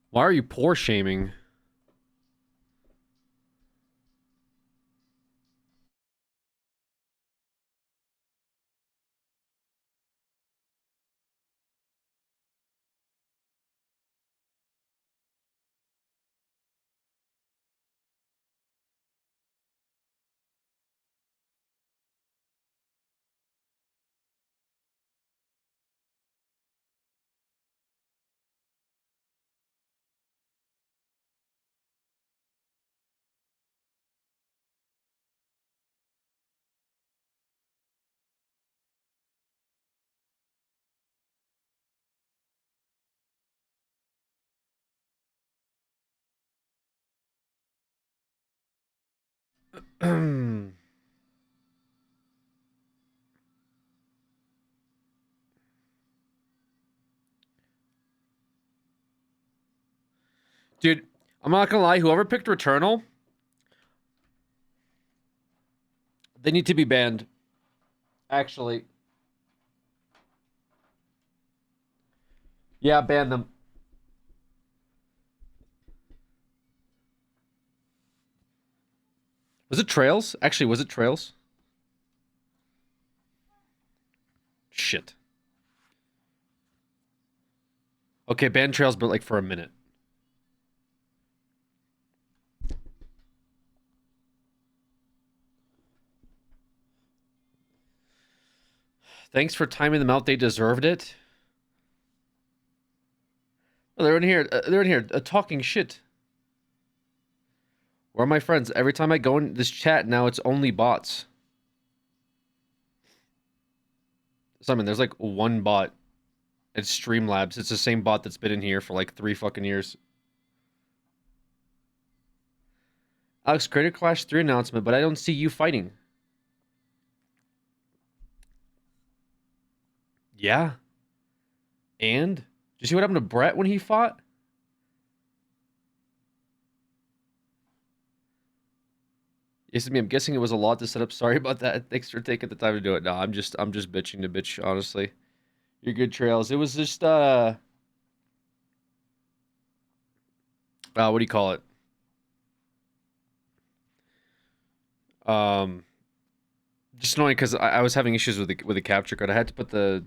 Why are you poor shaming? Dude, I'm not gonna lie, whoever picked Returnal, they need to be banned. Actually. Yeah, ban them. Was it Trails? Actually, was it Trails? Shit. Okay, ban Trails, but like for a minute. Thanks for timing them out. They deserved it. Oh, they're in here. They're in here talking shit. Where are my friends? Every time I go in this chat, now it's only bots. Simon, there's like one bot. It's Streamlabs. It's the same bot that's been in here for like 3 fucking years. Alex, Creator Clash 3 announcement, but I don't see you fighting. Yeah. And? Did you see what happened to Brett when he fought? Yes, me. I'm guessing it was a lot to set up. Sorry about that. Thanks for taking the time to do it. No, I'm just bitching to bitch, honestly. You're good, Trails. It was just what do you call it? Um just annoying because I was having issues with the capture card. I had to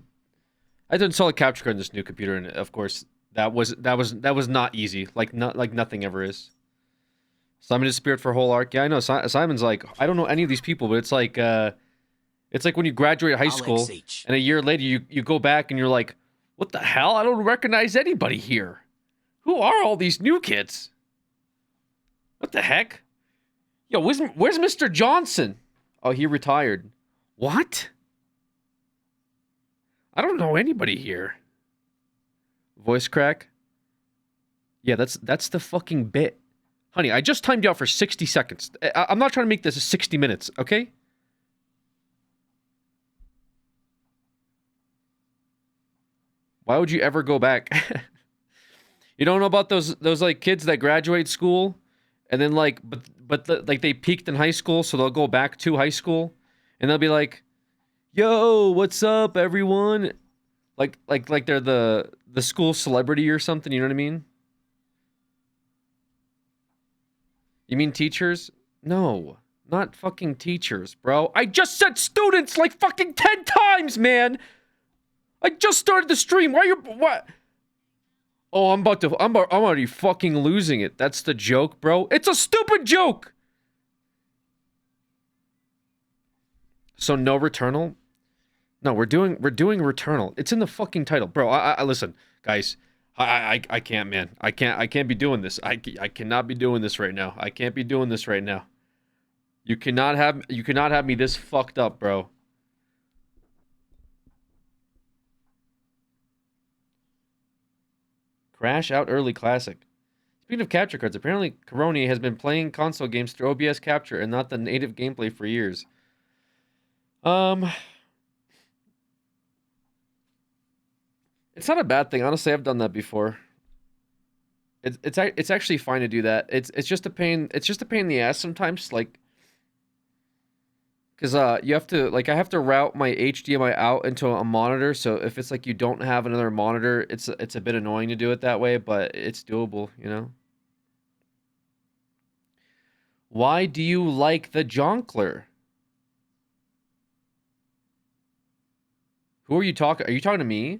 install a capture card in this new computer, and of course that was not easy. Like nothing ever is. Simon is spirit for whole arc. Yeah, I know. Simon's like, I don't know any of these people, but it's like when you graduate high school and a year later you go back and you're like, what the hell? I don't recognize anybody here. Who are all these new kids? What the heck? Yo, where's Mr. Johnson? Oh, he retired. What? I don't know anybody here. Voice crack? Yeah, that's the fucking bit. Honey, I just timed you out for 60 seconds. I'm not trying to make this 60 minutes, okay? Why would you ever go back? You don't know about those like kids that graduate school and then like like they peaked in high school, so they'll go back to high school and they'll be like, "Yo, what's up, everyone?" Like they're the school celebrity or something, you know what I mean? You mean teachers? No, not fucking teachers, bro. I just said students like fucking 10 times, man. I just started the stream. Why are you what? Oh, I'm already fucking losing it. That's the joke, bro. It's a stupid joke. So no Returnal? No, we're doing Returnal. It's in the fucking title, bro. I listen, guys. I can't, man. I can't be doing this. I cannot be doing this right now. I can't be doing this right now. You cannot have me this fucked up, bro. Crash Out Early Classic. Speaking of capture cards, apparently Coroni has been playing console games through OBS capture and not the native gameplay for years. It's not a bad thing. Honestly, I've done that before. It's actually fine to do that. It's just a pain. It's just a pain in the ass sometimes. Like, Because you have to like I have to route my HDMI out into a monitor. So if it's like you don't have another monitor, it's a bit annoying to do it that way, but it's doable, you know. Why do you like the Jonkler? Who are you talking? Are you talking to me?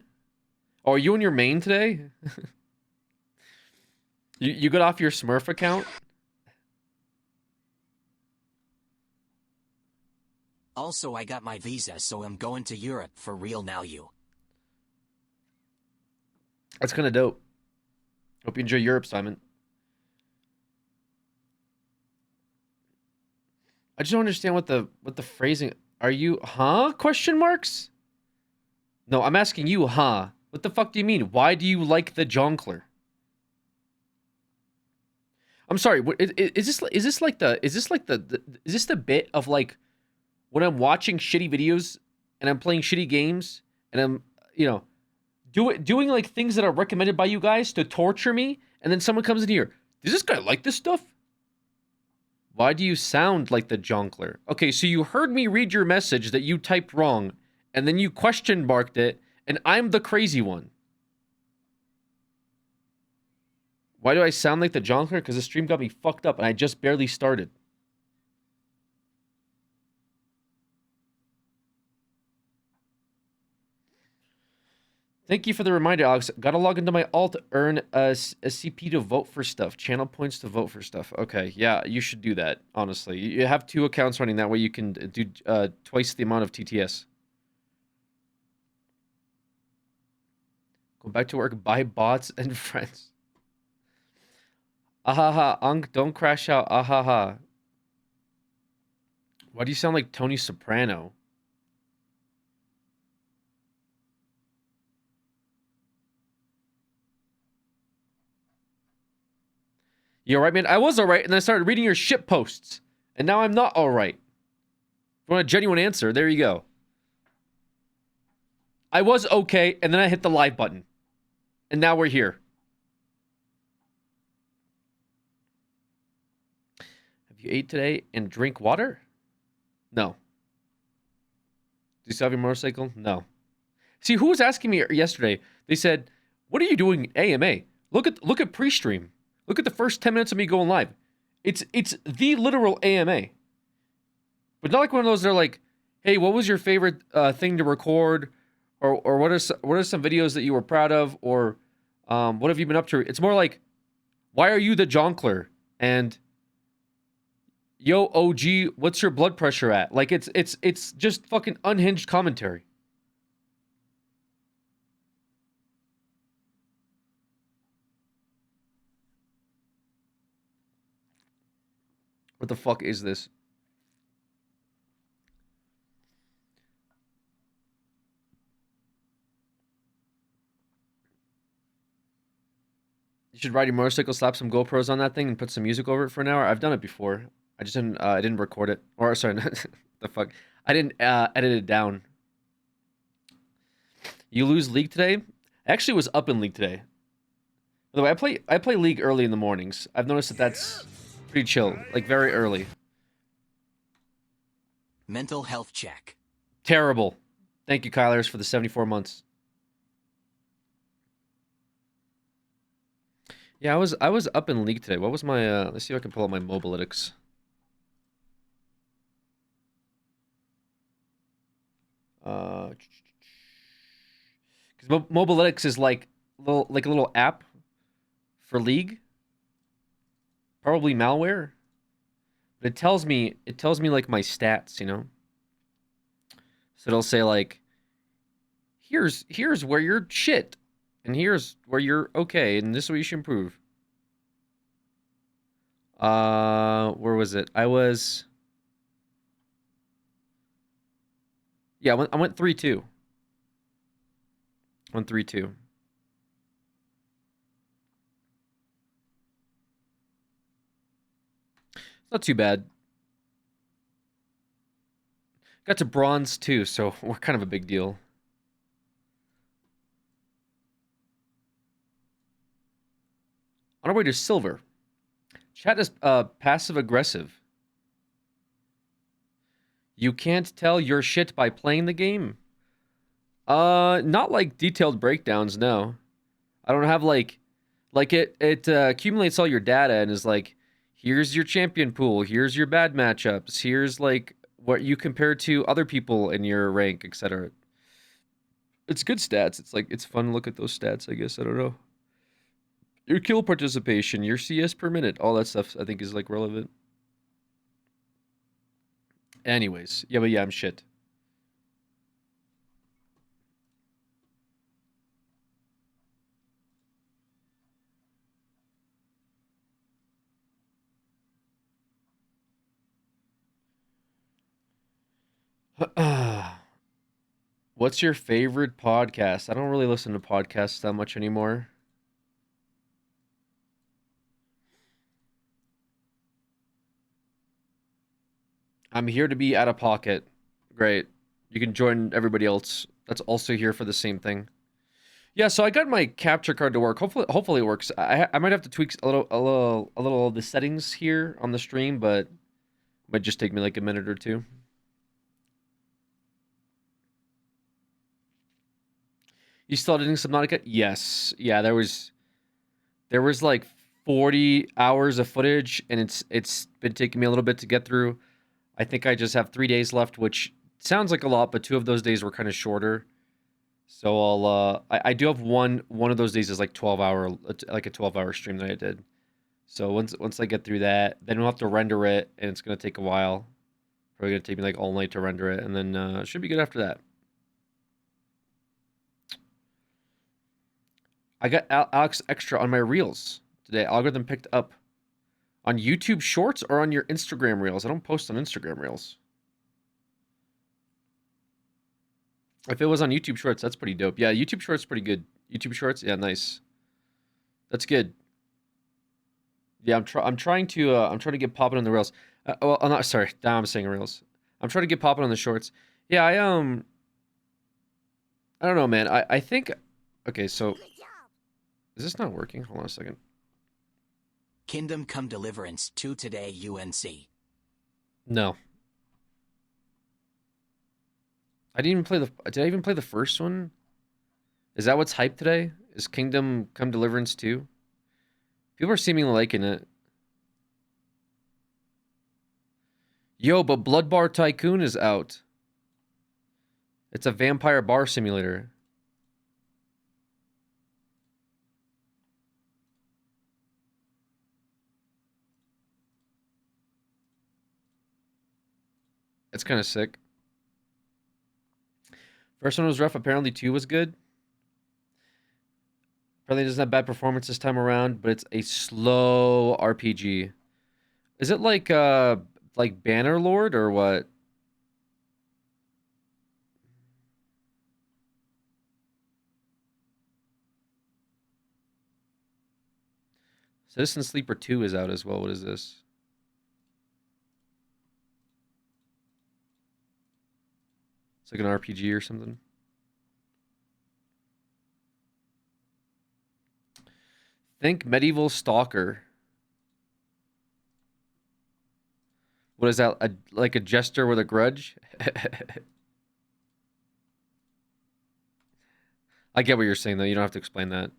Oh, are you in your main today? You got off your Smurf account? Also, I got my visa, so I'm going to Europe for real now. That's kind of dope. Hope you enjoy Europe, Simon. I just don't understand what the phrasing. Are you Question marks? No, I'm asking you, huh? What the fuck do you mean? Why do you like the Jonkler? I'm sorry. Is this the bit of like when I'm watching shitty videos and I'm playing shitty games and I'm doing like things that are recommended by you guys to torture me, and then someone comes in here. Does this guy like this stuff? Why do you sound like the Jonkler? Okay, so you heard me read your message that you typed wrong, and then you question marked it, and I'm the crazy one. Why do I sound like the Jonkler? Because the stream got me fucked up, and I just barely started. Thank you for the reminder, Alex. Gotta log into my alt to earn a CP to vote for stuff. Channel points to vote for stuff. Okay, yeah, you should do that, honestly. You have 2 accounts running. That way you can do twice the amount of TTS. Go back to work, buy bots and friends. Ahaha, Unk, don't crash out. Ahaha. Why do you sound like Tony Soprano? You alright, man? I was alright, and then I started reading your shit posts. And now I'm not alright. If you want a genuine answer, there you go. I was okay, and then I hit the live button. And now we're here. Have you ate today and drink water? No. Do you still have your motorcycle? No. See, who was asking me yesterday? They said, "What are you doing AMA? Look at pre-stream. Look at the first 10 minutes of me going live. It's the literal AMA. But not like one of those that are like, hey, what was your favorite thing to record? Or what are some videos that you were proud of? Or what have you been up to? It's more like, why are you the Jonkler? And yo, OG, what's your blood pressure at? Like it's just fucking unhinged commentary. What the fuck is this? You should ride your motorcycle, slap some GoPros on that thing, and put some music over it for an hour. I've done it before. I just didn't. I didn't record it. Or sorry, the fuck. I didn't edit it down. You lose League today? I actually was up in League today. By the way, I play League early in the mornings. I've noticed that that's pretty chill, like very early. Mental health check. Terrible. Thank you, Kylers, for the 74 months. Yeah, I was up in League today. What was my let's see if I can pull up my mobalytics. Because mobalytics is like a little app for League. Probably malware. But it tells me like my stats, you know? So it'll say like here's where you're shit and here's where you're okay and this is where you should improve. Where was it? I went 3-2. Went 3-2. It's not too bad. Got to bronze too, so we're kind of a big deal. On our way to silver. Chat is passive aggressive. You can't tell your shit by playing the game. Not like detailed breakdowns, no. I don't have like it accumulates all your data and is like, here's your champion pool, here's your bad matchups, here's like what you compare to other people in your rank, etc. It's good stats. It's like it's fun to look at those stats, I guess. I don't know. Your kill participation, your CS per minute, all that stuff I think is like relevant. Anyways, yeah, but yeah, I'm shit. What's your favorite podcast? I don't really listen to podcasts that much anymore. I'm here to be out of pocket. Great. You can join everybody else that's also here for the same thing. Yeah, so I got my capture card to work. Hopefully it works. I might have to tweak a little of the settings here on the stream, but it might just take me like a minute or two. You still editing Subnautica? Yes. Yeah, there was like 40 hours of footage, and it's been taking me a little bit to get through. I think I just have 3 days left, which sounds like a lot, but 2 of those days were kind of shorter. So I do have one of those days is like 12-hour, like a 12-hour stream that I did. So once I get through that, then we'll have to render it, and it's gonna take a while. Probably gonna take me like all night to render it, and then it should be good after that. I got Alex Extra on my reels today. Algorithm picked up on YouTube Shorts or on your Instagram reels. I don't post on Instagram reels. If it was on YouTube Shorts, that's pretty dope. Yeah, YouTube Shorts pretty good. YouTube Shorts, yeah, nice. That's good. Yeah, I'm trying to get popping on the rails. Well, I'm not sorry. Now I'm saying rails. I'm trying to get popping on the shorts. Yeah, I don't know, man. I think okay. So is this not working? Hold on a second. Kingdom Come Deliverance 2 today, UNC. No, I didn't even play the. Did I even play the first one? Is that what's hyped today? Is Kingdom Come Deliverance 2? People are seemingly liking it. Yo, but Blood Bar Tycoon is out. It's a vampire bar simulator. It's kind of sick. First one was rough. Apparently, 2 was good. Apparently, it doesn't have bad performance this time around, but it's a slow RPG. Is it like Bannerlord or what? Citizen Sleeper 2 is out as well. What is this? It's like an RPG or something. Think Medieval Stalker. What is that? Like a jester with a grudge? I get what you're saying though. You don't have to explain that.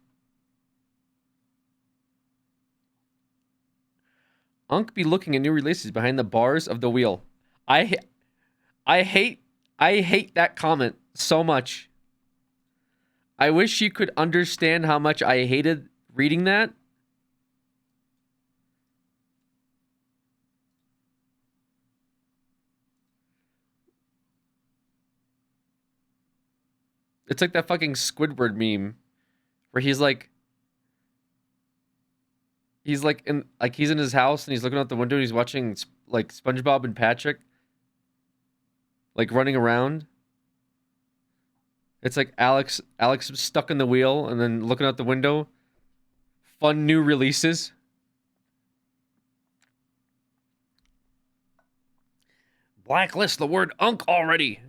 Unk be looking at new releases behind the bars of the wheel. I I hate I hate that comment so much. I wish you could understand how much I hated reading that. It's like that fucking Squidward meme where he's in his house and he's looking out the window and he's watching like SpongeBob and Patrick like running around. It's like Alex stuck in the wheel and then looking out the window. Fun new releases. Blacklist the word unk already.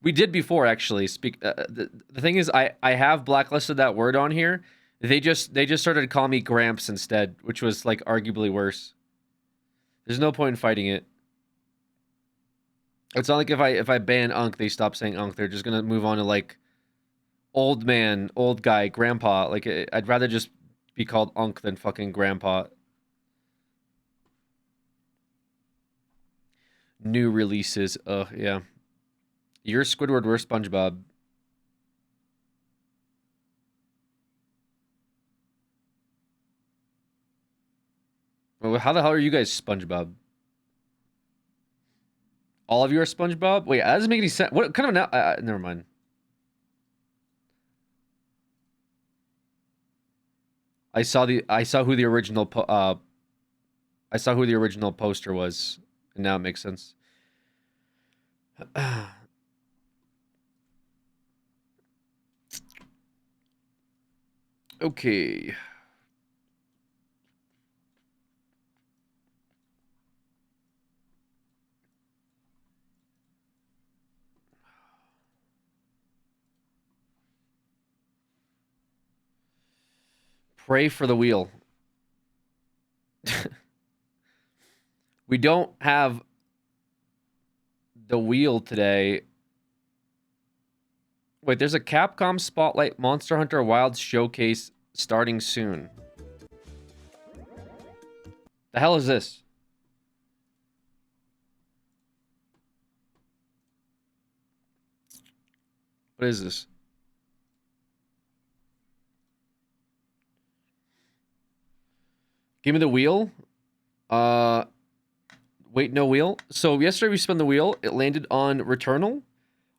We did before actually. The thing is I have blacklisted that word on here. They just started to call me Gramps instead, which was like arguably worse. There's no point in fighting it. It's not like if I ban Unk, they stop saying Unk. They're just gonna move on to like old man, old guy, grandpa. Like I'd rather just be called Unk than fucking grandpa. New releases. Yeah. You're Squidward, we're SpongeBob. Well, how the hell are you guys SpongeBob? All of you are SpongeBob? Wait, that doesn't make any sense. What kind of never mind. I saw who the original I saw who the original poster was, and now it makes sense. Okay. Pray for the wheel. We don't have the wheel today. Wait, there's a Capcom Spotlight Monster Hunter Wilds showcase starting soon. The hell is this? What is this? Give me the wheel. Wait, no wheel. So yesterday we spun the wheel. It landed on Returnal.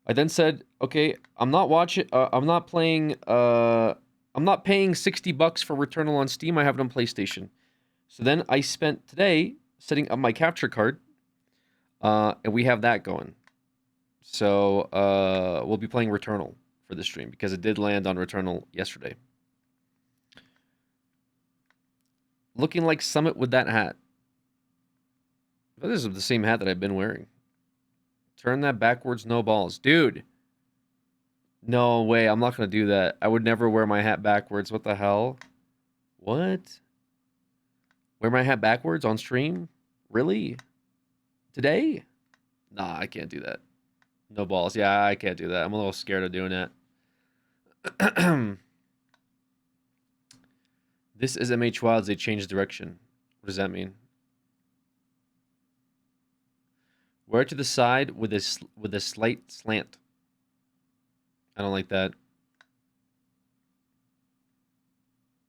I then said, okay, I'm not watching. I'm not playing. I'm not paying $60 for Returnal on Steam. I have it on PlayStation. So then I spent today setting up my capture card, and we have that going. So we'll be playing Returnal for the stream because it did land on Returnal yesterday. Looking like Summit with that hat. This is the same hat that I've been wearing. Turn that backwards, no balls. Dude. No way, I'm not going to do that. I would never wear my hat backwards. What the hell? What? Wear my hat backwards on stream? Really? Today? Nah, I can't do that. No balls. Yeah, I can't do that. I'm a little scared of doing that. This is MH Wilds. They changed direction. What does that mean? Wear it to the side with a slight slant. I don't like that.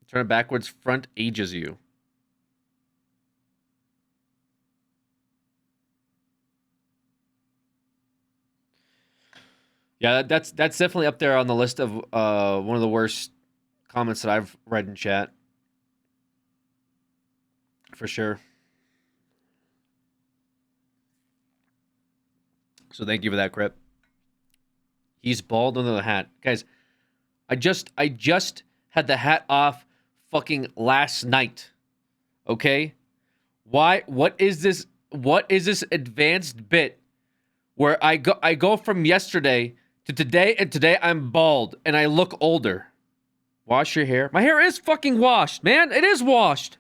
Turn it backwards. Front ages you. Yeah, that's definitely up there on the list of one of the worst comments that I've read in chat. For sure. So thank you for that, Crip. He's bald under the hat. Guys, I just had the hat off fucking last night. Okay? Why? What is this advanced bit where I go from yesterday to today, and today I'm bald and I look older? Wash your hair. My hair is fucking washed, man. It is washed.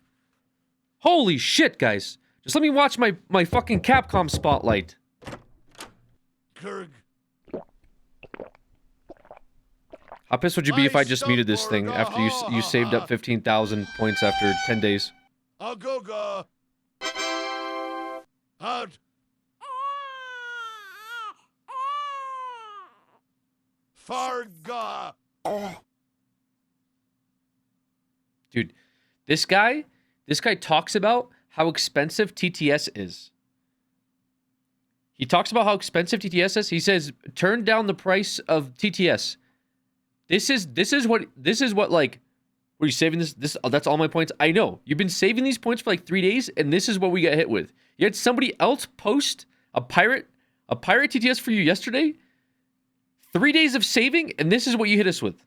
Holy shit, guys. Just let me watch my fucking Capcom Spotlight. Kurg. How pissed would you be if I just muted this thing after you saved up 15,000 points after 10 days? Agoga. Out. Farga. Dude, this guy talks about how expensive TTS is. He talks about how expensive TTS is. He says, turn down the price of TTS. This is what like, were you saving this? That's all my points. I know you've been saving these points for like 3 days, and this is what we got hit with. You had somebody else post a pirate TTS for you yesterday. 3 days of saving, and this is what you hit us with.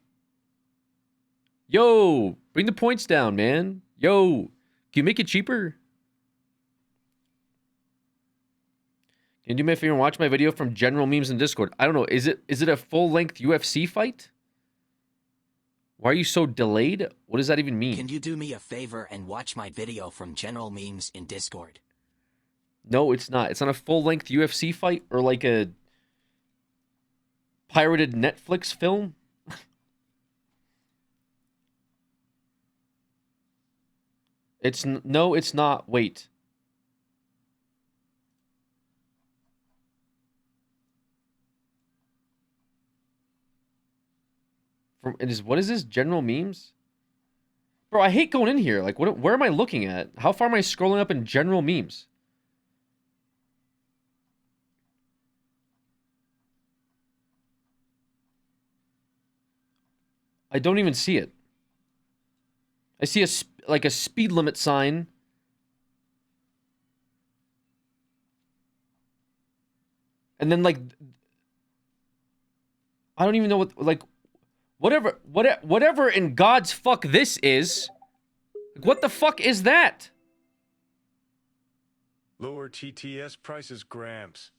Yo, bring the points down, man. Yo, can you make it cheaper? Can you do me a favor and watch my video from General Memes in Discord? I don't know. Is it a full-length UFC fight? Why are you so delayed? What does that even mean? Can you do me a favor and watch my video from General Memes in Discord? No, it's not. It's not a full-length UFC fight or like a pirated Netflix film. No, it's not. Wait. What is this? General memes? Bro, I hate going in here. Like, where am I looking at? How far am I scrolling up in general memes? I don't even see it. I see like a speed limit sign. And then like I don't even know whatever in God's fuck this is. What the fuck is that? Lower TTS prices, Gramps.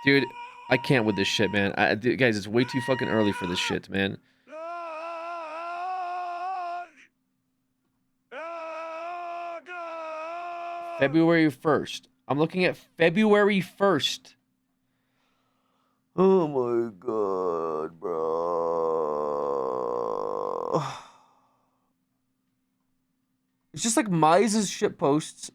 Dude, I can't with this shit, man. Guys, it's way too fucking early for this shit, man. February 1st. I'm looking at February 1st. Oh my god, bro. It's just like Mize's shit posts.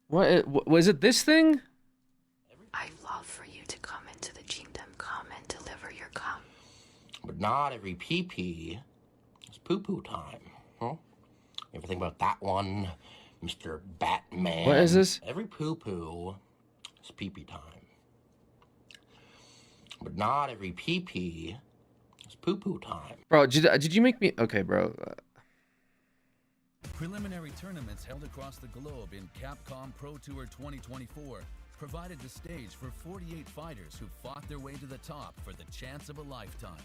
What was it this thing? I'd love for you to come into the kingdom come and deliver your cum. But not every pee-pee is poo-poo time, huh? You ever think about that one, Mr. Batman? What is this? Every poo-poo is pee-pee time. But not every pee-pee is poo-poo time. Bro, did you make me... Okay, bro. Preliminary tournaments held across the globe in Capcom Pro Tour 2024 provided the stage for 48 fighters who fought their way to the top for the chance of a lifetime.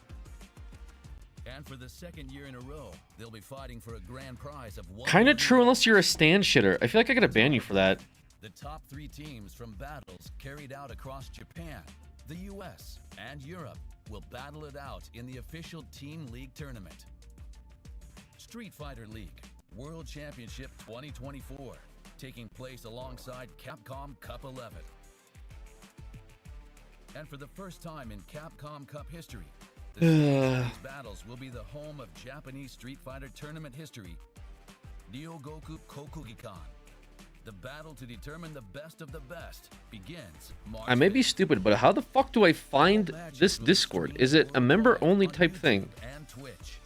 And for the second year in a row, they'll be fighting for a grand prize of Kind of true unless you're a stand shitter. I feel like I gotta ban you for that. The top 3 teams from battles carried out across Japan, the US, and Europe will battle it out in the official Team League tournament. Street Fighter League World Championship 2024, taking place alongside Capcom Cup 11. And for the first time in Capcom Cup history, these battles will be the home of Japanese Street Fighter tournament history, Ryogoku Kokugikan. The battle to determine the best of the best begins March I may be 5th. stupid, but how the fuck do I find this Discord? Is it a member-only type thing? And Twitch.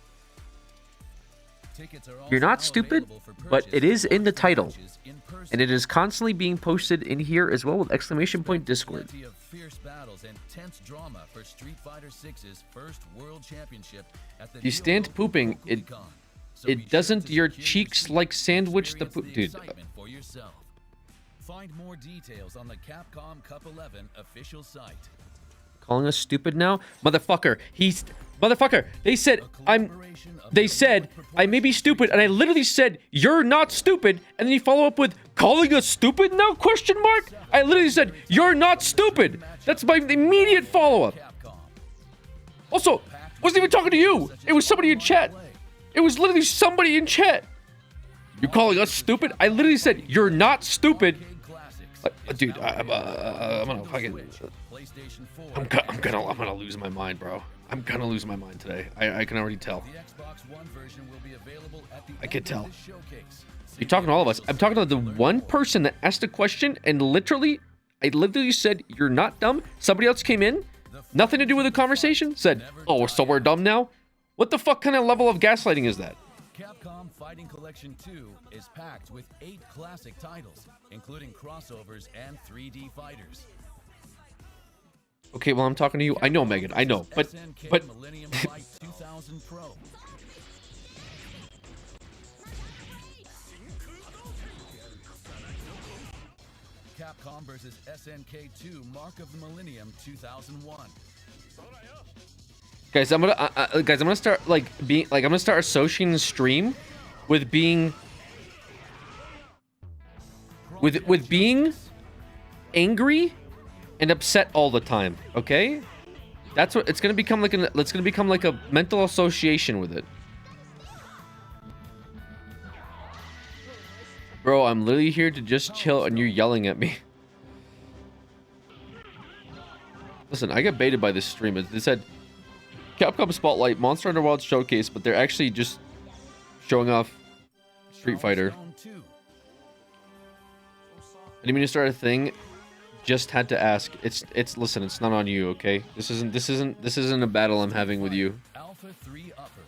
Tickets are You're also not now stupid, available for but it is in the purchase title. matches in person. And it is constantly being posted in here as well with exclamation point Discord. Plenty of fierce battles and tense drama for Street Fighter 6's first World Championship at the You stand Ryogoku pooping, it Kokugikan. So be it sure doesn't to your secure cheeks seat like and sandwich the experience poop, dude. excitement for yourself. Find more details on the Capcom Cup 11 official site. Calling us stupid now, motherfucker. Motherfucker. They said They said I may be stupid, and I literally said you're not stupid, and then you follow up with calling us stupid now? Question mark. I literally said you're not stupid. That's my immediate follow up. Capcom. Also, wasn't even talking to you. It was somebody in chat. It was literally somebody in chat. You're calling us stupid? I literally said you're not stupid. Arcade Classics Dude, is I'm now gonna fucking. Switch, PlayStation 4, I'm gonna lose my mind, bro. I'm gonna lose my mind today. I can already tell. The Xbox One version will be available at the I can end of tell. this showcase. You're talking to all of us. I'm talking to the one person that asked a question, and I literally said you're not dumb. Somebody else came in, nothing to do with the conversation, said, "Oh, so we're dumb now." What the fuck kind of level of gaslighting is that? Capcom Fighting Collection 2 is packed with 8 classic titles, including crossovers and 3D fighters. Okay, well I'm talking to you. I know, Megan. I know, but SNK Millennium Fight 2000 Pro. Capcom vs SNK 2 Mark of the Millennium 2001. Guys, I'm gonna start like being like I'm gonna start associating the stream with being with being angry and upset all the time. Okay, that's what it's gonna become like. It's gonna become like a mental association with it. Bro, I'm literally here to just chill, and you're yelling at me. Listen, I got baited by this stream. It said Capcom Spotlight Monster Hunter World Showcase, but they're actually just showing off Street Fighter. I didn't mean to start a thing. Just had to ask. It's listen, it's not on you, okay? This isn't a battle I'm having with you. Alpha 3 upper.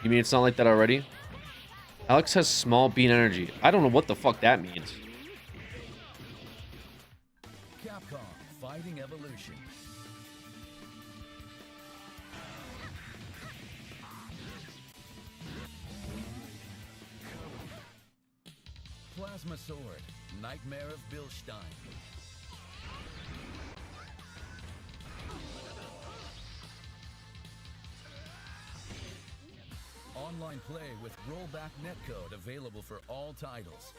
You mean it's not like that already? Alex has small bean energy. I don't know what the fuck that means. Capcom Fighting Evolution. Plasma Sword, Nightmare of Bilstein. Online play with rollback netcode available for all titles.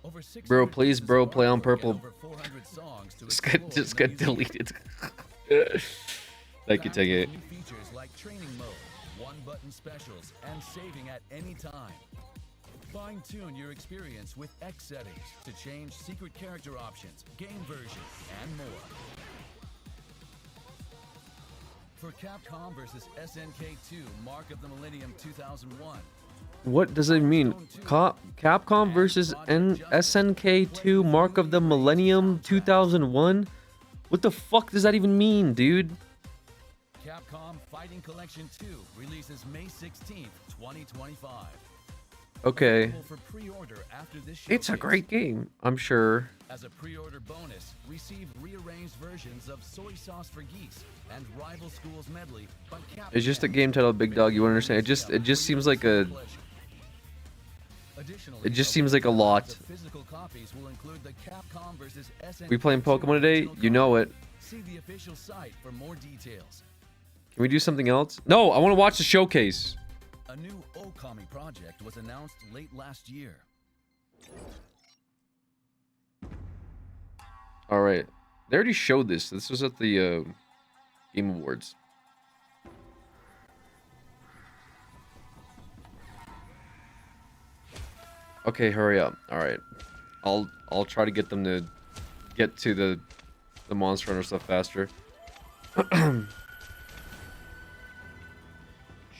Over Bro, please, bro, play on purple. over 400 songs to Just got deleted. Thank you, take it. New features like training mode, one-button specials, and saving at any time. Fine-tune your experience with X settings to change secret character options, game versions, and more. For Capcom vs SNK2 Mark of the Millennium 2001. What does it mean? Capcom versus SNK2 Mark of the Millennium 2001? What the fuck does that even mean, dude? Capcom Fighting Collection 2 releases May 16th, 2025. Okay. Available for pre-order after this It's a showcase. great game, I'm sure. As a pre-order bonus, receive rearranged versions of Soy Sauce for Geese and Rival Schools Medley by Capcom. It's just a game titled Big Dog, you won't understand. It just seems like a Additionally, it just seems like a lot. the physical copies will include the Capcom versus SNK We playing Pokemon today? You know it. See the official site for more details. Can we do something else? No, I want to watch the showcase. A new Okami project was announced late last year. All right. They already showed this. This was at the Game Awards. Okay, hurry up. All right. I'll try to get them to get to the Monster Hunter stuff faster.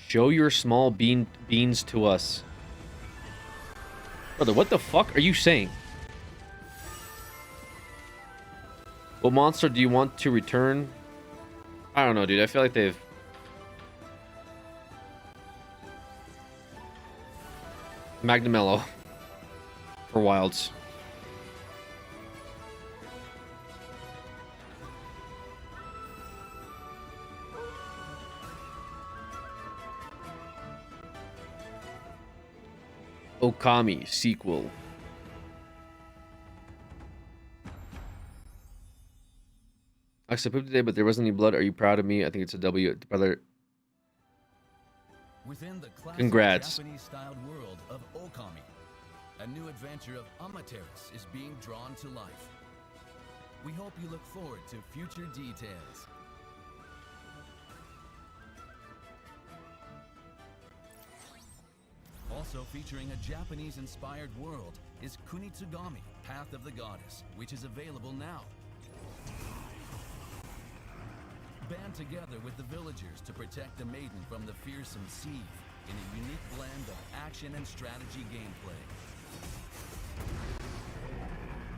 Show your small beans to us. Brother, what the fuck are you saying? What monster do you want to return? I don't know, dude. I feel like they've... Magnamello. For Wilds. Okami sequel. I pooped today, but there wasn't any blood. Are you proud of me? I think it's a W, brother. Within the classic Congrats. Japanese-styled world of Okami, a new adventure of Amateris is being drawn to life. We hope you look forward to future details. Also featuring a Japanese-inspired world is Kunitsugami, Path of the Goddess, which is available now. Band together with the villagers to protect the maiden from the fearsome Sieve in a unique blend of action and strategy gameplay.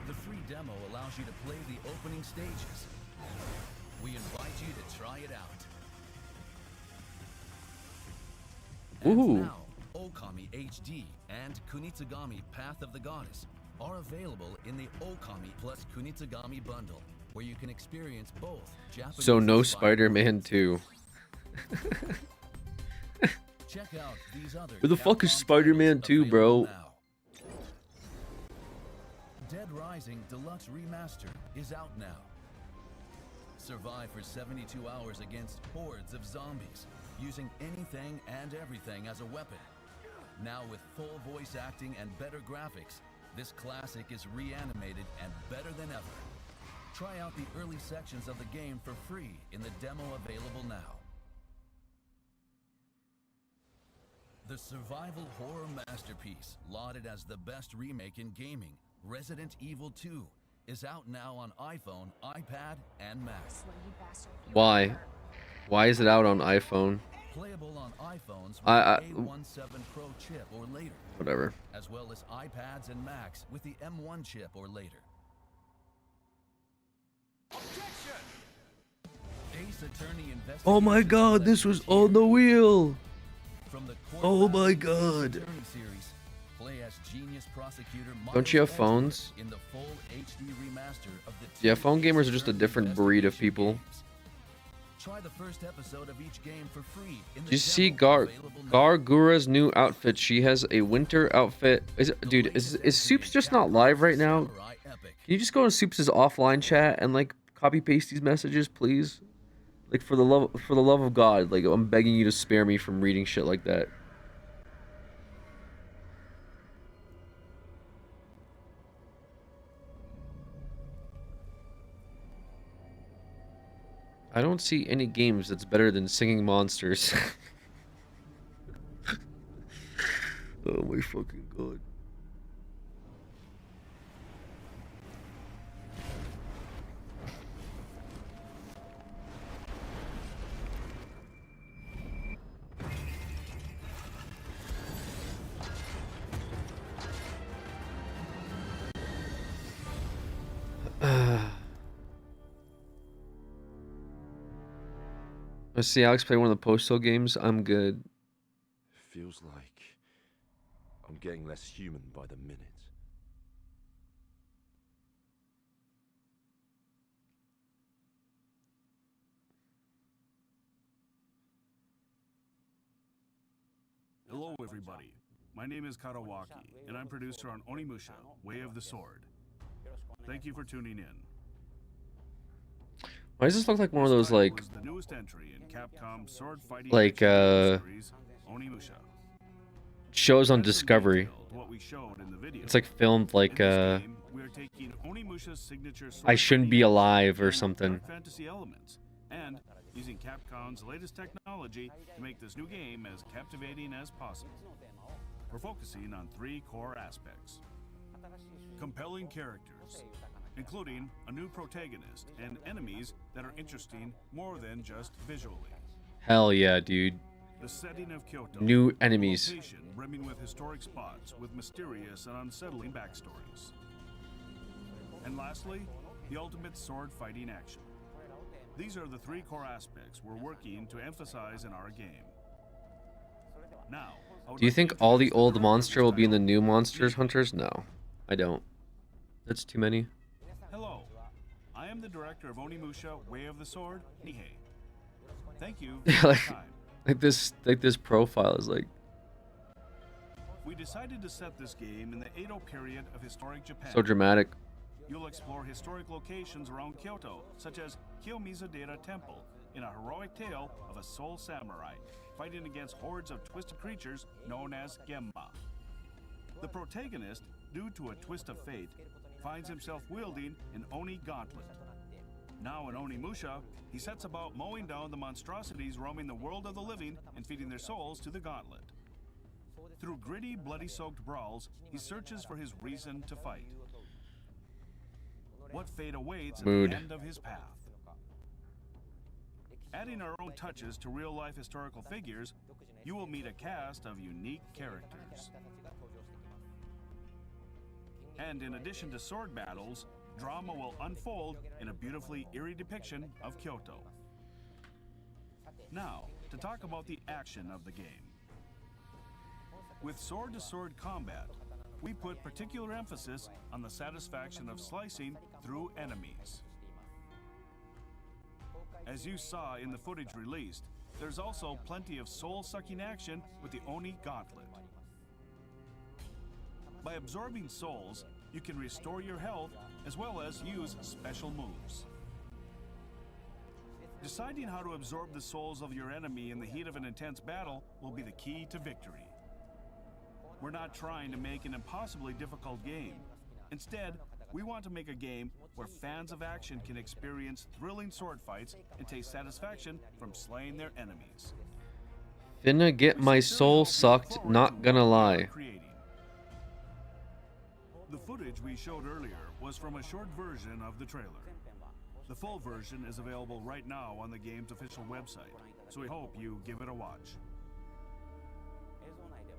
The free demo allows you to play the opening stages. We invite you to try it out. And Ooh. now, Okami HD and Kunitsugami Path of the Goddess are available in the Okami plus Kunitsugami bundle, where you can experience both Japanese So no inspired Spider-Man 2. Check out these other Who the fuck is Capcom Spider-Man titles 2, bro? available now. Dead Rising Deluxe Remaster is out now. Survive for 72 hours against hordes of zombies, using anything and everything as a weapon. Now with full voice acting and better graphics, this classic is reanimated and better than ever. Try out the early sections of the game for free in the demo available now. The survival horror masterpiece, lauded as the best remake in gaming, Resident Evil 2, is out now on iPhone, iPad, and Mac. Why? Why is it out on iPhone? Playable on iPhones with I the A17 Pro chip or later, whatever. as well as iPads and Macs with the M1 chip or later. Ace Attorney Oh my God, this was on the wheel. From the Oh core my Ace God. Attorney series, play as genius prosecutor Don't you have Miles phones? Edgeworth in the full HD remaster of the Yeah, two phone gamers Ace are just a Attorney different breed of investigation people. games. Try the first episode of each game for free in the Did you see demo available now. Gargura's new outfit? She has a winter outfit. Dude, is Soups just not live right now? Samurai Epic. Can you just go to Soups' offline chat and like copy paste these messages, please? Like for the love of God, like I'm begging you to spare me from reading shit like that. I don't see any games that's better than Singing Monsters. Oh my fucking God. Let's see Alex play one of the Postal games. I'm good. Feels like I'm getting less human by the minute. Hello, everybody. My name is Karawaki, and I'm producer on Onimusha, Way of the Sword. Thank you for tuning in. Why does this look like one of This those title like is the newest entry in Capcom's sword fighting Like, action game series, Onimusha. shows on As some Discovery? detail to what we showed in the video. It's like filmed like In this game, we are taking Onimusha's signature sword I Shouldn't fighting Be action Alive or and something. dark fantasy elements, and using Capcom's latest technology to make this new game as captivating as possible. We're focusing on three core aspects. Compelling characters, including a new protagonist and enemies that are interesting more than just visually. Hell yeah, dude. The setting of Kyoto. New a enemies. location brimming with historic spots with mysterious and unsettling backstories. And lastly, the ultimate sword fighting action. These are the three core aspects we're working to emphasize in our game. Now, I would Do you like to think all the introduce old director of monster this will be in the title, new Monsters Nihei. Hunters? No, I don't. That's too many. Hello, I am the director of Onimusha, Way of the Sword, Nihei. Thank you for Yeah, your like, time. like this profile is like We decided to set this game in the Edo period of historic Japan. so dramatic. You'll explore historic locations around Kyoto, such as Kiyomizu-dera Temple, in a heroic tale of a soul samurai fighting against hordes of twisted creatures known as Gemma. The protagonist, due to a twist of fate, finds himself wielding an Oni gauntlet. Now in Onimusha, he sets about mowing down the monstrosities roaming the world of the living and feeding their souls to the gauntlet. Through gritty, bloody-soaked brawls, he searches for his reason to fight. What fate awaits at Mood. the end of his path? Adding our own touches to real-life historical figures, you will meet a cast of unique characters. And in addition to sword battles, drama will unfold in a beautifully eerie depiction of Kyoto. Now, to talk about the action of the game. With sword-to-sword combat, we put particular emphasis on the satisfaction of slicing through enemies. As you saw in the footage released, there's also plenty of soul-sucking action with the Oni Gauntlet. By absorbing souls, you can restore your health as well as use special moves. Deciding how to absorb the souls of your enemy in the heat of an intense battle will be the key to victory. We're not trying to make an impossibly difficult game. Instead, we want to make a game where fans of action can experience thrilling sword fights and taste satisfaction from slaying their enemies. Finna get my soul sucked, not gonna lie. The footage we showed earlier was from a short version of the trailer. The full version is available right now on the game's official website, so we hope you give it a watch.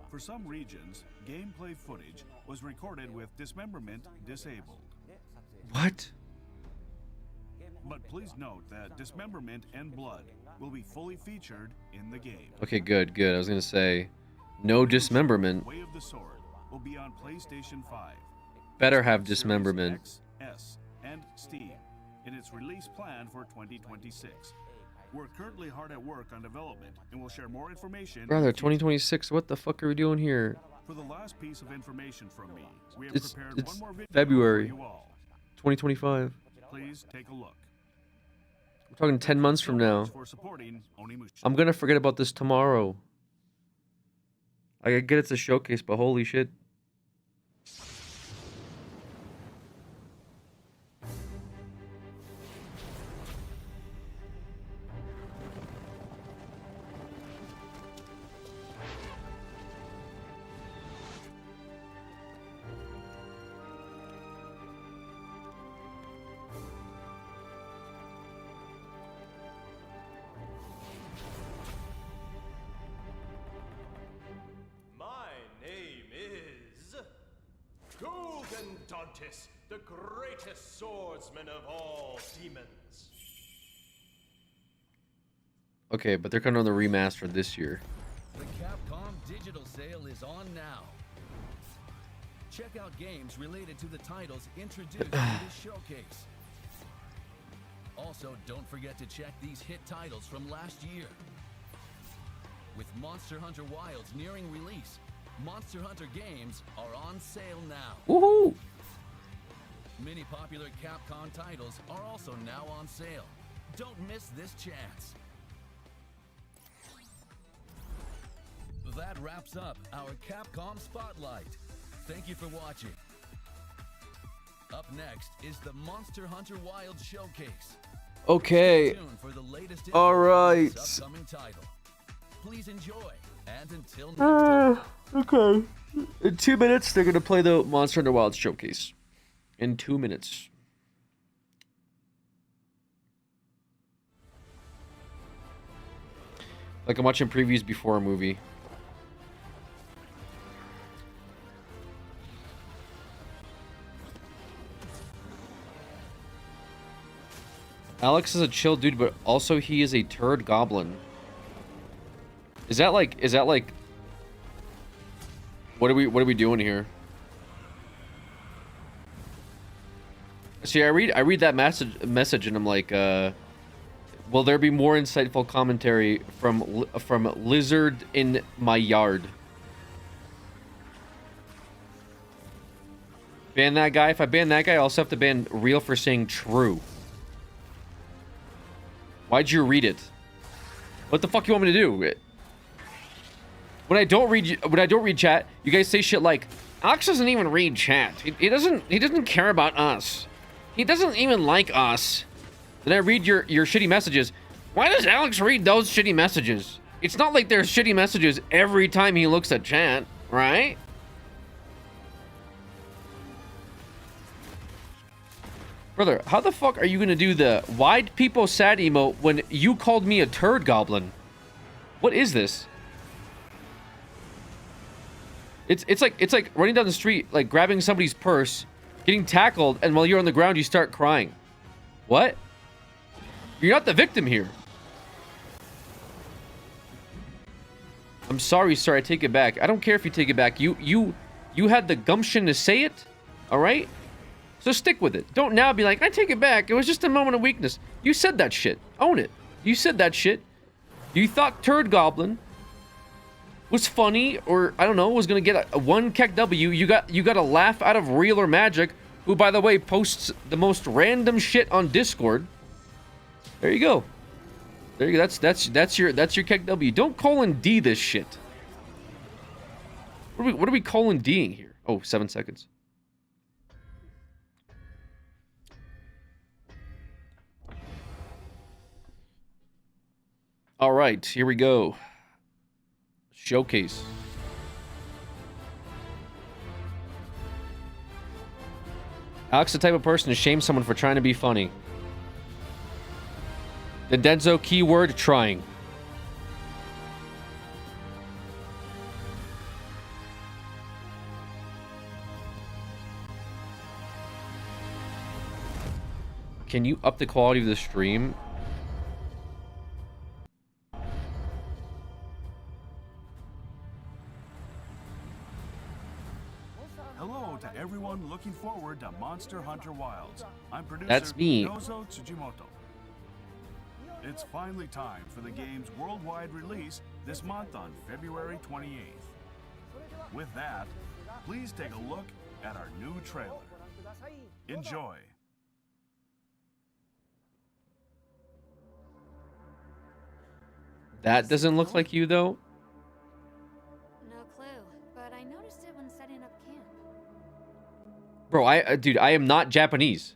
For some regions, gameplay footage was recorded with dismemberment disabled. What? But please note that dismemberment and blood will be fully featured in the game. Okay, good, good. I was gonna say, no dismemberment. Way of the Sword will be on PlayStation 5. Better have Xbox dismemberment. Series X, S, and Steam in its release plan for 2026. We're currently hard at work on development, and we'll share more information. Brother, 2026. What the fuck are we doing here? For the last piece of information from me, we have It's prepared one more video February for you all. 2025. Please take a look. We're talking 10 months from now. For supporting Onimusha. I'm gonna forget about this tomorrow. I get it's a showcase, but holy shit. The greatest swordsman of all demons. Okay, but they're coming on the remaster this year. The Capcom digital sale is on now. Check out games related to the titles introduced in this showcase. Also, don't forget to check these hit titles from last year. With Monster Hunter Wilds nearing release, Monster Hunter games are on sale now. Woohoo! Many popular Capcom titles are also now on sale. Don't miss this chance. That wraps up our Capcom Spotlight. Thank you for watching. Up next is the Monster Hunter Wilds Showcase. Okay. Stay tuned for the latest All right. info on this upcoming title. Please enjoy, and until next time. Okay. In 2 minutes, they're gonna play the Monster Hunter Wilds Showcase. In 2 minutes. Like I'm watching previews before a movie. Alex is a chill dude, but also he is a turd goblin. Is that like what are we doing here? See, I read that message and I'm like, will there be more insightful commentary from Lizard in my yard? Ban that guy. If I ban that guy, I also have to ban Real for saying true. Why'd you read it? What the fuck you want me to do? When I don't read chat, you guys say shit like, Alex doesn't even read chat. He doesn't care about us. He doesn't even like us. Then I read your shitty messages. Why does Alex read those shitty messages? It's not like there's shitty messages every time he looks at chat, right? Brother, how the fuck are you gonna do the wide people sad emote when you called me a turd goblin? What is this? It's like running down the street, like grabbing somebody's purse, getting tackled, and while you're on the ground, you start crying. What? You're not the victim here. I'm sorry, sir. I take it back. I don't care if you take it back. You had the gumption to say it, all right? So stick with it. Don't now be like, I take it back. It was just a moment of weakness. You said that shit. Own it. You said that shit. You thought Turd Goblin was funny, or I don't know, was gonna get a one Keck W. You got a laugh out of Real or Magic, who by the way posts the most random shit on Discord. There you go. There you go. That's your Keg W. Don't colon D this shit. What are we colon D'ing here? Oh, 7 seconds. All right, here we go. Showcase. Alex, the type of person to shame someone for trying to be funny. The Denzo keyword, trying. Can you up the quality of the stream? Hello to everyone looking forward to Monster Hunter Wilds. I'm producer That's me. Nozo Tsujimoto. It's finally time for the game's worldwide release this month on February 28th. With that, please take a look at our new trailer. Enjoy. That doesn't look like you, though. No clue, but I noticed it when setting up camp. Bro, dude, I am not Japanese.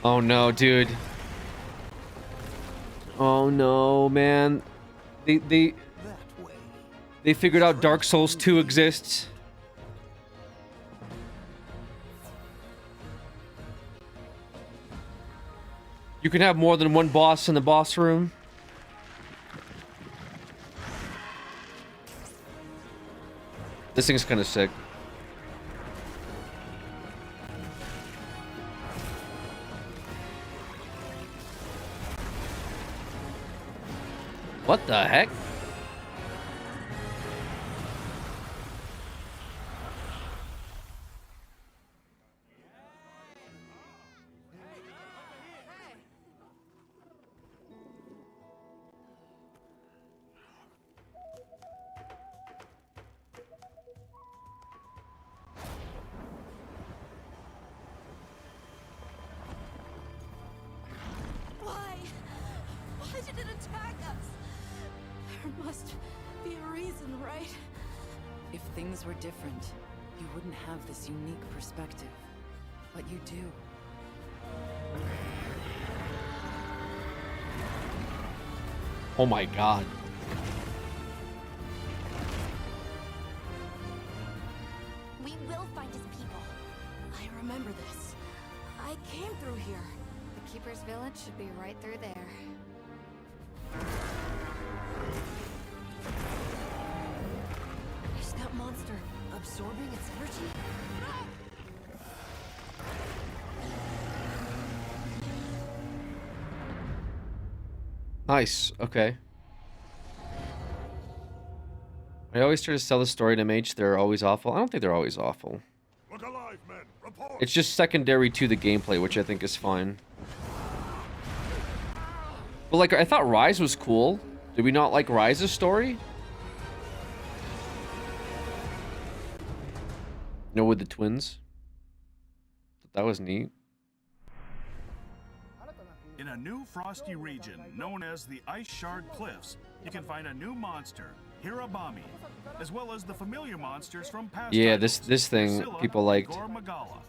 Oh no, dude. Oh no, man. They figured out Dark Souls 2 exists. You can have more than one boss in the boss room. This thing's kind of sick. What the heck? Why? Why did it attack us? There must be a reason, right? If things were different, you wouldn't have this unique perspective. But you do. Oh my god. We will find his people. I remember this. I came through here. The Keeper's Village should be right through there. Is that monster absorbing its energy? Nice. Okay. I always try to sell the story to MH. They're always awful. I don't think they're always awful. Look alive, men. Report. It's just secondary to the gameplay, which I think is fine. But like, I thought Rise was cool. Did we not like Rise's story? No, with the twins. That was neat. In a new frosty region known as the Ice Shard Cliffs, you can find a new monster, Hirabami, as well as the familiar monsters from past Yeah, titles, this thing Scylla people liked. and Gore Magala.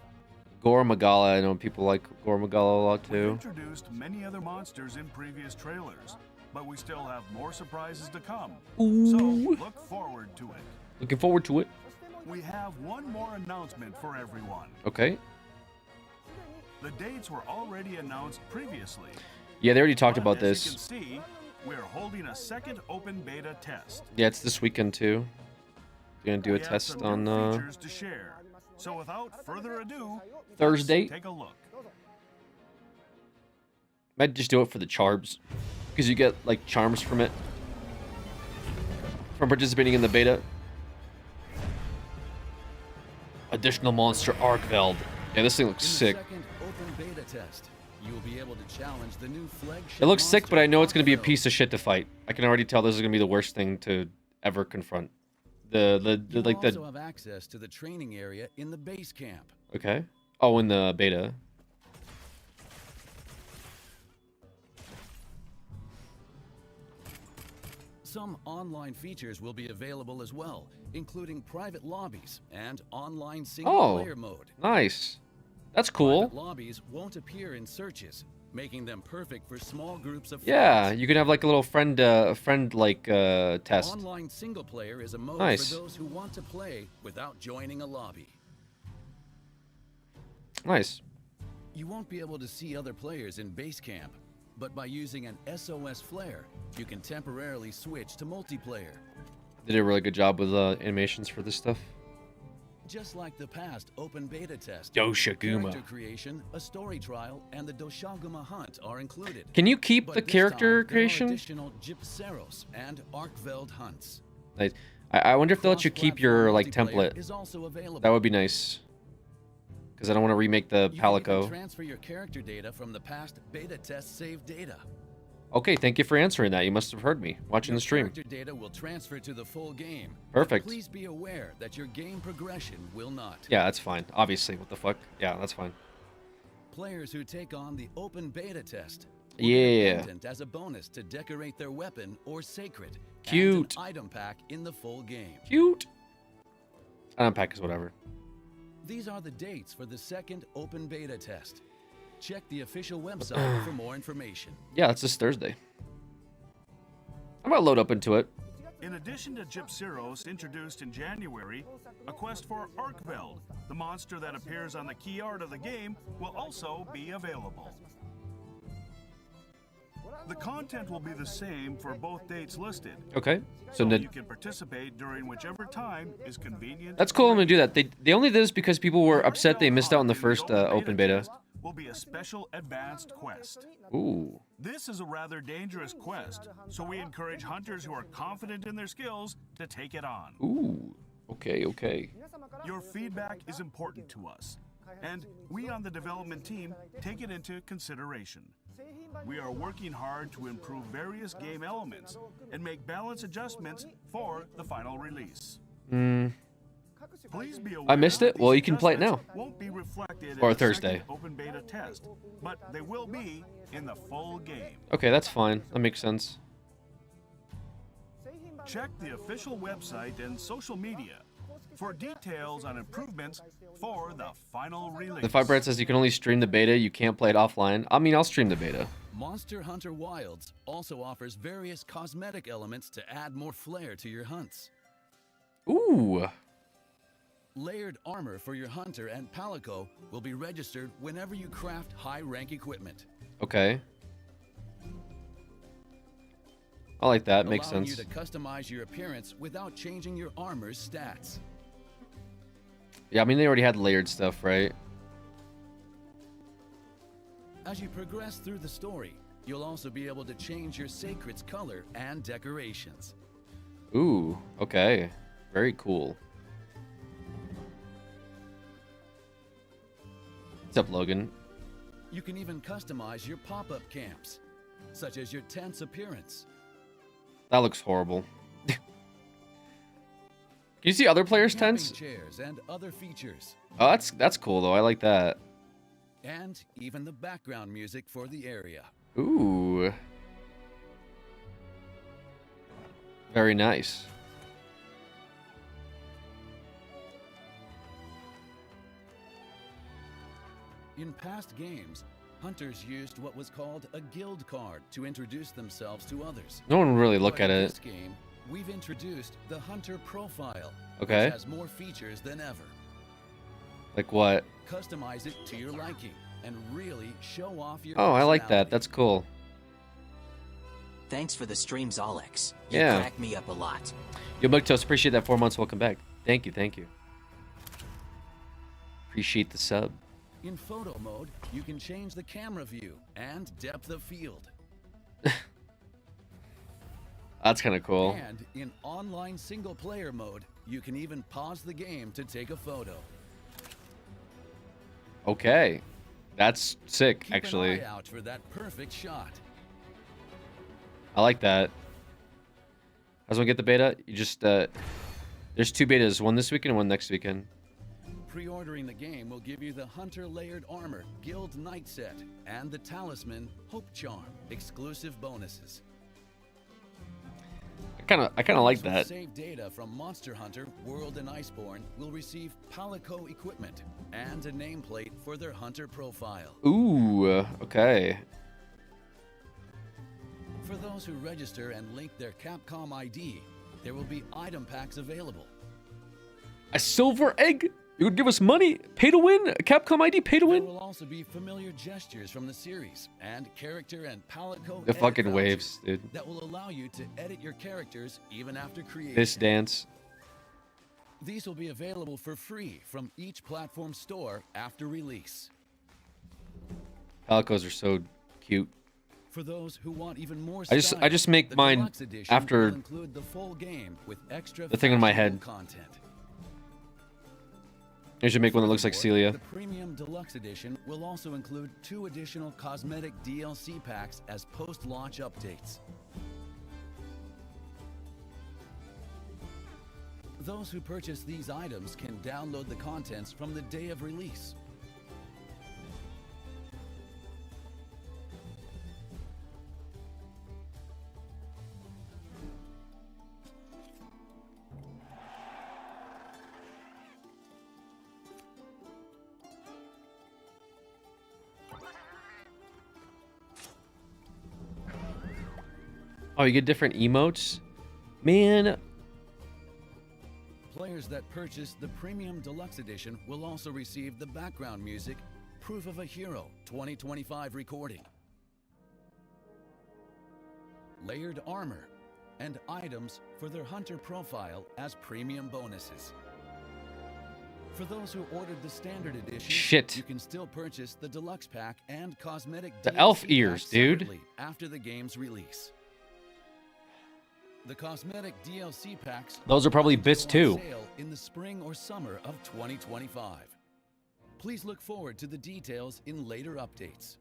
Gore Magala, I know people like Gore Magala a lot We've too. introduced many other monsters in previous trailers, but we still have more surprises to come. Ooh. So look forward to it. Looking forward to it. We have one more announcement for everyone. Okay. The dates were already announced previously. Yeah, they already talked but about as this. you can see, we're holding a second open beta test. Yeah, it's this weekend too. They're gonna do a We have test some on new features to share. So without further ado, Thursday. let's take a look. Might just do it for the charms, because you get like charms from it, from participating in the beta. Additional monster Arkveld. Yeah, this thing looks sick. open beta test, you will be able to challenge the new flagship. It looks sick, but I know it's gonna be a Arkveld. piece of shit to fight. I can already tell this is gonna be the worst thing to ever confront. The You like also the have access to the training area in the base camp. okay. Oh, in the beta. Some online features will be available as well, including private lobbies and online single-player mode. Nice. That's cool. Private lobbies won't appear in searches, making them perfect for small groups of Yeah, friends. you can have like a little friend test. Online single-player is a mode Nice. for those who want to play without joining a lobby. Nice. You won't be able to see other players in base camp, but by using an SOS flare, you can temporarily switch to multiplayer. They did a really good job with animations for this stuff. Just like the past open beta test, Doshaguma. character creation, a story trial, and the Doshaguma hunt are included. Can you keep But the this character time, creation? There are additional Gypceros and Arkveld hunts. Nice. I wonder if they'll let you keep your like Cross-platform template. is also available. That would be nice. Because I don't want to remake the You can even Palico. transfer your character data from the past beta test save data. Okay, thank you for answering that. You must have heard me watching Your the stream. character data will transfer to the full game. but Perfect. Please be aware that your game progression will not. Yeah, that's fine. Obviously, what the fuck? Yeah, that's fine. Players who take on the open beta test will Yeah. get a pendant as a bonus to decorate their weapon or sacred. Cute. And an item pack in the full game. Cute. Unpack is whatever. These are the dates for the second open beta test. Check the official website for more information. Yeah, it's this Thursday. I'm gonna load up into it. In addition to Gypceros introduced in January, a quest for Arkveld, the monster that appears on the key art of the game, will also be available. The content will be the same for both dates listed, Okay. So you can participate during whichever time is convenient. that's cool. I'm gonna do that. They only did this because people were upset they missed out on the first open beta. test will be a special advanced quest. Ooh. This is a rather dangerous quest, so we encourage hunters who are confident in their skills to take it on. Ooh. Okay. Okay. Your feedback is important to us, and we on the development team take it into consideration. We are working hard to improve various game elements and make balance adjustments for the final release. Please be aware I missed it? that Well, these you can play it now. adjustments Won't be reflected Or in the Thursday. second open beta test, but they will be in the full game. Okay, that's fine. That makes sense. Check the official website and social media for details on improvements for the final release. The Firebright says you can only stream the beta. You can't play it offline. I mean, I'll stream the beta. Monster Hunter Wilds also offers various cosmetic elements to add more flair to your hunts. Ooh. Layered armor for your hunter and palico will be registered whenever you craft high-rank equipment. Okay. I like that. Makes allowing sense. you to customize your appearance without changing your armor's stats. Yeah, I mean, they already had layered stuff, right? As you progress through the story, you'll also be able to change your sacred's color and decorations. Ooh. Okay. Very cool. What's up, Logan? You can even customize your pop-up camps, such as your tent's appearance. That looks horrible. Can you see other players' camping tents? chairs and other features, Oh, that's cool though. I like that. and even the background music for the area. Ooh. Very nice. In past games, hunters used what was called a guild card to introduce themselves to others. No one really look But at in it. this game, we've introduced the hunter profile, Okay. which has more features than ever. Like what? Customize it to your liking and really show off your Oh, I like that. personality. That's cool. Thanks for the streams, Alex. You Yeah. crack me up a lot. Yo, Mugtos, appreciate that 4 months. Welcome back. Thank you. Thank you. Appreciate the sub. In photo mode, you can change the camera view and depth of field. That's kind of cool. And in online single player mode, you can even pause the game to take a photo. Okay. That's sick, Keep actually. an eye out for that perfect shot. I like that. How's one get the beta? You just there's 2 betas, one this weekend and one next weekend. Pre-ordering the game will give you the Hunter Layered Armor Guild Night Set and the Talisman Hope Charm exclusive bonuses. I kind of like Those who that. Save data from Monster Hunter World and Iceborne will receive Palico equipment and a nameplate for their hunter profile. Ooh, okay. For those who register and link their Capcom ID, there will be item packs available. A silver egg? You would give us money? Pay to win? A Capcom ID pay to There win? will also be familiar gestures from the series and character and Palico The edit fucking vouchers waves, dude. that will allow you to edit your characters even after creation. This dance. These will be available for free from each platform store after release. Palicos are so cute. For those who want even more I style, just make the mine deluxe edition after will include the full game with extra the thing in my factual head. content. I should make one that looks like Furthermore, Celia. The Premium Deluxe Edition will also include 2 additional cosmetic DLC packs as post-launch updates. Those who purchase these items can download the contents from the day of release. Oh, you get different emotes? Man, Players that purchase the Premium Deluxe Edition will also receive the background music Proof of a Hero 2025 recording, layered armor, and items for their hunter profile as premium bonuses. For those who ordered the standard edition, Shit. you can still purchase the deluxe pack and cosmetic The DLC elf ears, pack dude. separately after the game's release. The cosmetic DLC packs Those are probably will bits go on too. sale in the spring or summer of 2025. Please look forward to the details in later updates.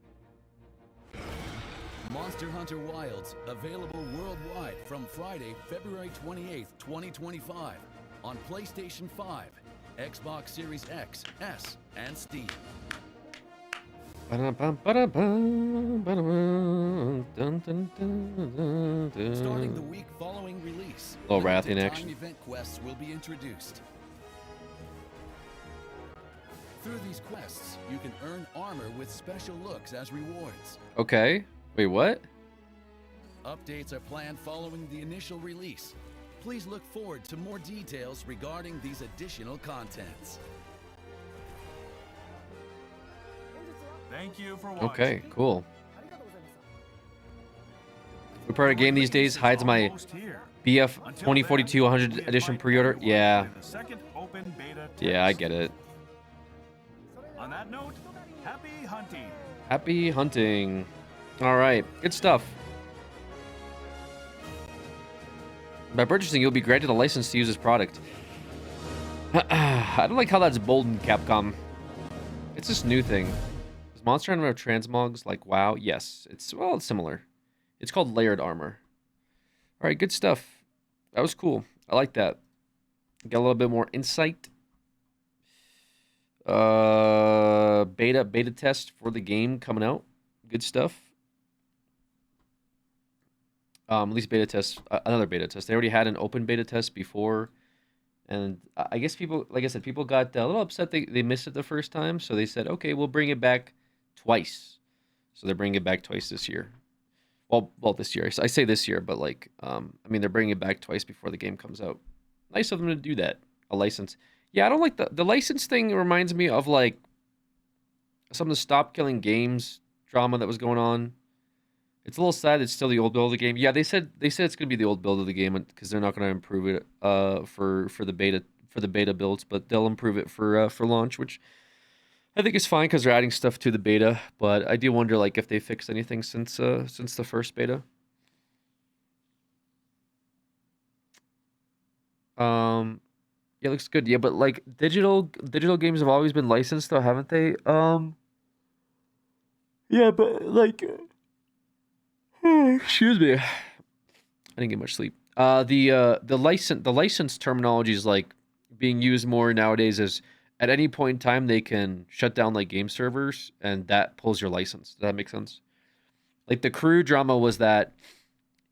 Monster Hunter Wilds available worldwide from Friday, February 28th, 2025 on PlayStation 5, Xbox Series X, S, and Steam. Starting the week following release, Little Wrath in limited action. time event quests will be introduced. Through these quests, you can earn armor with special looks as rewards. Okay. Wait, what? Updates are planned following the initial release. Please look forward to more details regarding these additional contents. Thank you for watching. Okay, cool. The part of game these days hides my BF 2042 100 edition pre-order. Yeah. The second open beta Yeah, I test. get it. On that note, happy hunting. Happy hunting. All right, good stuff. By purchasing, you'll be granted a license to use this product. I don't like how that's bold in Capcom. It's this new thing. Does Monster Hunter have transmogs like WoW? Yes. It's similar. It's called layered armor. All right, good stuff. That was cool. I like that. Got a little bit more insight. Beta test for the game coming out. Good stuff. At least beta test, another beta test. They already had an open beta test before, and I guess people, like I said, people got a little upset they missed it the first time, so they said, okay, we'll bring it back twice. So they're bringing it back twice this year. Well, this year. I say this year, but like, I mean, they're bringing it back twice before the game comes out. Nice of them to do that. A license. Yeah, I don't like the license thing. Reminds me of like some of the Stop Killing Games drama that was going on. It's a little sad it's still the old build of the game. Yeah, they said it's gonna be the old build of the game because they're not gonna improve it for the beta builds, but they'll improve it for launch, which I think is fine because they're adding stuff to the beta. But I do wonder like if they fixed anything since the first beta. Yeah, it looks good. Yeah, but like digital games have always been licensed though, haven't they? Yeah, but like, excuse me, I didn't get much sleep. The license terminology is like being used more nowadays as at any point in time they can shut down like game servers and that pulls your license. Does that make sense? Like the crew drama was that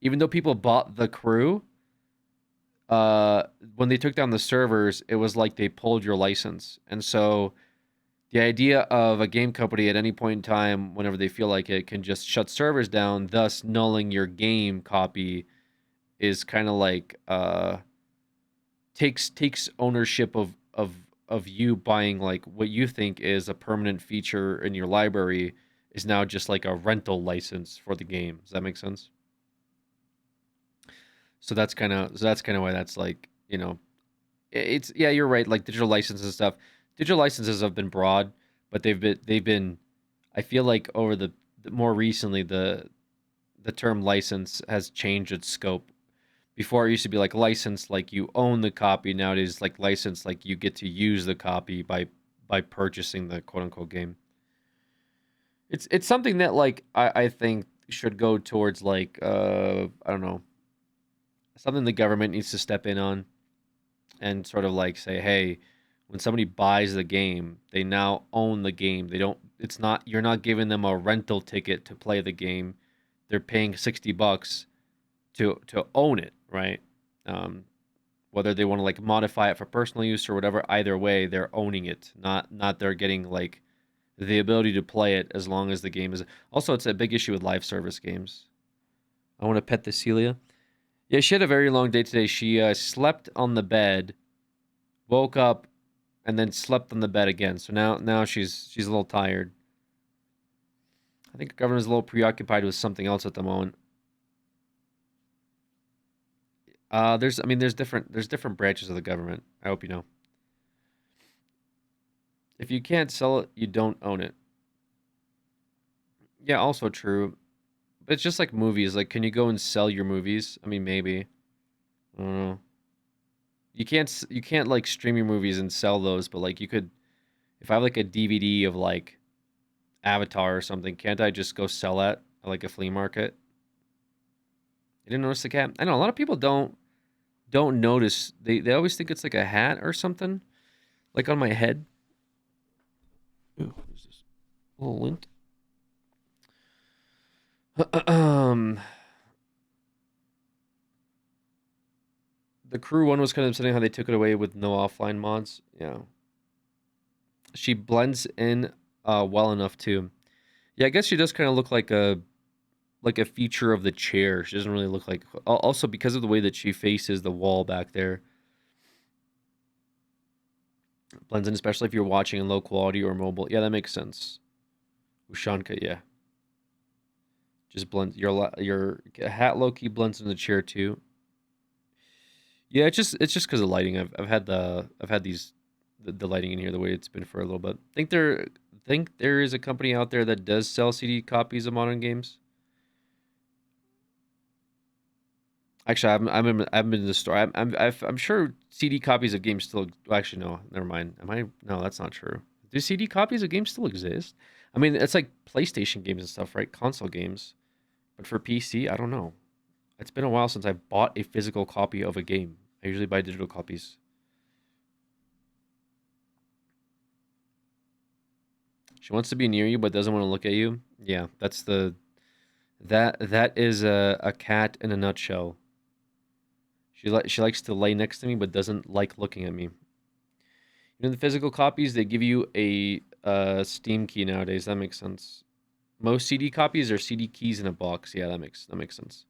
even though people bought the crew, when they took down the servers, it was like they pulled your license. And so the idea of a game company at any point in time, whenever they feel like it, can just shut servers down, thus nulling your game copy, is kind of like takes ownership of you buying like what you think is a permanent feature in your library is now just like a rental license for the game. Does that make sense? So that's kind of why that's like, it's yeah, you're right, like digital licenses and stuff. Digital licenses have been broad, but they've been I feel like over the more recently the term license has changed its scope. Before it used to be like license like you own the copy. Nowadays like license like you get to use the copy by purchasing the quote unquote game. It's something that like I think should go towards like I don't know, something the government needs to step in on and sort of like say, hey, when somebody buys the game, they now own the game. They don't. It's not. You're not giving them a rental ticket to play the game. They're paying $60 to own it, right? Whether they want to like modify it for personal use or whatever, either way, they're owning it. Not they're getting like the ability to play it as long as the game is. Also, it's a big issue with live service games. I want to pet the Celia. Yeah, she had a very long day today. She slept on the bed, woke up, and then slept on the bed again. So now she's a little tired. I think the governor's a little preoccupied with something else at the moment. There's different branches of the government. I hope you know. If you can't sell it, you don't own it. Yeah, also true. But it's just like movies. Like, can you go and sell your movies? I mean, maybe. I don't know. You can't like stream your movies and sell those, but like you could. If I have like a DVD of like Avatar or something, can't I just go sell that at like a flea market? You didn't notice the cat? I know a lot of people don't notice. They always think it's like a hat or something, like on my head. Ooh, what is this? A little lint. The crew one was kind of upsetting how they took it away with no offline mods. Yeah. She blends in well enough too. Yeah, I guess she does kind of look like a feature of the chair. She doesn't really look like also because of the way that she faces the wall back there. Blends in, especially if you're watching in low quality or mobile. Yeah, that makes sense. Ushanka, yeah. Just blends your hat low key blends in the chair too. Yeah, it's just because of lighting. I've had the lighting in here the way it's been for a little bit. Think there is a company out there that does sell CD copies of modern games. Actually, I haven't been to the store. I'm sure CD copies of games still. Well, actually, no, never mind. Am I? No, that's not true. Do CD copies of games still exist? I mean, it's like PlayStation games and stuff, right? Console games, but for PC, I don't know. It's been a while since I bought a physical copy of a game. I usually buy digital copies. She wants to be near you but doesn't want to look at you. Yeah, that is a cat in a nutshell. She likes to lay next to me but doesn't like looking at me. You know, the physical copies, they give you a Steam key nowadays. That makes sense. Most CD copies are CD keys in a box. Yeah, that makes sense.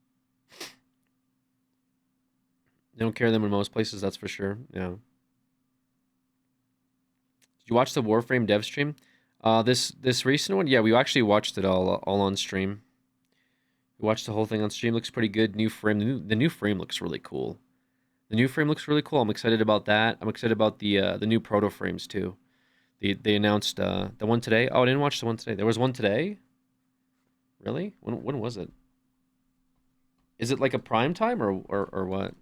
They don't carry them in most places, that's for sure. Yeah. Did you watch the Warframe dev stream? This recent one, yeah, we actually watched it all on stream. We watched the whole thing on stream. Looks pretty good. New frame. The new frame looks really cool. The new frame looks really cool. I'm excited about that. I'm excited about the new proto frames too. They announced the one today. Oh, I didn't watch the one today. There was one today. Really? When was it? Is it like a prime time or what?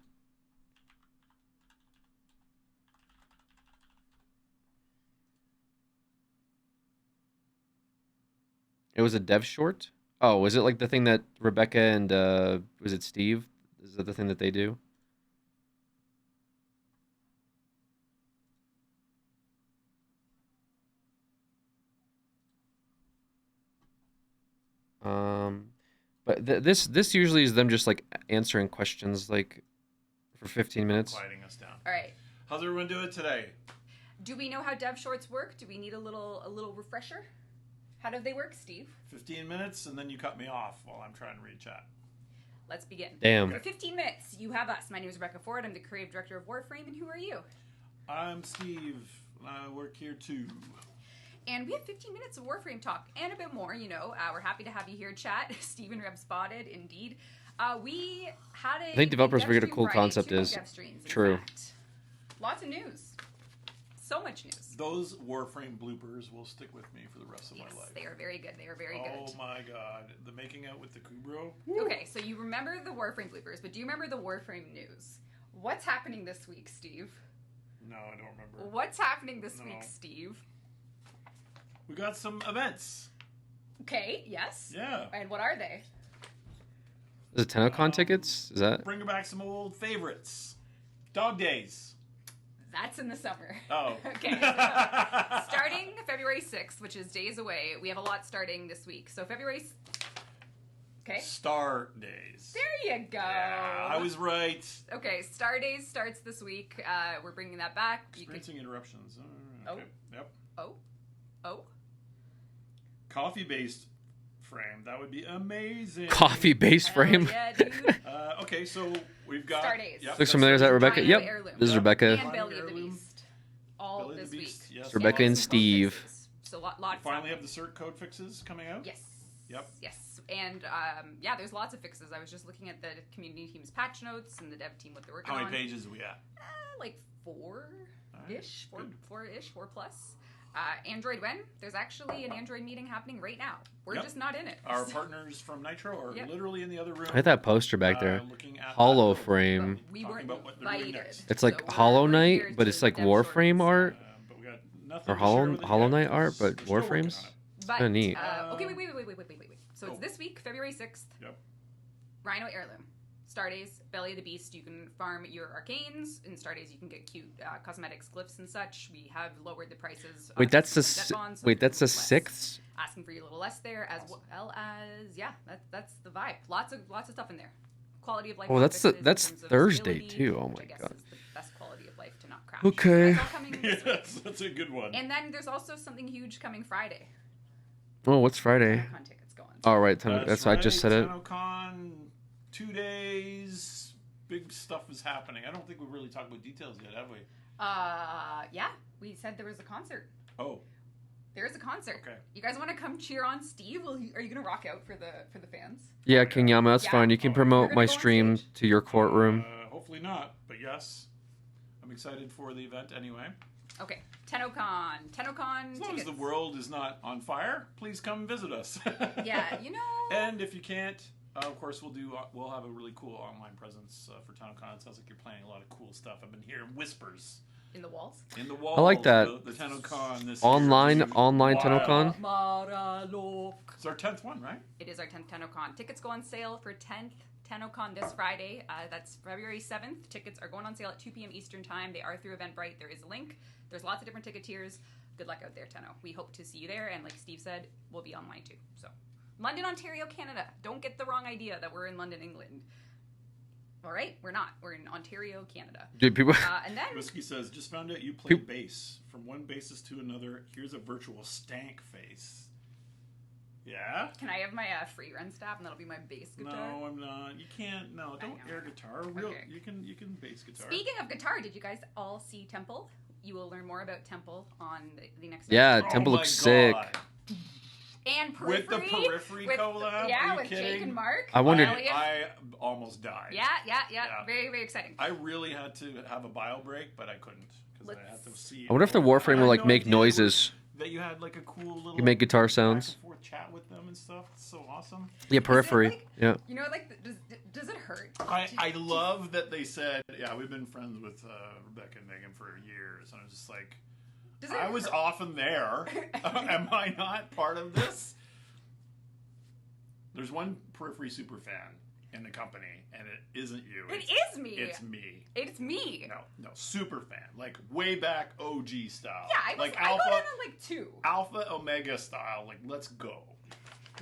It was a dev short. Oh, was it like the thing that Rebecca and was it Steve? Is that the thing that they do? But this usually is them just like answering questions like for 15 minutes. Quieting us down. All right. How's everyone doing today? Do we know how dev shorts work? Do we need a little refresher? How do they work, Steve? 15 minutes, and then you cut me off while I'm trying to read chat. Let's begin. Damn. For 15 minutes, you have us. My name is Rebecca Ford. I'm the creative director of Warframe, and who are you? I'm Steve. I work here too. And we have 15 minutes of Warframe talk and a bit more, you know. We're happy to have you here, chat. Steve and Reb spotted, indeed. We had a... I think developers dev forget a stream cool Friday, concept 2 is dev streams, in true. fact. Lots of news. So much news. Those Warframe bloopers will stick with me for the rest of my life. They are very good. They are very good. Oh my god. The making out with the Kubro? Okay, so you remember the Warframe bloopers, but do you remember the Warframe news? What's happening this week, Steve? No, I don't remember. What's happening this week, Steve? We got some events. Okay, yes. Yeah. And what are they? Is it TennoCon tickets? Is that? Bring back some old favorites. Dog Days. That's in the summer. Oh. Okay. So, starting February 6th, which is days away, we have a lot starting this week. So February... Okay. Star Days. There you go. Yeah, I was right. Okay, Star Days starts this week. We're bringing that back. Experiencing interruptions. Okay. Yep. Oh. Coffee-based frame. That would be amazing. Coffee-based frame? Yeah, dude. Okay, so we've got... Star Days. Yep, Looks familiar. Is that Rebecca? Rhino Yep. Heirloom. This is Rebecca. And Belly of the Beast. All Belly of this the week. Beast, yes. It's Rebecca and some Steve. fixes. So lots Finally happening. have the cert code fixes coming out? Yes. Yep. Yes. And yeah, there's lots of fixes. I was just looking at the community team's patch notes and the dev team what they're working on. How many pages are we at? Like four-ish, Right, four-ish, 4 plus. Android when? There's actually an Android meeting happening right now. We're Yep. just not in it. Our partners from Nitro are Yep. literally in the other room. I had that poster back there. Looking at Hollow that. frame. We Talking weren't about what they're doing invited. next. It's like So Hollow we're Knight, here but to it's like dev Warframe art. But we got nothing Or to share with it Hollow yet, Knight because art, but we're still working Warframes? on it. But, Kinda neat. Okay, wait. So it's this week, February 6th. Yep. Rhino Heirloom. Stardays, Belly of the Beast, you can farm your arcanes. In Stardays, you can get cute cosmetics, glyphs, and such. We have lowered the prices. Wait, that's the debt bonds, so wait, there's that's the a little less. 6th? Asking for you a little less there, as well as that's the vibe. Lots of stuff in there. Quality of life. Oh, that's fixes in that's terms of Thursday stability, too. Oh which my I guess god. is the best quality of life to not crash. Okay. That's all coming this week. Yes, that's a good one. And then there's also something huge coming Friday. Oh, what's Friday? TennoCon tickets going. Oh, right. That's I just said it. TennoCon, 2 days. Big stuff is happening. I don't think we've really talked about details yet, have we? Yeah, we said there was a concert. Oh. There is a concert. Okay. You guys want to come cheer on Steve? Are you gonna rock out for the fans? Yeah, King Yama, that's Yeah. fine. You can promote We're my gonna go on stream stage. to your courtroom. Hopefully not, but yes. I'm excited for the event anyway. Okay, TennoCon. TennoCon As long tickets. as the world is not on fire, please come visit us. Yeah, you know. And if you can't, of course, we'll have a really cool online presence for TennoCon. It sounds like you're planning a lot of cool stuff. I've been hearing whispers. In the walls? In the walls. I like that. The TennoCon this Online year. TennoCon? It's our 10th one, right? It is our 10th TennoCon. Tickets go on sale for 10th TennoCon this Friday. That's February 7th. Tickets are going on sale at 2 p.m. Eastern Time. They are through Eventbrite. There is a link. There's lots of different ticket tiers. Good luck out there, Tenno. We hope to see you there. And like Steve said, we'll be online too. So, London, Ontario, Canada. Don't get the wrong idea that we're in London, England. All right, we're not. We're in Ontario, Canada. Dude, people. And then Whiskey says, just found out you play bass. From one bassist to another, here's a virtual stank face. Yeah? Can I have my free run staff and that'll be my bass guitar? No, I'm not. You can't. No, don't air guitar. Okay. You can bass guitar. Speaking of guitar, did you guys all see Temple? You will learn more about Temple on the next Yeah, episode. Temple looks sick. And With Periphery. the Periphery collab? Yeah, Are you with Jake kidding? and Mark. I wondered- Elliot. I almost died. Yeah. Very, very exciting. I really had to have a bio break, but I couldn't because I had to see. I wonder if the Warframe will like make noises. That you had like a cool little. You make guitar back sounds. and forth chat with them and stuff. It's so awesome. Yeah, Periphery. Yeah. You know, like, does it hurt? I love that they said, yeah, we've been friends with Rebecca and Megan for years, and I was just like, Does it I was hurt? often there. Am I not part of this? There's one Periphery super fan in the company, and it isn't you. It is me. It's me. It's me. No, super fan. Like, way back OG style. Yeah, I like got in on like 2. Alpha Omega style. Like, let's go.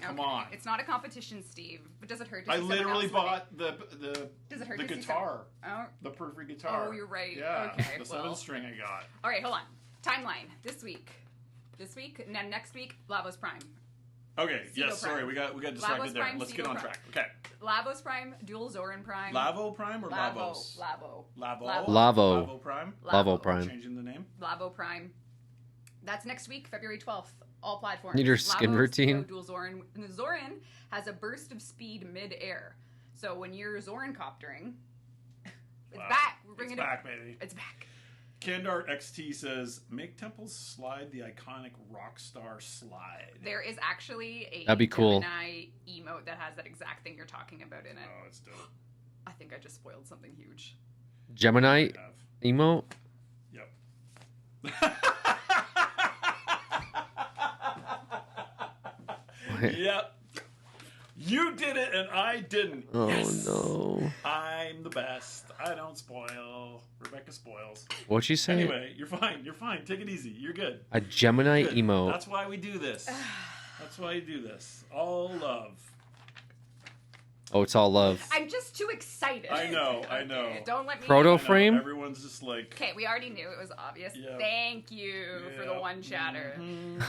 Come on. It's not a competition, Steve. But does it hurt to I see someone literally else bought winning? the Does it hurt the to see guitar. Oh. The Periphery guitar. Oh, you're right. Yeah. Okay, The 7-string I got. All right, hold on. Timeline. This week, and then next week, Lavos Prime. Okay. Pseudo Yes. Sorry, Prime. we got distracted Lavos there. Prime, Let's get Pseudo on Prime. track. Okay. Lavos Prime, Dual Zoran Prime. Lavo Prime or Lavos? Lavo. Lavo. Lavo. Lavo Prime. Lavo Prime. Changing the name. Lavo Prime. That's next week, February 12th. All platforms. Need your skin Lavos, routine? Dual Zoran. And the Zoran has a burst of speed mid-air. So when you're Zoran coptering, it's back. We're bringing It's back, baby. It's back. Kandar XT says, make Temples slide the iconic Rockstar slide. There is actually a That'd be cool. Gemini emote that has that exact thing you're talking about in it. Oh, it's dope. I think I just spoiled something huge. Gemini emote. Yep. Yep. You did it and I didn't. Oh Yes. no. I'm the best. I don't spoil. Rebecca spoils. What'd she say? Anyway, you're fine. You're fine. Take it easy. You're good. A Gemini Good. emote. That's why we do this. That's why you do this. All love. Oh, it's all love. I'm just too excited. I know. Okay, don't let me. Proto I know, frame? Everyone's just like. Okay, we already knew it was obvious. Yeah. Thank you for the one chatter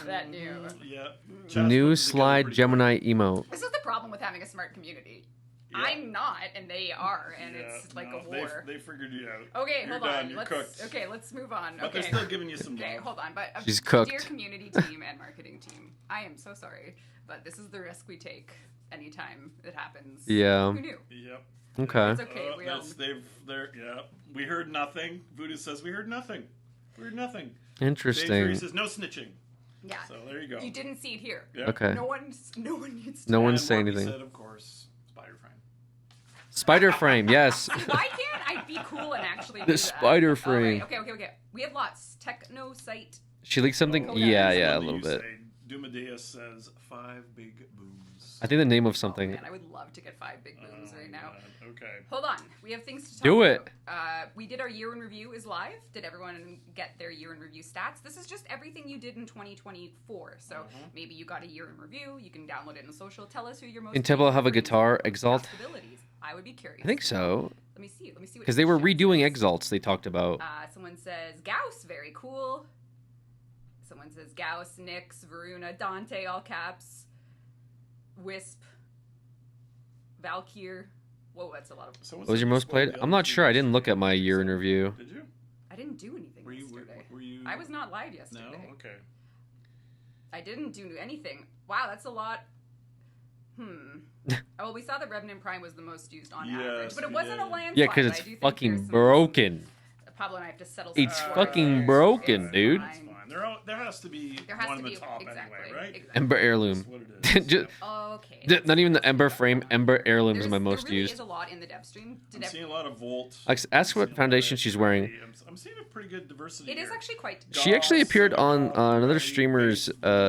that knew. Yeah. New slide Gemini emote. This is the problem with having a smart community. I'm not, and they are, and it's like a war. They figured you out. Okay, You're hold done. on. You're Let's cooked. okay, let's move on. But okay. they're still giving you some Okay, love. hold on. But She's cooked. Dear community team and marketing team, I am so sorry, but this is the risk we take anytime it happens. Yeah. Who knew? Yep. Okay. It's okay. We all... Yeah. We heard nothing. Voodoo says we heard nothing. We heard nothing. Interesting. Dave Fury says no snitching. Yeah. So there you go. You didn't see it here. Yeah. Okay. No one needs to. No one And say Marky anything. said, of course, Spider Frame. Spider frame, yes. Why can't I be cool and actually do The that? spider frame. All right, okay. We have lots. Techno site. She leaked something? Oh, Yeah, there's yeah, a one that little you bit. say. Dumadeus says 5 big booms. I think the name of something. Man, I would love to get 5 big booms right now. Okay. Hold on. We have things to talk Do it. about. We did our year in review is live. Did everyone get their year in review stats? This is just everything you did in 2024. So maybe you got a year in review. You can download it in social. Tell us who your most. In Temple have a guitar, Exalt? Abilities. I would be curious. I think so. Let me see. What Because they were Christian redoing says. Exalts they talked about. Someone says Gauss, very cool. Someone says Gauss, Nyx, Varuna, Dante, all caps. Wisp, Valkyr. Whoa, that's a lot of. What was your most played? I'm not sure. I didn't look at my year in review. Did you? I didn't do anything yesterday. Were you? I was not live yesterday. No. Okay. I didn't do anything. Wow, that's a lot. Oh, we saw that Revenant Prime was the most used on average, but it wasn't a landslide. Yeah, because I it's do think fucking there's some- broken. Pablo and I have to settle some It's scores fucking there. broken, It's dude. fine. There has to be There has one to in be the top exactly, anyway, right? exactly. Ember Heirloom. Just- Okay. Not even the Ember frame. Ember Heirloom is my There most really used. is a lot in the dev stream. I'm seeing a lot of Volt. Ask what foundation she's wearing. I'm seeing a pretty good diversity. It is here. actually quite. She actually appeared on another streamer's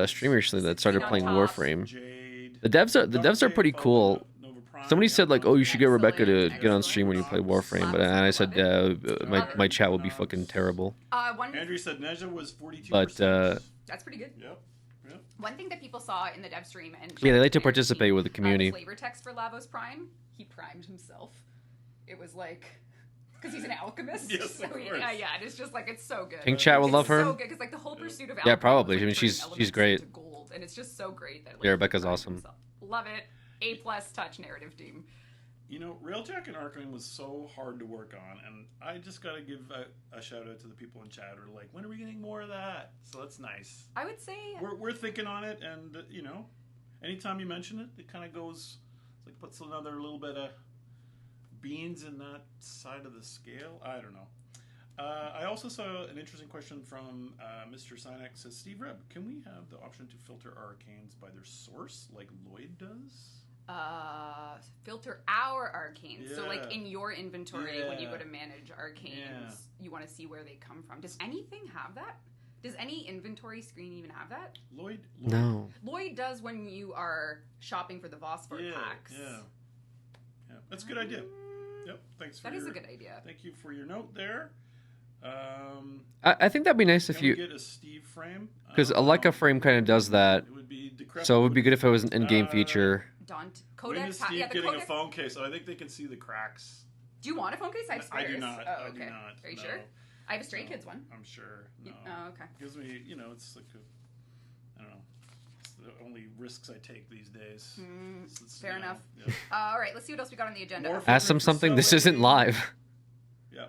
stream recently that started playing Warframe. The devs are pretty cool. Somebody said like, "Oh, you should get Rebecca to get on stream when you play Warframe," but and I said my chat would be fucking terrible. Andrew said Neja was 42%. But That's pretty good. Yep. One thing that people saw in the dev stream and yeah, they like to participate with the community. flavor text for Lavos Prime, he primed himself. It was like because he's an alchemist. Yes, so of course. yeah, and it's just like it's so good. Think chat will It's love her? So good because like the whole pursuit of Yeah, alchemy probably. was, I mean, like, she's turning elements great. into gold, and it's just so great that. Like, Yeah, Rebecca's he primed awesome. himself. Love it. A+ touch narrative team. You know, Railjack and Arkham was so hard to work on, and I just got to give a shout out to the people in chat who are like, when are we getting more of that? So that's nice. I would say We're thinking on it, and, you know, anytime you mention it, it kind of goes, like, puts another little bit of beans in that side of the scale. I don't know. I also saw an interesting question from Mr. Sinek. Says, Steve Reb, can we have the option to filter our arcanes by their source, like Lloyd does? Filter our arcanes. So like Yeah. in your inventory when you Yeah. go to manage arcanes, Yeah. you want to see where they come from. Does anything have that? Does any inventory screen even have that? Lloyd? No. Lloyd does when you are shopping for the Vosphor packs. Yeah. That's a good idea. Yep. Thanks for That is a good idea. Thank you for your note there. I think that'd be nice if Can we you get a Steve frame? because a Leica frame kind of does that. It would be decrepit. So it would be good if it was an in-game feature. Kodak. When is Steve getting a phone case? I think they can see the cracks. Do you want a phone case? I have I do spares. not. Oh, I okay. do not. Are you no. sure? I have a Stray Kids one. I'm sure. No. Oh, okay. Gives me, it's like I don't know. It's the only risks I take these days. It's, Fair enough. Yeah. All right, let's see what else we got on the agenda. Ask them something. This isn't live. Yeah.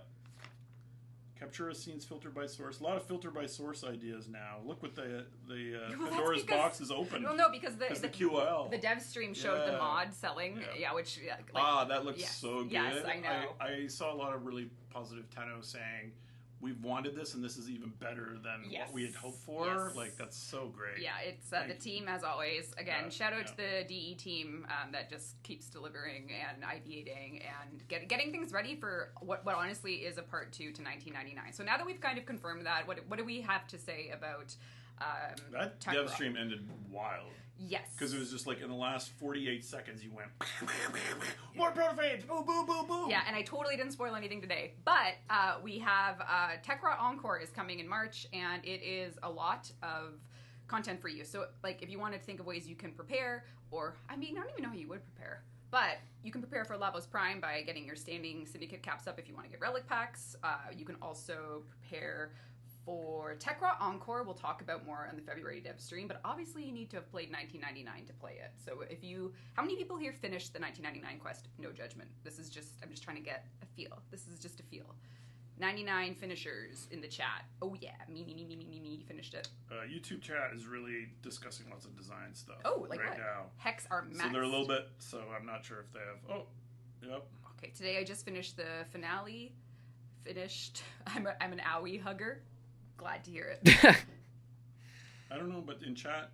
Captura scenes filtered by source. A lot of filter by source ideas now. Look what the Pandora's box is open. Well, no, because the QL. The dev stream showed the mod selling. Yeah, which that looks so good. Yes, I know. I saw a lot of really positive Tenno saying we've wanted this and this is even better than what we had hoped for. Yes. Like that's so great. Yeah, it's the team as always. Again, shout out to the DE team that just keeps delivering and ideating and getting things ready for what honestly is a part 2 to 1999. So now that we've kind of confirmed that, what do we have to say about that dev stream ended wild. Yes. Because it was just like in the last 48 seconds you went more protofanes, boom, boom, boom, boom. Yeah, and I totally didn't spoil anything today. But we have TechRot Encore is coming in March, and it is a lot of content for you. So, like, if you wanted to think of ways you can prepare, or, I mean, I don't even know how you would prepare. But you can prepare for Lavos Prime by getting your standing Syndicate caps up if you want to get relic packs. You can also prepare for TechRot Encore. We'll talk about more on the February dev stream, but obviously you need to have played 1999 to play it. So how many people here finished the 1999 quest? No judgment. I'm just trying to get a feel. This is just a feel. 99 finishers in the chat. Oh yeah, me finished it. YouTube chat is really discussing lots of design stuff. Oh, like right what? now. Hex are maxed. So they're a little bit. So I'm not sure if they have. Oh, yep. Okay, today I just finished the finale. I'm an owie hugger. Glad to hear it. I don't know, but in chat.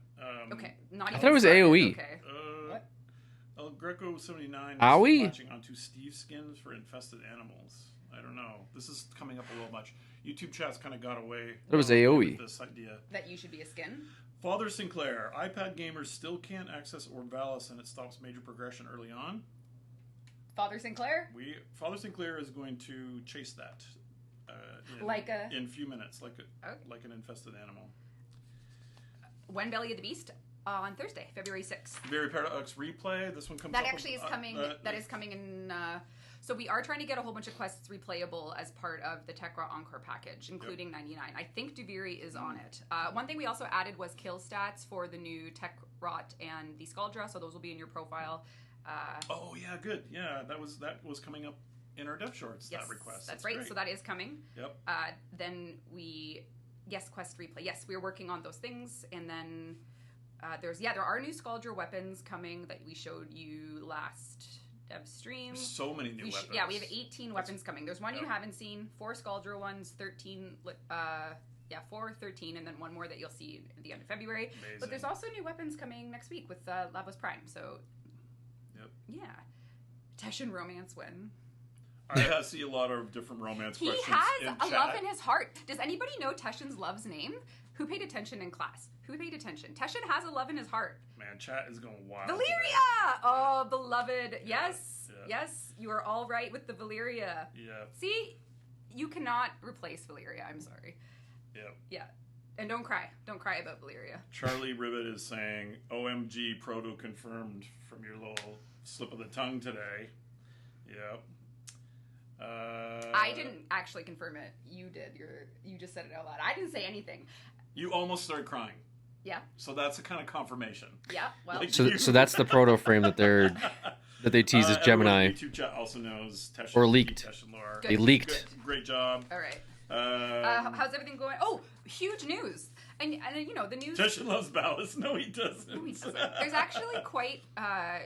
Okay, not. I thought it was AOE. Okay. What? El Greco 79 is Owie? latching onto Steve skins for infested animals. I don't know. This is coming up a little much. YouTube chat's kind of got away. It was AOE. With this idea. That you should be a skin. Father Sinclair, iPad gamers still can't access Orvalis and it stops major progression early on. Father Sinclair? Father Sinclair is going to chase that. In a few minutes, like an infested animal. When Belly of the Beast on Thursday, February 6th. Very Paradox replay. This one comes. That actually is coming. That is coming in. So we are trying to get a whole bunch of quests replayable as part of the TechRot Encore package, including 99. I think Duviri is on it. One thing we also added was kill stats for the new TechRot and the Skuldra, so those will be in your profile. Oh yeah, good. Yeah, that was coming up in our dev shorts. Yes, that request. That's right. Great. So that is coming. Yep. Then quest replay. Yes, we're working on those things, and then there are new Skuldra weapons coming that we showed you last dev stream. There's so many new weapons. Yeah, we have 18 weapons coming. There's one you haven't seen, 4 Skuldra ones, 13. 4, 13, and then one more that you'll see at the end of February. Amazing. But there's also new weapons coming next week with Lavos Prime. So, yeah, Teshin romance win. I see a lot of different romance questions. He has in a chat. love in his heart. Does anybody know Teshin's love's name? Who paid attention in class? Who paid attention? Teshin has a love in his heart. Man, chat is going wild. Valyria! Today. Oh, beloved. Yes. Yes, you are all right with the Valyria. Yeah. See, you cannot replace Valyria. I'm sorry. Yep. Yeah. And don't cry. Don't cry about Valyria. Charlie Ribbit is saying, OMG, proto confirmed from your little slip of the tongue today. Yep. I didn't actually confirm it. You did. You just said it out loud. I didn't say anything. You almost started crying. Yeah. So that's a kind of confirmation. Yeah. Well. Like So that's the proto frame that they tease as Gemini. YouTube chat also knows Teshin, or leaked. Teshin lore. They leaked. Great job. All right. How's everything going? Oh, huge news! And you know the news. Teshin loves Ballas. No, he doesn't. No, he doesn't. There's actually quite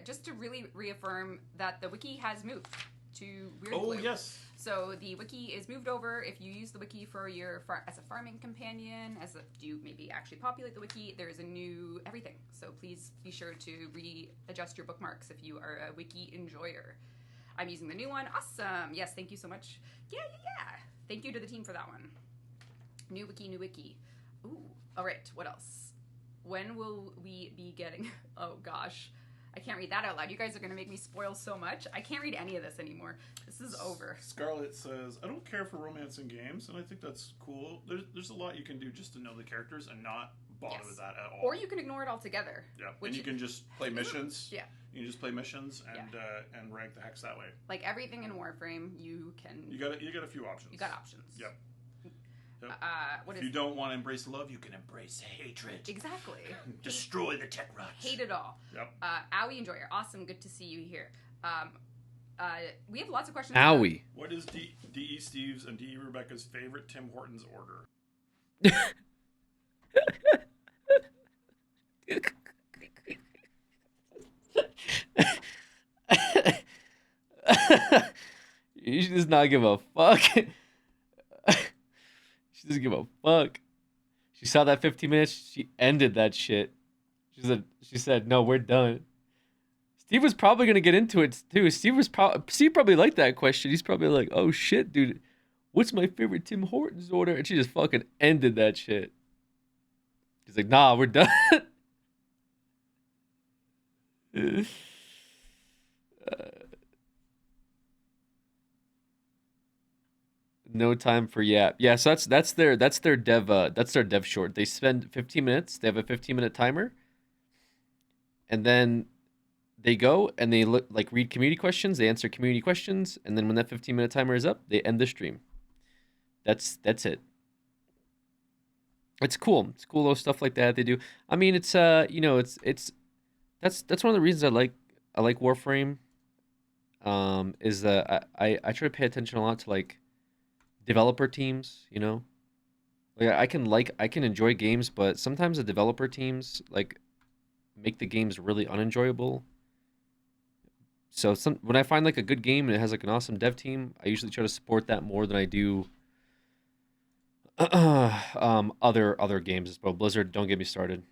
just to really reaffirm that the wiki has moved to Weird Blue. Yes. So the wiki is moved over. If you use the wiki for your as a farming companion, do you maybe actually populate the wiki, there is a new everything. So please be sure to readjust your bookmarks if you are a wiki enjoyer. I'm using the new one. Awesome. Yes, thank you so much. Yeah. Thank you to the team for that one. New wiki. Ooh. All right. What else? When will we be getting? Oh gosh, I can't read that out loud. You guys are gonna make me spoil so much. I can't read any of this anymore. This is over. Scarlett says, "I don't care for romance in games, and I think that's cool. There's a lot you can do just to know the characters and not bother with that at all. Or you can ignore it altogether. Yeah, and you can just play missions. Yeah. You can just play missions and rank the hex that way. Like everything in Warframe, you can. You got a few options. You got options. Yep. What if you don't want to embrace love, you can embrace hatred. Exactly. Destroy the tech rats. Hate it all. Yep. Owie Enjoyer, awesome, good to see you here. We have lots of questions. Owie. What is D.E. Steve's and D.E. Rebecca's favorite Tim Hortons order? She does not give a fuck. She doesn't give a fuck. She saw that 15 minutes. She ended that shit. She said, "No, we're done." Steve was probably gonna get into it too. Steve probably liked that question. He's probably like, "Oh shit, dude, what's my favorite Tim Hortons order?" And she just fucking ended that shit. He's like, "Nah, we're done." No time for yap. Yeah, so that's their dev short. They spend 15 minutes. They have a 15-minute timer, and then they go and they read community questions. They answer community questions, and then when that 15-minute timer is up, they end the stream. That's it. It's cool. It's cool little stuff like that they do. I mean, it's that's one of the reasons I like Warframe. Is that I try to pay attention a lot to like developer teams, you know? Like I can enjoy games, but sometimes the developer teams like make the games really unenjoyable. So when I find like a good game and it has like an awesome dev team, I usually try to support that more than I do other games as well. Blizzard, don't get me started.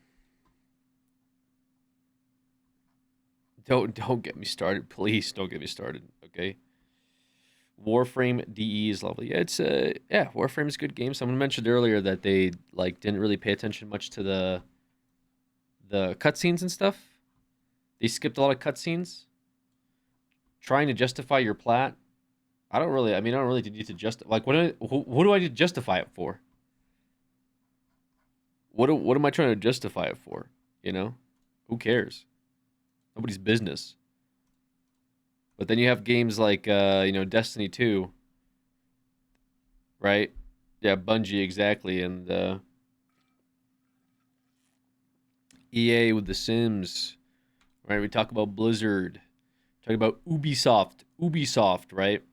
Don't get me started, please. Don't get me started, okay? Warframe DE is lovely. Yeah, it's Warframe is a good game. Someone mentioned earlier that they like didn't really pay attention much to the cutscenes and stuff. They skipped a lot of cutscenes. Trying to justify your plat. I don't really need to justify. Like, what do I need to justify it for? What am I trying to justify it for? You know, who cares? Nobody's business. But then you have games like Destiny 2, right? Yeah, Bungie exactly, and EA with The Sims, right? We talk about Blizzard, talk about Ubisoft, right?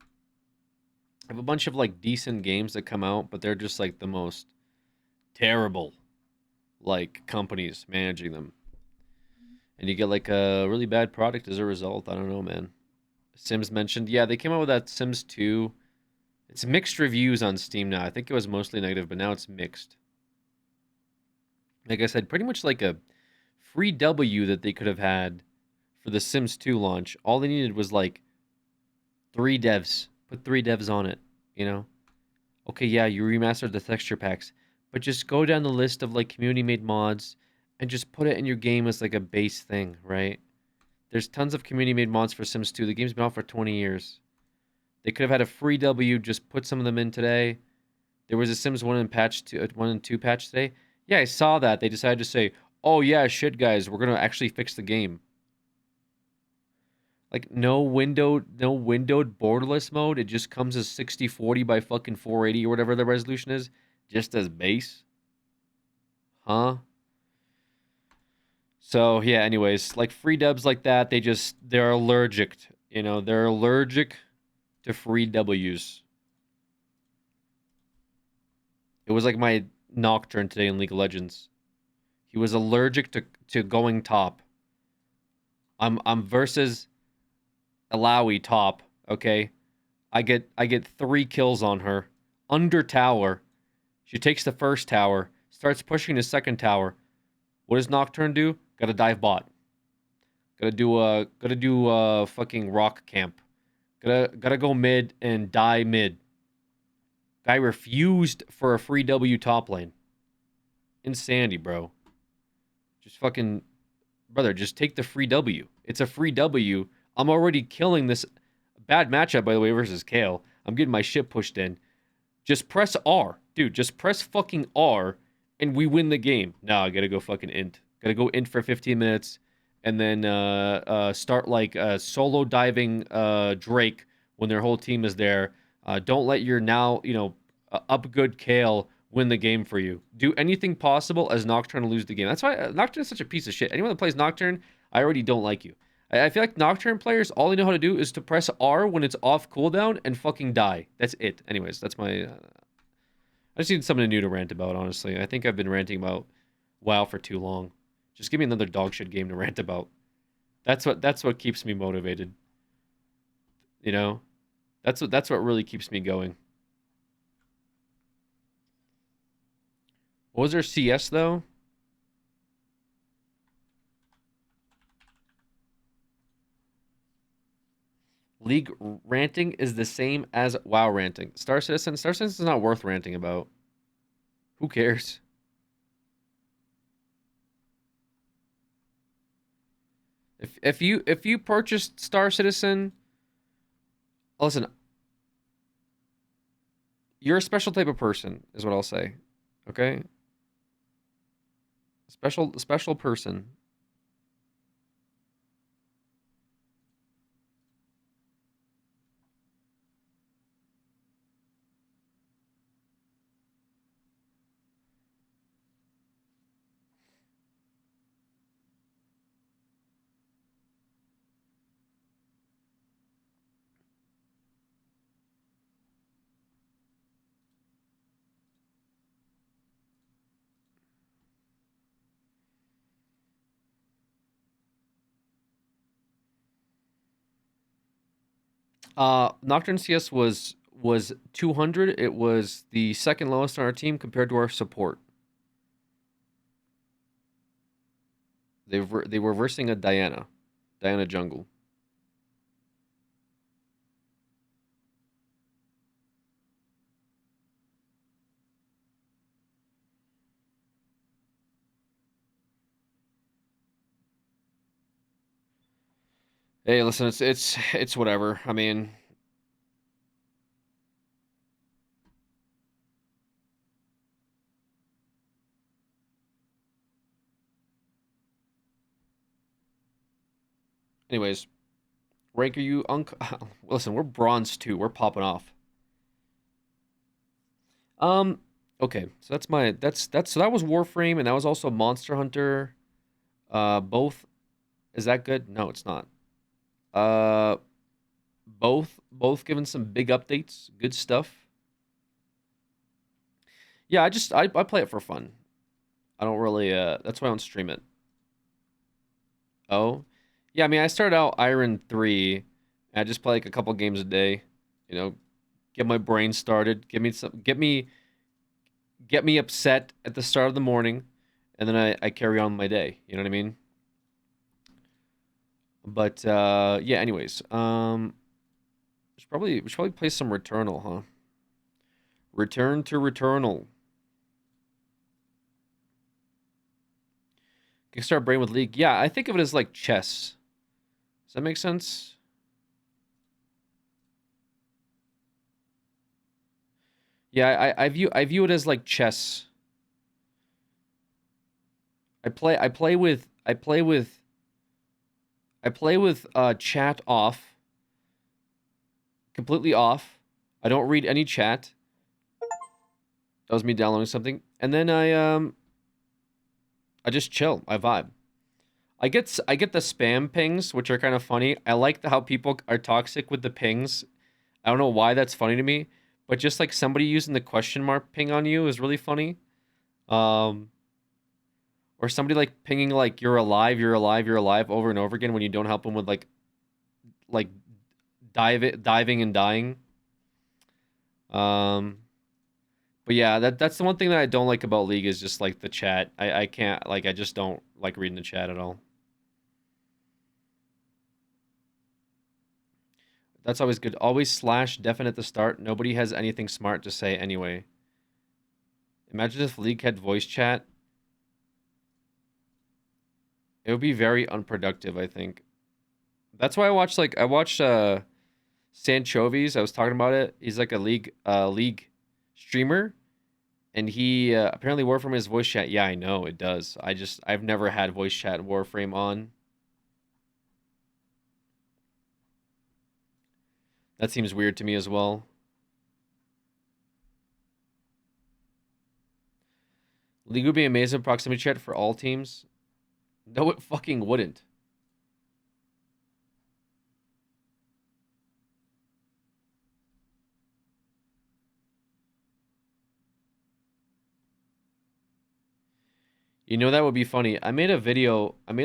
I have a bunch of like decent games that come out, but they're just like the most terrible like companies managing them. And you get like a really bad product as a result. I don't know, man. Sims mentioned. Yeah, they came out with that Sims 2. It's mixed reviews on Steam now. I think it was mostly negative, but now it's mixed. Like I said, pretty much like a free W that they could have had for the Sims 2 launch. All they needed was like 3 devs. Put 3 devs on it, you know? Okay, yeah, you remastered the texture packs, but just go down the list of like community-made mods and just put it in your game as like a base thing, right? There's tons of community-made mods for Sims 2. The game's been out for 20 years. They could have had a free W, just put some of them in today. There was a Sims 1 and 2 patch today. Yeah, I saw that. They decided to say, "Oh yeah, shit guys, we're going to actually fix the game." Like no windowed borderless mode. It just comes as 6040 by fucking 480 or whatever the resolution is, just as base. Huh? So yeah, anyways, like free dubs like that, they're allergic, they're allergic to free W's. It was like my Nocturne today in League of Legends. He was allergic to going top. I'm versus Alawi top, okay? I get 3 kills on her. Under tower. She takes the first tower, starts pushing the second tower. What does Nocturne do? Gotta dive bot. Gotta do a fucking rock camp. Gotta go mid and die mid. Guy refused for a free W top lane. insanity, bro. Just fucking, brother, just take the free W. It's a free W. I'm already killing this bad matchup, by the way, versus Kale. I'm getting my shit pushed in. Just press R. Dude, just press fucking R and we win the game. Now I gotta go fucking int. Gotta go int for 15 minutes and then start like solo diving Drake when their whole team is there. Don't let your now, up good Kale win the game for you. Do anything possible as Nocturne to lose the game. That's why Nocturne is such a piece of shit. Anyone that plays Nocturne, I already don't like you. I feel like Nocturne players, all they know how to do is to press R when it's off cooldown and fucking die. That's it. Anyways, that's my... I just need something new to rant about, honestly. I think I've been ranting about WoW for too long. Just give me another dog shit game to rant about. That's what keeps me motivated. You know? That's what really keeps me going. What was their CS, though? League ranting is the same as WoW ranting. Star Citizen is not worth ranting about. Who cares? If you purchased Star Citizen, listen, you're a special type of person, is what I'll say. Okay? Special person. Nocturne CS was 200. It was the second lowest on our team compared to our support. They were versing a Diana jungle. Hey, listen, it's whatever. I mean, anyways, rank are you listen, we're bronze 2. We're popping off. Okay. So so that was Warframe and that was also Monster Hunter. Both, is that good? No, it's not. Both given some big updates, good stuff. Yeah, I play it for fun. I don't really that's why I don't stream it. Oh. Yeah, I mean I started out Iron 3 and I just play like a couple games a day, get my brain started, get me upset at the start of the morning, and then I carry on my day. You know what I mean? But yeah, anyways, we should probably play some Returnal, huh? Return to Returnal. Kickstart brain with League. Yeah, I think of it as like chess. Does that make sense? Yeah, I view it as like chess. I play with chat off. Completely off. I don't read any chat. That was me downloading something. And then I just chill. I vibe. I get the spam pings, which are kind of funny. I like how people are toxic with the pings. I don't know why that's funny to me, but just like somebody using the question mark ping on you is really funny. Or somebody like pinging like you're alive over and over again when you don't help them with like diving and dying. But yeah, that's the one thing that I don't like about League is just like the chat. I can't I just don't like reading the chat at all. That's always good. Always slash deafen at the start. Nobody has anything smart to say anyway. Imagine if League had voice chat. It would be very unproductive, I think. That's why I watched Sanchovies. I was talking about it. He's like a league streamer, and he apparently Warframe has voice chat. Yeah, I know it does. I've never had voice chat Warframe on. That seems weird to me as well. League would be amazing proximity chat for all teams. No, it fucking wouldn't. You know that would be funny. I made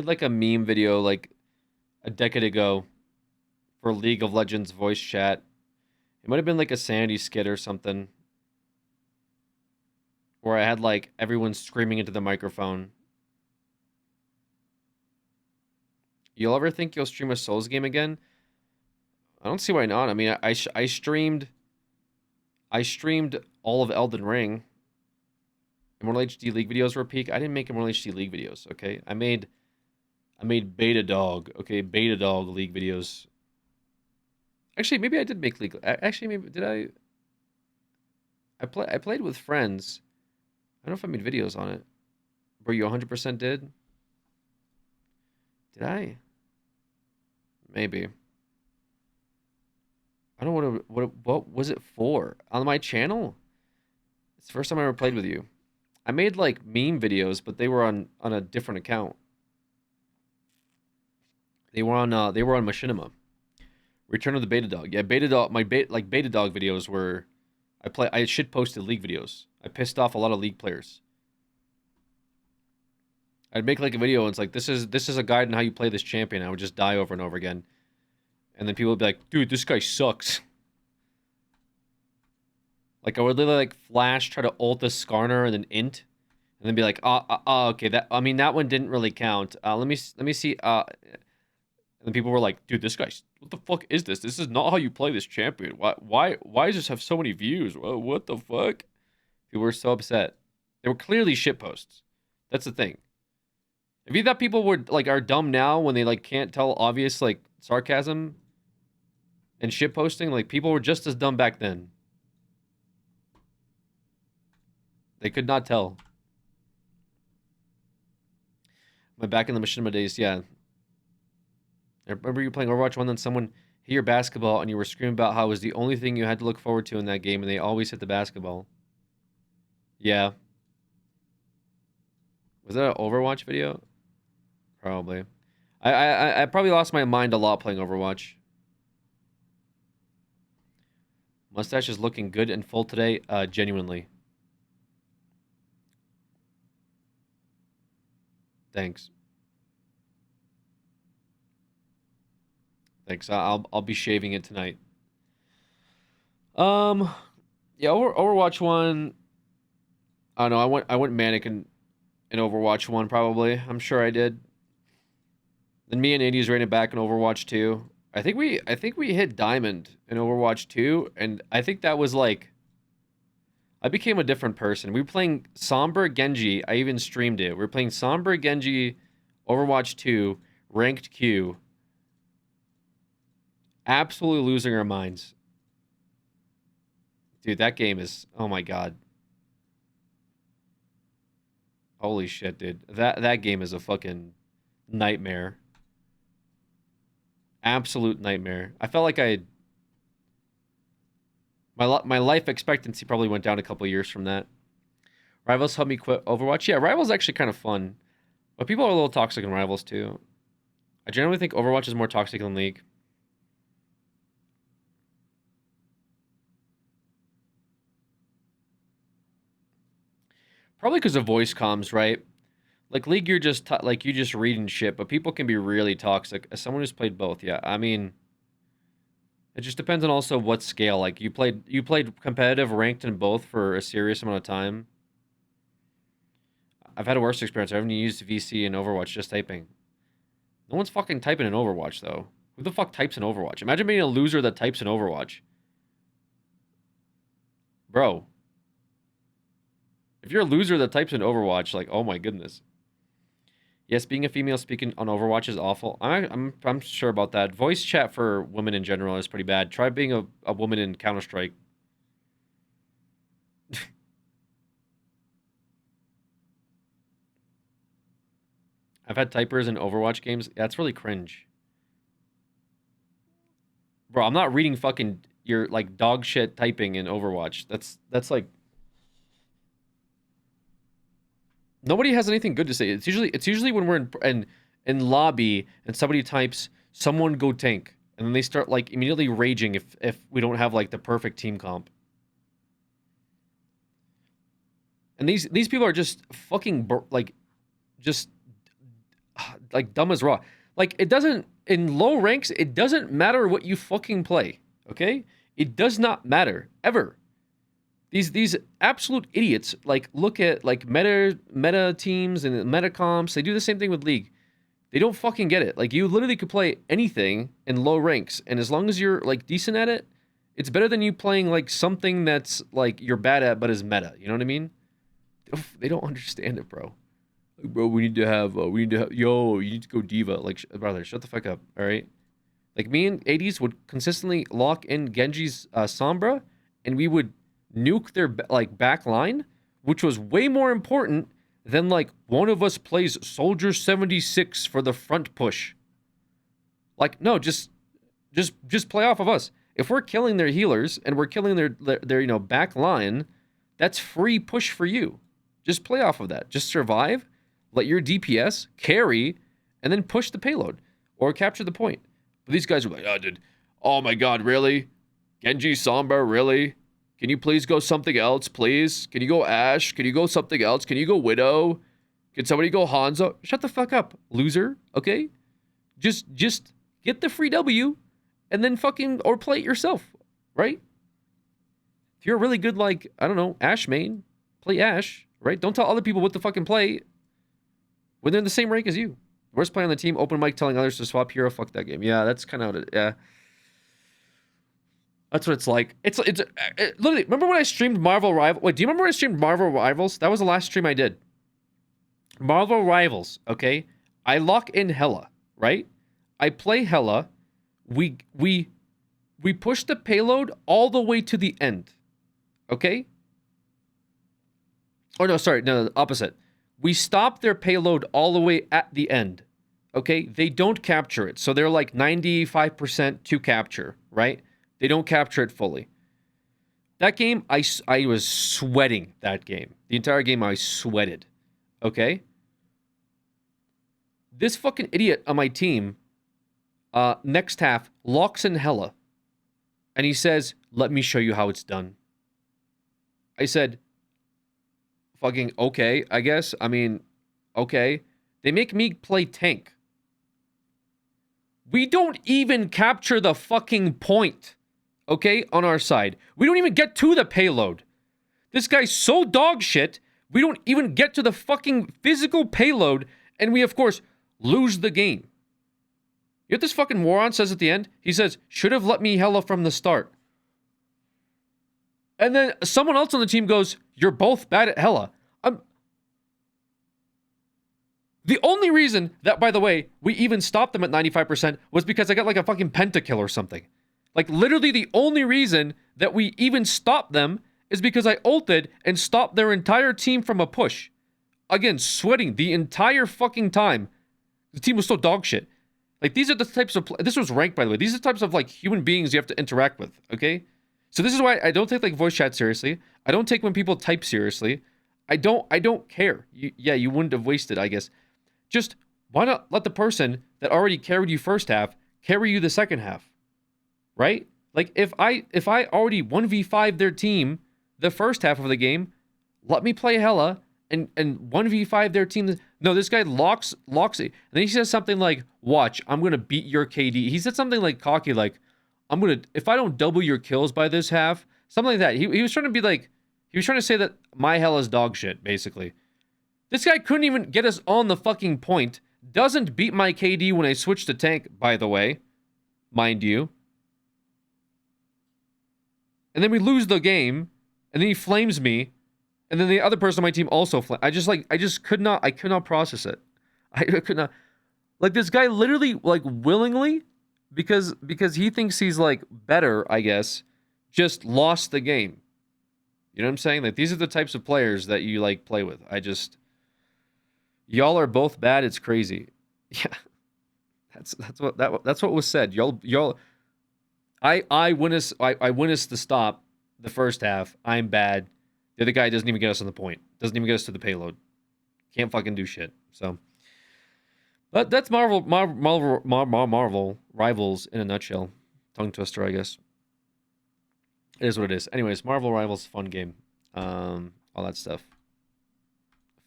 like a meme video like a decade ago for League of Legends voice chat. It might have been like a sanity skit or something. Where I had like everyone screaming into the microphone. You'll ever think you'll stream a Souls game again? I don't see why not. I mean, I streamed all of Elden Ring. Immortal HD League videos were peak. I didn't make Immortal HD League videos, okay? I made Beta Dog, okay? Beta Dog League videos. Actually, maybe I did make League. Actually, maybe did I? I played with friends. I don't know if I made videos on it. Bro, you 100% did? Did I? Maybe. I don't know what was it for? On my channel? It's the first time I ever played with you. I made like meme videos, but they were on a different account. They were on Machinima. Return of the Beta Dog. Yeah, Beta Dog. Beta Dog videos were. I shit posted League videos. I pissed off a lot of League players. I'd make like a video and it's like this is a guide on how you play this champion. I would just die over and over again, and then people would be like, "Dude, this guy sucks." Like I would literally like flash, try to ult the Skarner and then int, and then be like, okay, that one didn't really count. Let me see. And then people were like, dude, this guy's what the fuck is this? This is not how you play this champion. Why does this have so many views? What the fuck? People were so upset. They were clearly shit posts. That's the thing. If you thought people are dumb now when they like can't tell obvious like sarcasm and shit posting, like people were just as dumb back then. They could not tell. Am I back in the Machinima days? Yeah. I remember you playing Overwatch 1, then someone hit your basketball and you were screaming about how it was the only thing you had to look forward to in that game, and they always hit the basketball. Yeah. Was that an Overwatch video? Probably. I probably lost my mind a lot playing Overwatch. Mustache is looking good and full today, genuinely. Thanks. Thanks. I'll be shaving it tonight. Yeah, Overwatch 1. I don't know. I went manic in Overwatch 1 probably. I'm sure I did. Then me and Andy's ran it back in Overwatch 2. I think we hit Diamond in Overwatch 2, and I think that was like I became a different person. We were playing Sombra Genji. I even streamed it. We were playing Sombra Genji, Overwatch 2, ranked Q. Absolutely losing our minds. Dude, that game is... Oh my god. Holy shit, dude. That game is a fucking nightmare. Absolute nightmare. I felt like my life expectancy probably went down a couple years from that. Rivals helped me quit Overwatch. Yeah, Rivals is actually kind of fun. But people are a little toxic in Rivals too. I generally think Overwatch is more toxic than League. Probably because of voice comms, right? Like League, you're just you just reading shit, but people can be really toxic. As someone who's played both, yeah. I mean, it just depends on also what scale. Like you played competitive, ranked in both for a serious amount of time. I've had a worse experience. I haven't used VC in Overwatch, just typing. No one's fucking typing in Overwatch though. Who the fuck types in Overwatch? Imagine being a loser that types in Overwatch. Bro. If you're a loser that types in Overwatch, like, oh my goodness. Yes, being a female speaking on Overwatch is awful. I'm sure about that. Voice chat for women in general is pretty bad. Try being a woman in Counter-Strike. I've had typers in Overwatch games. That's really cringe. Bro, I'm not reading fucking your like dog shit typing in Overwatch. That's like nobody has anything good to say. It's usually when we're in lobby and somebody types someone go tank and then they start like immediately raging if we don't have like the perfect team comp. And these people are just fucking like just like dumb as raw. Like it doesn't in low ranks, it doesn't matter what you fucking play, okay? It does not matter ever. These absolute idiots like look at like meta teams and meta comps. They do the same thing with League. They don't fucking get it. Like you literally could play anything in low ranks, and as long as you're like decent at it, it's better than you playing like something that's like you're bad at but is meta. You know what I mean? They don't understand it, bro. Like, bro, we need to have yo, you need to go diva. Like brother, shut the fuck up. All right. Like me and 80s would consistently lock in Genji's Sombra, and we would nuke their like back line, which was way more important than like one of us plays Soldier 76 for the front push. Like no, just play off of us. If we're killing their healers and we're killing their you know back line, that's free push for you. Just play off of that. Just survive, let your DPS carry, and then push the payload or capture the point. But these guys are like, oh, dude, oh my god, really? Genji Sombra, really? Can you please go something else, please? Can you go Ashe? Can you go something else? Can you go Widow? Can somebody go Hanzo? Shut the fuck up, loser, okay? Just get the free W and then fucking, or play it yourself, right? If you're a really good, like, I don't know, Ashe main, play Ashe, right? Don't tell other people what to fucking play when they're in the same rank as you. Worst player on the team, open mic telling others to swap hero, fuck that game. Yeah, that's kind of what it, yeah. That's what it's like. It's literally, remember when I streamed Marvel Rivals? Wait, do you remember when I streamed Marvel Rivals? That was the last stream I did. Marvel Rivals, okay? I lock in Hela, right? I play Hela. We push the payload all the way to the end, okay? Oh, no, sorry, no, opposite. We stop their payload all the way at the end, okay? They don't capture it, so they're like 95% to capture, right? They don't capture it fully. That game, I was sweating that game. The entire game, I sweated. Okay? This fucking idiot on my team, next half, locks in Hela. And he says, let me show you how it's done. I said, fucking, okay, I guess. I mean, okay. They make me play tank. We don't even capture the fucking point. Okay, on our side. We don't even get to the payload. This guy's so dog shit, we don't even get to the fucking physical payload, and we, of course, lose the game. You know what this fucking moron says at the end? He says, should have let me Hela from the start. And then someone else on the team goes, you're both bad at Hela. The only reason that, by the way, we even stopped them at 95% was because I got like a fucking pentakill or something. Like, literally the only reason that we even stopped them is because I ulted and stopped their entire team from a push. Again, sweating the entire fucking time. The team was so dog shit. Like, these are the types of... This was ranked, by the way. These are the types of, like, human beings you have to interact with, okay? So this is why I don't take, like, voice chat seriously. I don't take when people type seriously. I don't care. Yeah, you wouldn't have wasted, I guess. Just, why not let the person that already carried you first half carry you the second half? Right? Like, if I already 1v5 their team the first half of the game, let me play Hela and 1v5 their team. No, this guy locks it. And then he says something like, watch, I'm going to beat your KD. He said something like cocky, like, if I don't double your kills by this half, something like that. He was trying to be like, he was trying to say that my Hela's dog shit, basically. This guy couldn't even get us on the fucking point. Doesn't beat my KD when I switch to tank, by the way. Mind you. And then we lose the game, and then he flames me, and then the other person on my team also I could not process it. I could not. Like this guy literally like willingly because he thinks he's like better, I guess, just lost the game. You know what I'm saying? Like these are the types of players that you like play with. Y'all are both bad. It's crazy. Yeah. That's what was said. Y'all I witnessed the stop the first half. I'm bad. The other guy doesn't even get us on the point. Doesn't even get us to the payload. Can't fucking do shit. So but that's Marvel Rivals in a nutshell. Tongue twister, I guess. It is what it is. Anyways, Marvel Rivals, fun game. All that stuff.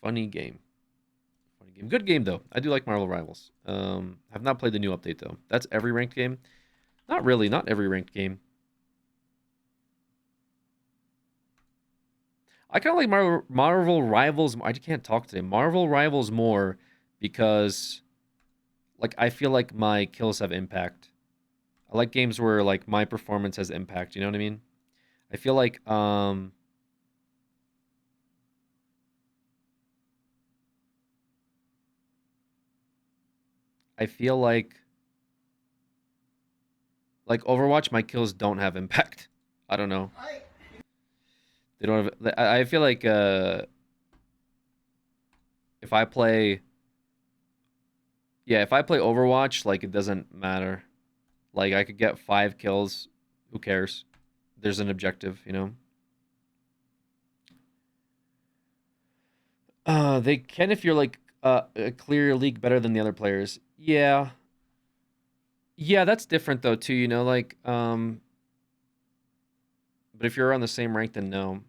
Funny game. Funny game. Good game though. I do like Marvel Rivals. Have not played the new update though. That's every ranked game. Not really. Not every ranked game. I kind of like Marvel Rivals. I can't talk today. Marvel Rivals more because, like, I feel like my kills have impact. I like games where like my performance has impact. You know what I mean? I feel like I feel like Overwatch, my kills don't have impact. I don't know. They don't have. I feel like if I play, yeah, if I play Overwatch, like it doesn't matter. Like I could get 5 kills. Who cares? There's an objective, you know. They can if you're like a clear league better than the other players. Yeah. Yeah, that's different though too, you know, like but if you're on the same rank then no.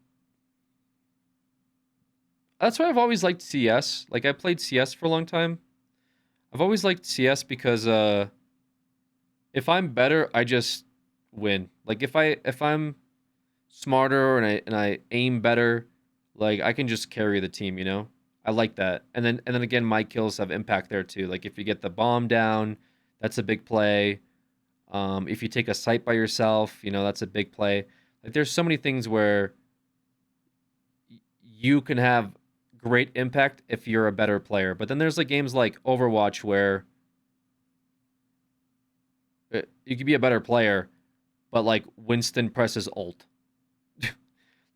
That's why I've always liked CS. Like I played CS for a long time. I've always liked CS because if I'm better, I just win. Like if I'm smarter and I aim better, like I can just carry the team, you know? I like that. And then again my kills have impact there too. Like if you get the bomb down, that's a big play. If you take a site by yourself, you know, that's a big play. Like there's so many things where you can have great impact if you're a better player. But then there's like games like Overwatch where you could be a better player, but like Winston presses ult.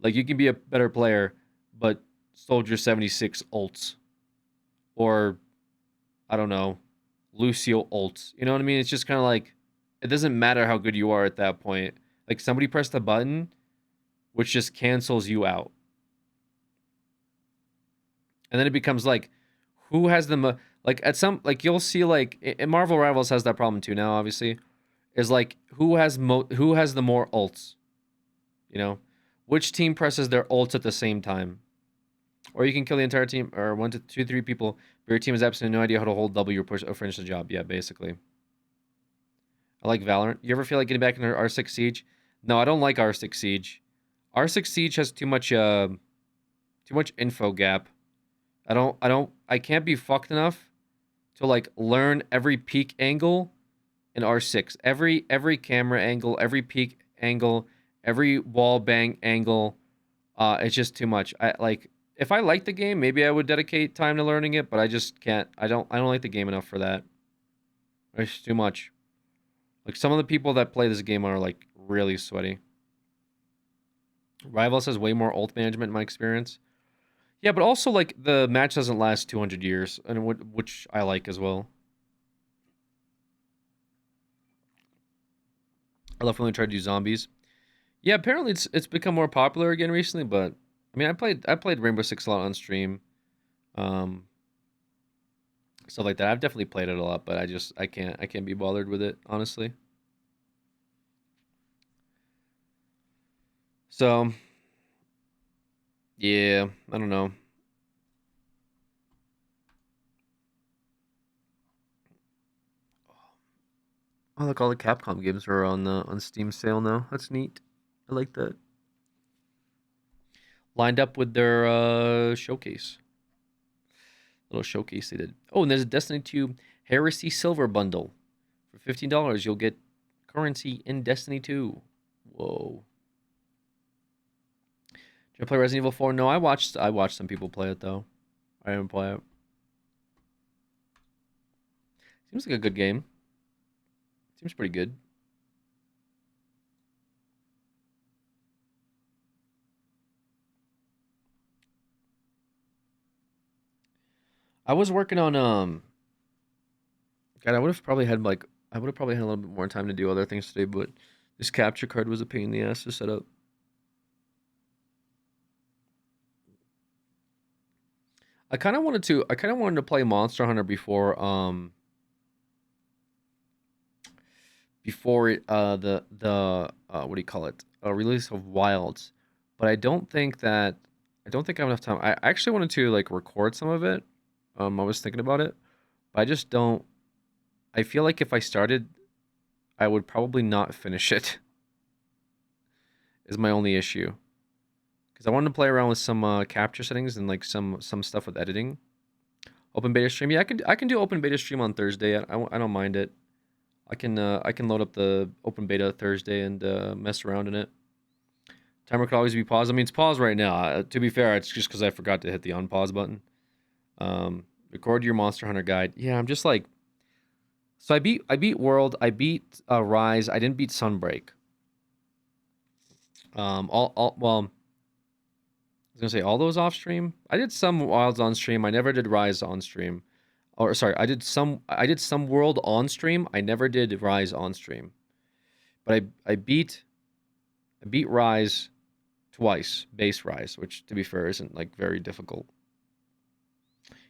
Like you can be a better player, but Soldier 76 ults. Or I don't know, Lucio ults. You know what I mean? It's just kind of like it doesn't matter how good you are at that point. Like somebody pressed a button which just cancels you out. And then it becomes like who has the like at some like you'll see like in Marvel Rivals has that problem too now obviously. Is like who has the more ults? You know, which team presses their ults at the same time? Or you can kill the entire team or 1 to 2 3 people, but your team has absolutely no idea how to hold W or push or finish the job. Yeah, basically. I like Valorant. You ever feel like getting back into R6 Siege? No, I don't like R6 Siege. R6 Siege has too much info gap. I can't be fucked enough to like learn every peak angle in R6. Every camera angle, every peak angle, every wall bang angle. It's just too much. I like if I liked the game, maybe I would dedicate time to learning it, but I just can't. I don't like the game enough for that. It's too much. Like some of the people that play this game are like really sweaty. Rivals has way more ult management in my experience. Yeah, but also like the match doesn't last 200 years, and which I like as well. I definitely tried to do zombies. Yeah, apparently it's become more popular again recently, but I mean I played Rainbow Six a lot on stream. Stuff like that. I've definitely played it a lot, but I can't be bothered with it, honestly. So yeah, I don't know. Oh, look, all the Capcom games are on Steam sale now. That's neat. I like that. Lined up with their showcase. Little showcase they did. Oh, and there's a Destiny 2 Heresy Silver Bundle. For $15, you'll get currency in Destiny 2. Whoa. Did you play Resident Evil 4? No, I watched some people play it though. I didn't play it. Seems like a good game. Seems pretty good. I was working on God, I would have probably had like I would have probably had a little bit more time to do other things today, but this capture card was a pain in the ass to set up. I kind of wanted to play Monster Hunter before the what do you call it? Release of Wilds. But I don't think I have enough time. I actually wanted to like record some of it. I was thinking about it, but I just don't. I feel like if I started, I would probably not finish it. Is my only issue. Because I wanted to play around with some capture settings and like some stuff with editing. Open beta stream, yeah, I can do open beta stream on Thursday. I don't mind it. I can load up the open beta Thursday and mess around in it. Timer could always be paused. I mean, it's paused right now. To be fair, it's just because I forgot to hit the unpause button. Record your Monster Hunter guide. Yeah, I'm just like. So I beat World. I beat Rise. I didn't beat Sunbreak. Well, I was gonna say all those off stream. I did some Wilds on stream. I never did Rise on stream. Or sorry, I did some World on stream. I never did Rise on stream. But I beat Rise twice, base Rise, which to be fair isn't like very difficult.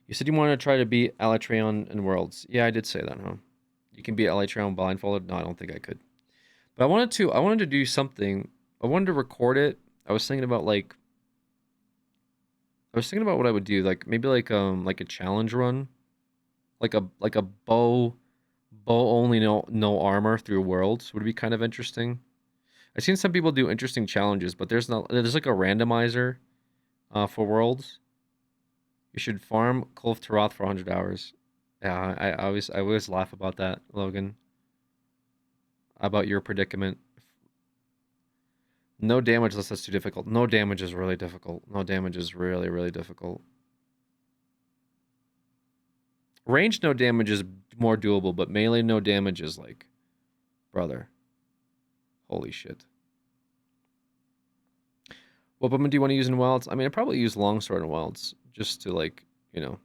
You said you wanted to try to beat Alatreon in Worlds. Yeah, I did say that, huh? You can beat Alatreon blindfolded? No, I don't think I could. But I wanted to do something. I wanted to record it. I was thinking about what I would do, like maybe like a challenge run. Like a bow only no armor through Worlds would be kind of interesting. I've seen some people do interesting challenges, but there's like a randomizer for Worlds. You should farm Kulf Taroth for 100 hours. Yeah, I always laugh about that, Logan. About your predicament. No damage unless that's too difficult. No damage is really difficult. No damage is really, really difficult. Range no damage is more doable, but melee no damage is like, brother. Holy shit. What weapon do you want to use in Wilds? I mean, I'd probably use Longsword in Wilds, just to like, you know.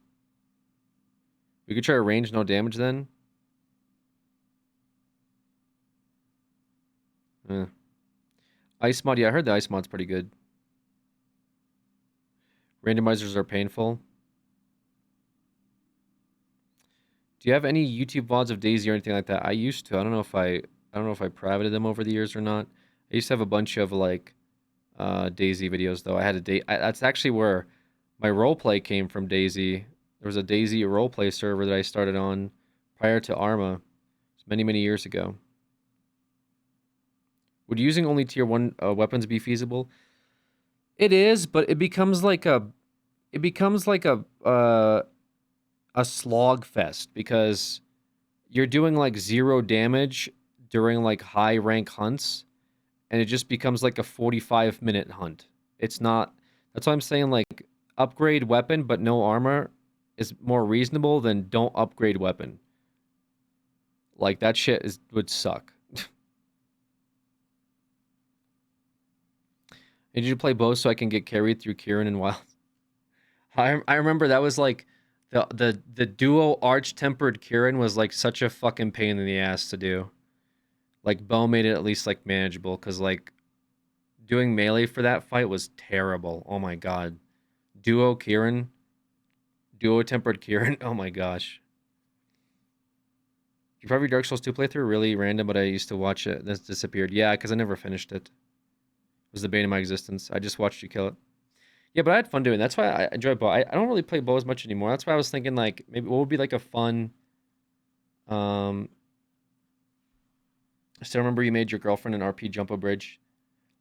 We could try a range no damage then. Ice mod, yeah, I heard the ice mod's pretty good. Randomizers are painful. Do you have any YouTube VODs of DayZ or anything like that? I used to. I don't know if I privated them over the years or not. I used to have a bunch of like DayZ videos though. I had that's actually where my roleplay came from. DayZ. There was a DayZ roleplay server that I started on prior to Arma, many years ago. Would using only tier 1 weapons be feasible? It is, but it becomes like a slog fest because you're doing like 0 damage during like high rank hunts, and it just becomes like a 45-minute hunt. It's not. That's why I'm saying like upgrade weapon but no armor is more reasonable than don't upgrade weapon. Like that shit would suck. I need you to play both so I can get carried through Kieran and Wild. I remember that was like the duo arch-tempered Kieran was like such a fucking pain in the ass to do. Like Bo made it at least like manageable because like doing melee for that fight was terrible. Oh my god. Duo tempered Kieran. Oh my gosh. You probably Dark Souls 2 playthrough really random, but I used to watch it. That's disappeared. Yeah, because I never finished it. Was the bane of my existence. I just watched you kill it. Yeah, but I had fun doing it. That's why I enjoy bow. I don't really play bow as much anymore. That's why I was thinking like maybe what would be like a fun. I still remember you made your girlfriend an RP jump a bridge.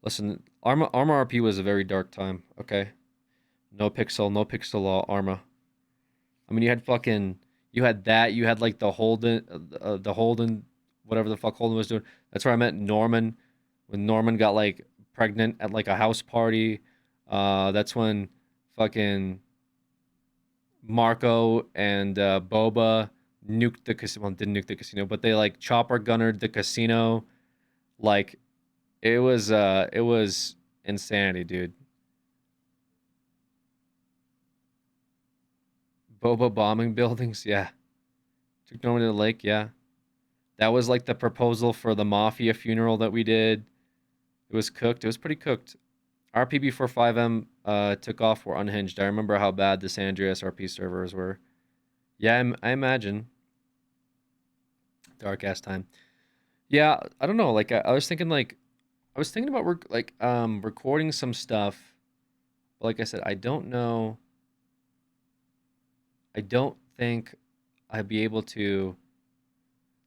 Listen, Arma RP was a very dark time. Okay, no pixel Arma. I mean, you had that. You had like the Holden, whatever the fuck Holden was doing. That's where I met Norman. When Norman got like pregnant at like a house party. That's when fucking Marco and Boba nuked the casino. Well, didn't nuke the casino, but they like chopper gunnered the casino. Like it was insanity, dude. Boba bombing buildings, yeah. Took no one to the lake, yeah. That was like the proposal for the mafia funeral that we did. It was cooked. It was pretty cooked. RP45M took off were unhinged. I remember how bad the San Andreas RP servers were. Yeah, I imagine. Dark ass time. Yeah, I don't know. Like I was thinking, like I was thinking about recording some stuff. But like I said, I don't know. I don't think I'd be able to.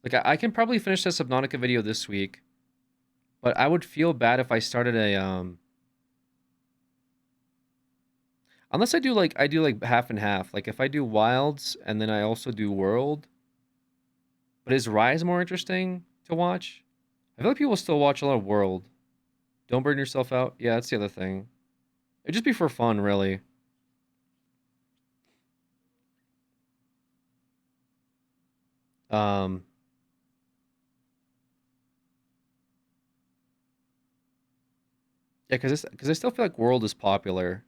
Like I can probably finish this Subnautica video this week, but I would feel bad if I started a unless I do like half and half. Like if I do Wilds and then I also do World. But is Rise more interesting to watch? I feel like people still watch a lot of World. Don't burn yourself out. Yeah, that's the other thing. It'd just be for fun, really. Um Yeah, because I still feel like World is popular.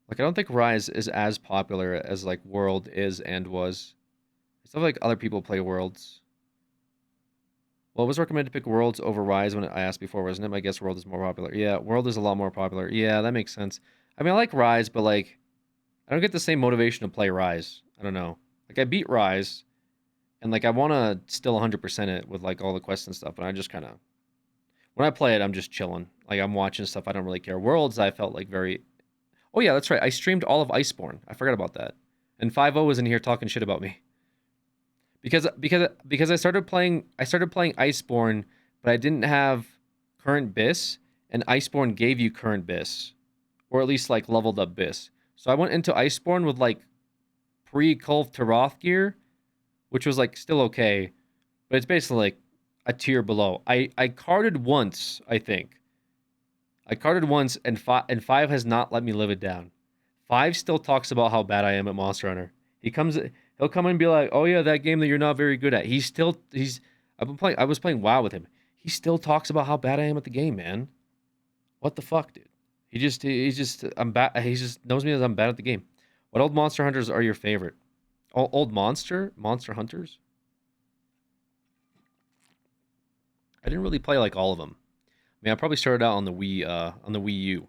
Like I don't think Rise is as popular as like World is and was. I still feel like other people play Worlds. Well, it was recommended to pick Worlds over Rise when I asked before, wasn't it? I guess World is more popular. Yeah, World is a lot more popular. Yeah, that makes sense. I mean, I like Rise, but like, I don't get the same motivation to play Rise. I don't know. Like, I beat Rise, and like, I want to still 100% it with like all the quests and stuff, but I just kind of, when I play it, I'm just chilling. Like, I'm watching stuff. I don't really care. Worlds, I felt like very. Oh yeah, that's right. I streamed all of Iceborne. I forgot about that. And 5-0 was in here talking shit about me. Because I started playing Iceborne, but I didn't have current BIS, and Iceborne gave you current BIS, or at least like leveled up BIS. So I went into Iceborne with like pre-Kulve Taroth gear, which was like still okay, but it's basically like a tier below. I carded once, I think. I carded once, and five has not let me live it down. 5 still talks about how bad I am at Monster Hunter. He'll come in and be like, "Oh yeah, that game that you're not very good at." I was playing WoW with him. He still talks about how bad I am at the game, man. What the fuck, dude? I'm bad. He just knows me as I'm bad at the game. What old Monster Hunters are your favorite? Old Monster Hunters? I didn't really play like all of them. I mean, I probably started out on the Wii U.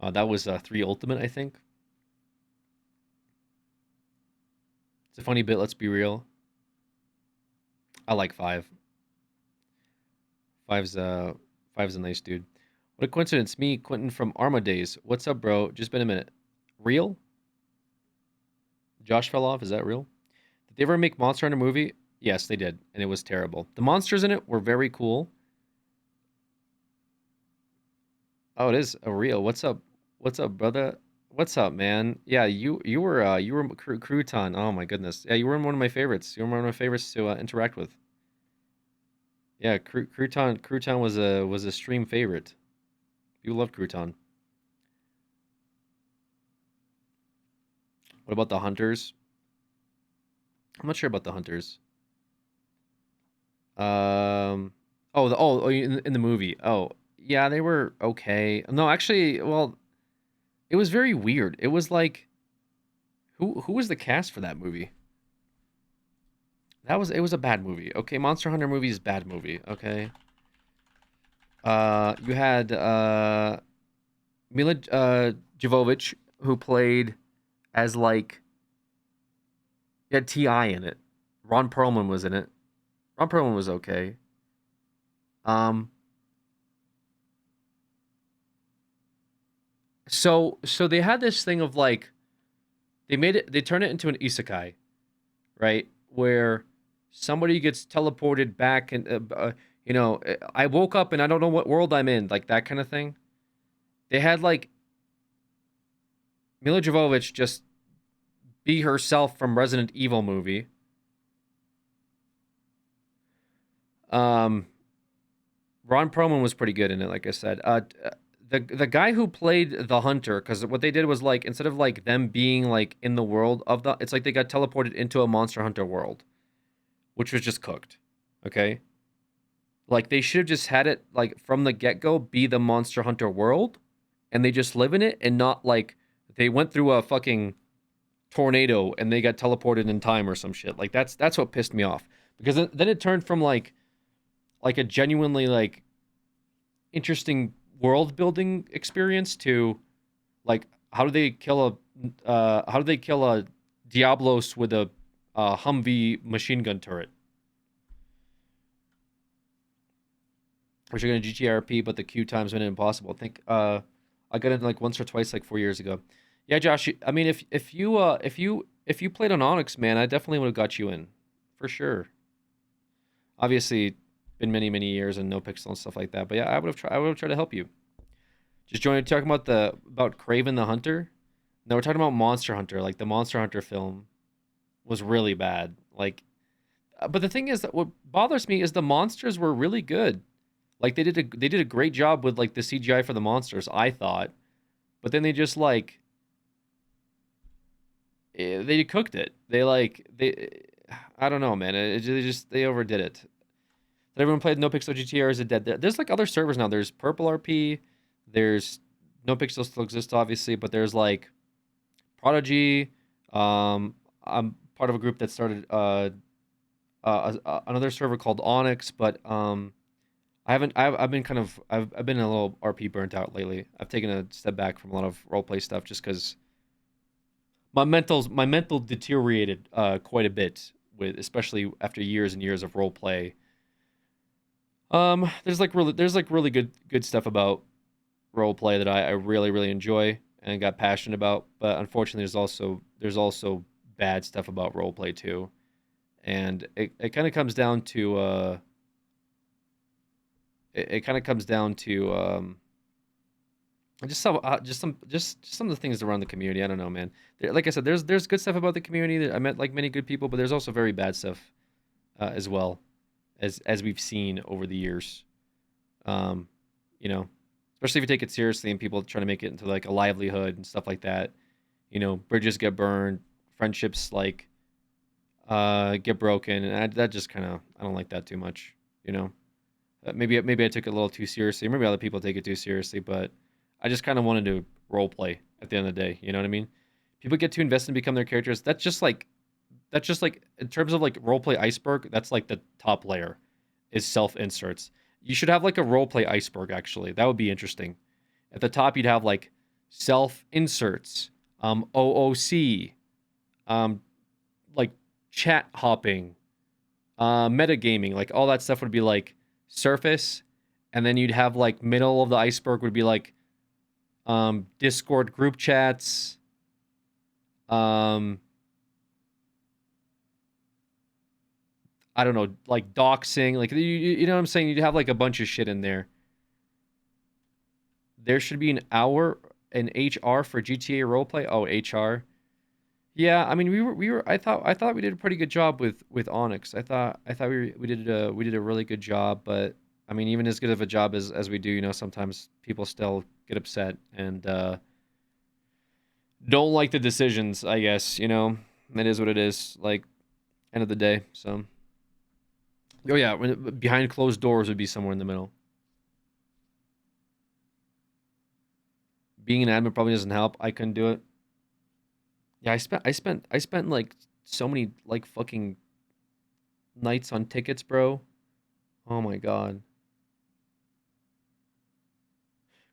That was 3 Ultimate, I think. It's a funny bit, let's be real. I like 5. 5's a nice dude. What a coincidence. Me, Quentin from Arma Days. What's up, bro? Just been a minute. Real? Josh fell off. Is that real? Did they ever make Monster Hunter movie? Yes, they did, and it was terrible. The monsters in it were very cool. Oh, it is a real. What's up? What's up, brother? What's up, man? Yeah, you were Crouton. Oh my goodness. Yeah, you were one of my favorites. You were one of my favorites to interact with. Yeah, Crouton was a stream favorite. You love Crouton. What about the Hunters? I'm not sure about the Hunters. In the movie. Oh, yeah, they were okay. No, actually, well, it was very weird. It was like, who was the cast for that movie? It was a bad movie. Okay, Monster Hunter movie is bad movie. Okay. You had Mila Jovovich, who played as like, you had T.I. in it. Ron Perlman was in it. Ron Perlman was okay. So they had this thing of like, they turned it into an isekai, right? Where somebody gets teleported back and I woke up and I don't know what world I'm in, like that kind of thing. They had like Mila Jovovich just be herself from Resident Evil movie. Ron Perlman was pretty good in it, like I said. the guy who played the hunter, because what they did was like instead of like them being like in the world of the, it's like they got teleported into a Monster Hunter world, which was just cooked. Okay, like they should have just had it like from the get go be the Monster Hunter world, and they just live in it and not like they went through a fucking tornado and they got teleported in time or some shit. Like that's what pissed me off, because then it turned from like a genuinely like interesting world building experience to like how do they kill a Diablos with a Humvee machine gun turret? Which are going to GTRP, but the queue time's been impossible. I think I got it like once or twice like 4 years ago. Yeah, Josh. I mean, if you played on Onyx, man, I definitely would have got you in, for sure. Obviously, been many years and no pixel and stuff like that. But yeah, I would have tried to help you. Just joining talking about Kraven the Hunter. No, we're talking about Monster Hunter. Like the Monster Hunter film was really bad. Like, but the thing is that what bothers me is the monsters were really good. Like they did a great job with like the CGI for the monsters, I thought. But then they just like they cooked it. I don't know, man. They overdid it. Did everyone play No Pixel GTA or is it dead? There's like other servers now. There's Purple RP. There's No Pixel still exists, obviously, but there's like Prodigy. I'm part of a group that started another server called Onyx, but I've been a little RP burnt out lately. I've taken a step back from a lot of roleplay stuff just because my mental deteriorated quite a bit especially after years and years of roleplay. There's really good stuff about roleplay that I really enjoy and got passionate about, but unfortunately there's also bad stuff about roleplay too, and it kind of comes down to just some of the things around the community. I don't know, man. Like I said, there's good stuff about the community. I met like many good people, but there's also very bad stuff as well as we've seen over the years. You know, especially if you take it seriously and people trying to make it into like a livelihood and stuff like that. You know, bridges get burned, friendships like get broken, and that just kind of, I don't like that too much. You know, maybe I took it a little too seriously. Maybe other people take it too seriously, but I just kind of wanted to role play at the end of the day. You know what I mean? People get too invested and become their characters. That's just like in terms of like roleplay iceberg, that's like the top layer is self inserts. You should have like a roleplay iceberg, actually. That would be interesting. At the top you'd have like self inserts, OOC, like chat hopping, metagaming, like all that stuff would be like surface, and then you'd have like middle of the iceberg would be like Discord group chats, I don't know, like doxing, like you know what I'm saying? You'd have like a bunch of shit in there. There should be an HR for GTA roleplay. Oh, HR. Yeah, I mean I thought we did a pretty good job with Onyx. I thought we did a really good job, but I mean even as good of a job as we do, you know, sometimes people still get upset and don't like the decisions, I guess, you know. It is what it is, like end of the day. So oh yeah, behind closed doors would be somewhere in the middle. Being an admin probably doesn't help. I couldn't do it. Yeah, I spent like so many like fucking nights on tickets, bro. Oh my god.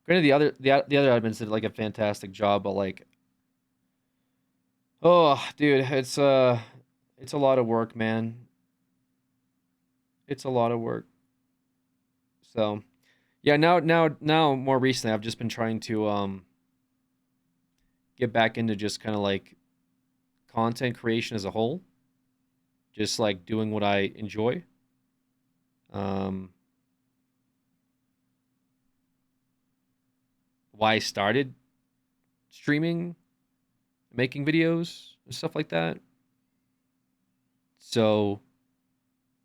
Granted, the other admins did like a fantastic job, but like, oh, dude, it's a lot of work, man. It's a lot of work. So, yeah, now more recently I've just been trying to get back into just kind of like content creation as a whole. Just like doing what I enjoy. Why I started streaming, making videos and stuff like that. So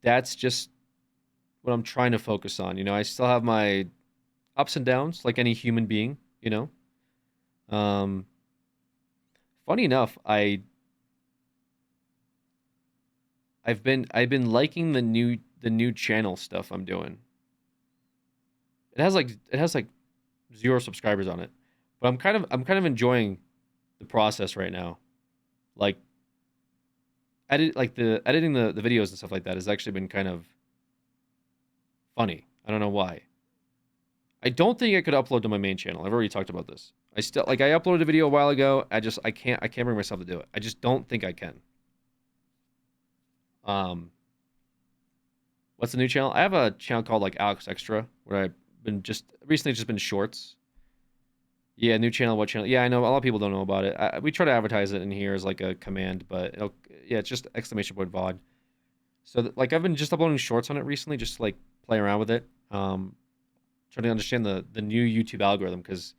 that's just what I'm trying to focus on. You know, I still have my ups and downs like any human being, you know. Funny enough, I've been liking the new channel stuff I'm doing. It has like 0 subscribers on it, but I'm kind of enjoying the process right now. Like editing the videos and stuff like that has actually been kind of funny. I don't know why. I don't think I could upload to my main channel. I've already talked about this. I uploaded a video a while ago. I can't bring myself to do it. I just don't think I can. What's the new channel? I have a channel called like Alex Extra where I've been recently been shorts. Yeah, new channel. What channel? Yeah, I know a lot of people don't know about it. We try to advertise it in here as like a command, but it's just exclamation point VOD. So like I've been just uploading shorts on it recently, just to, like play around with it. Trying to understand the new YouTube algorithm because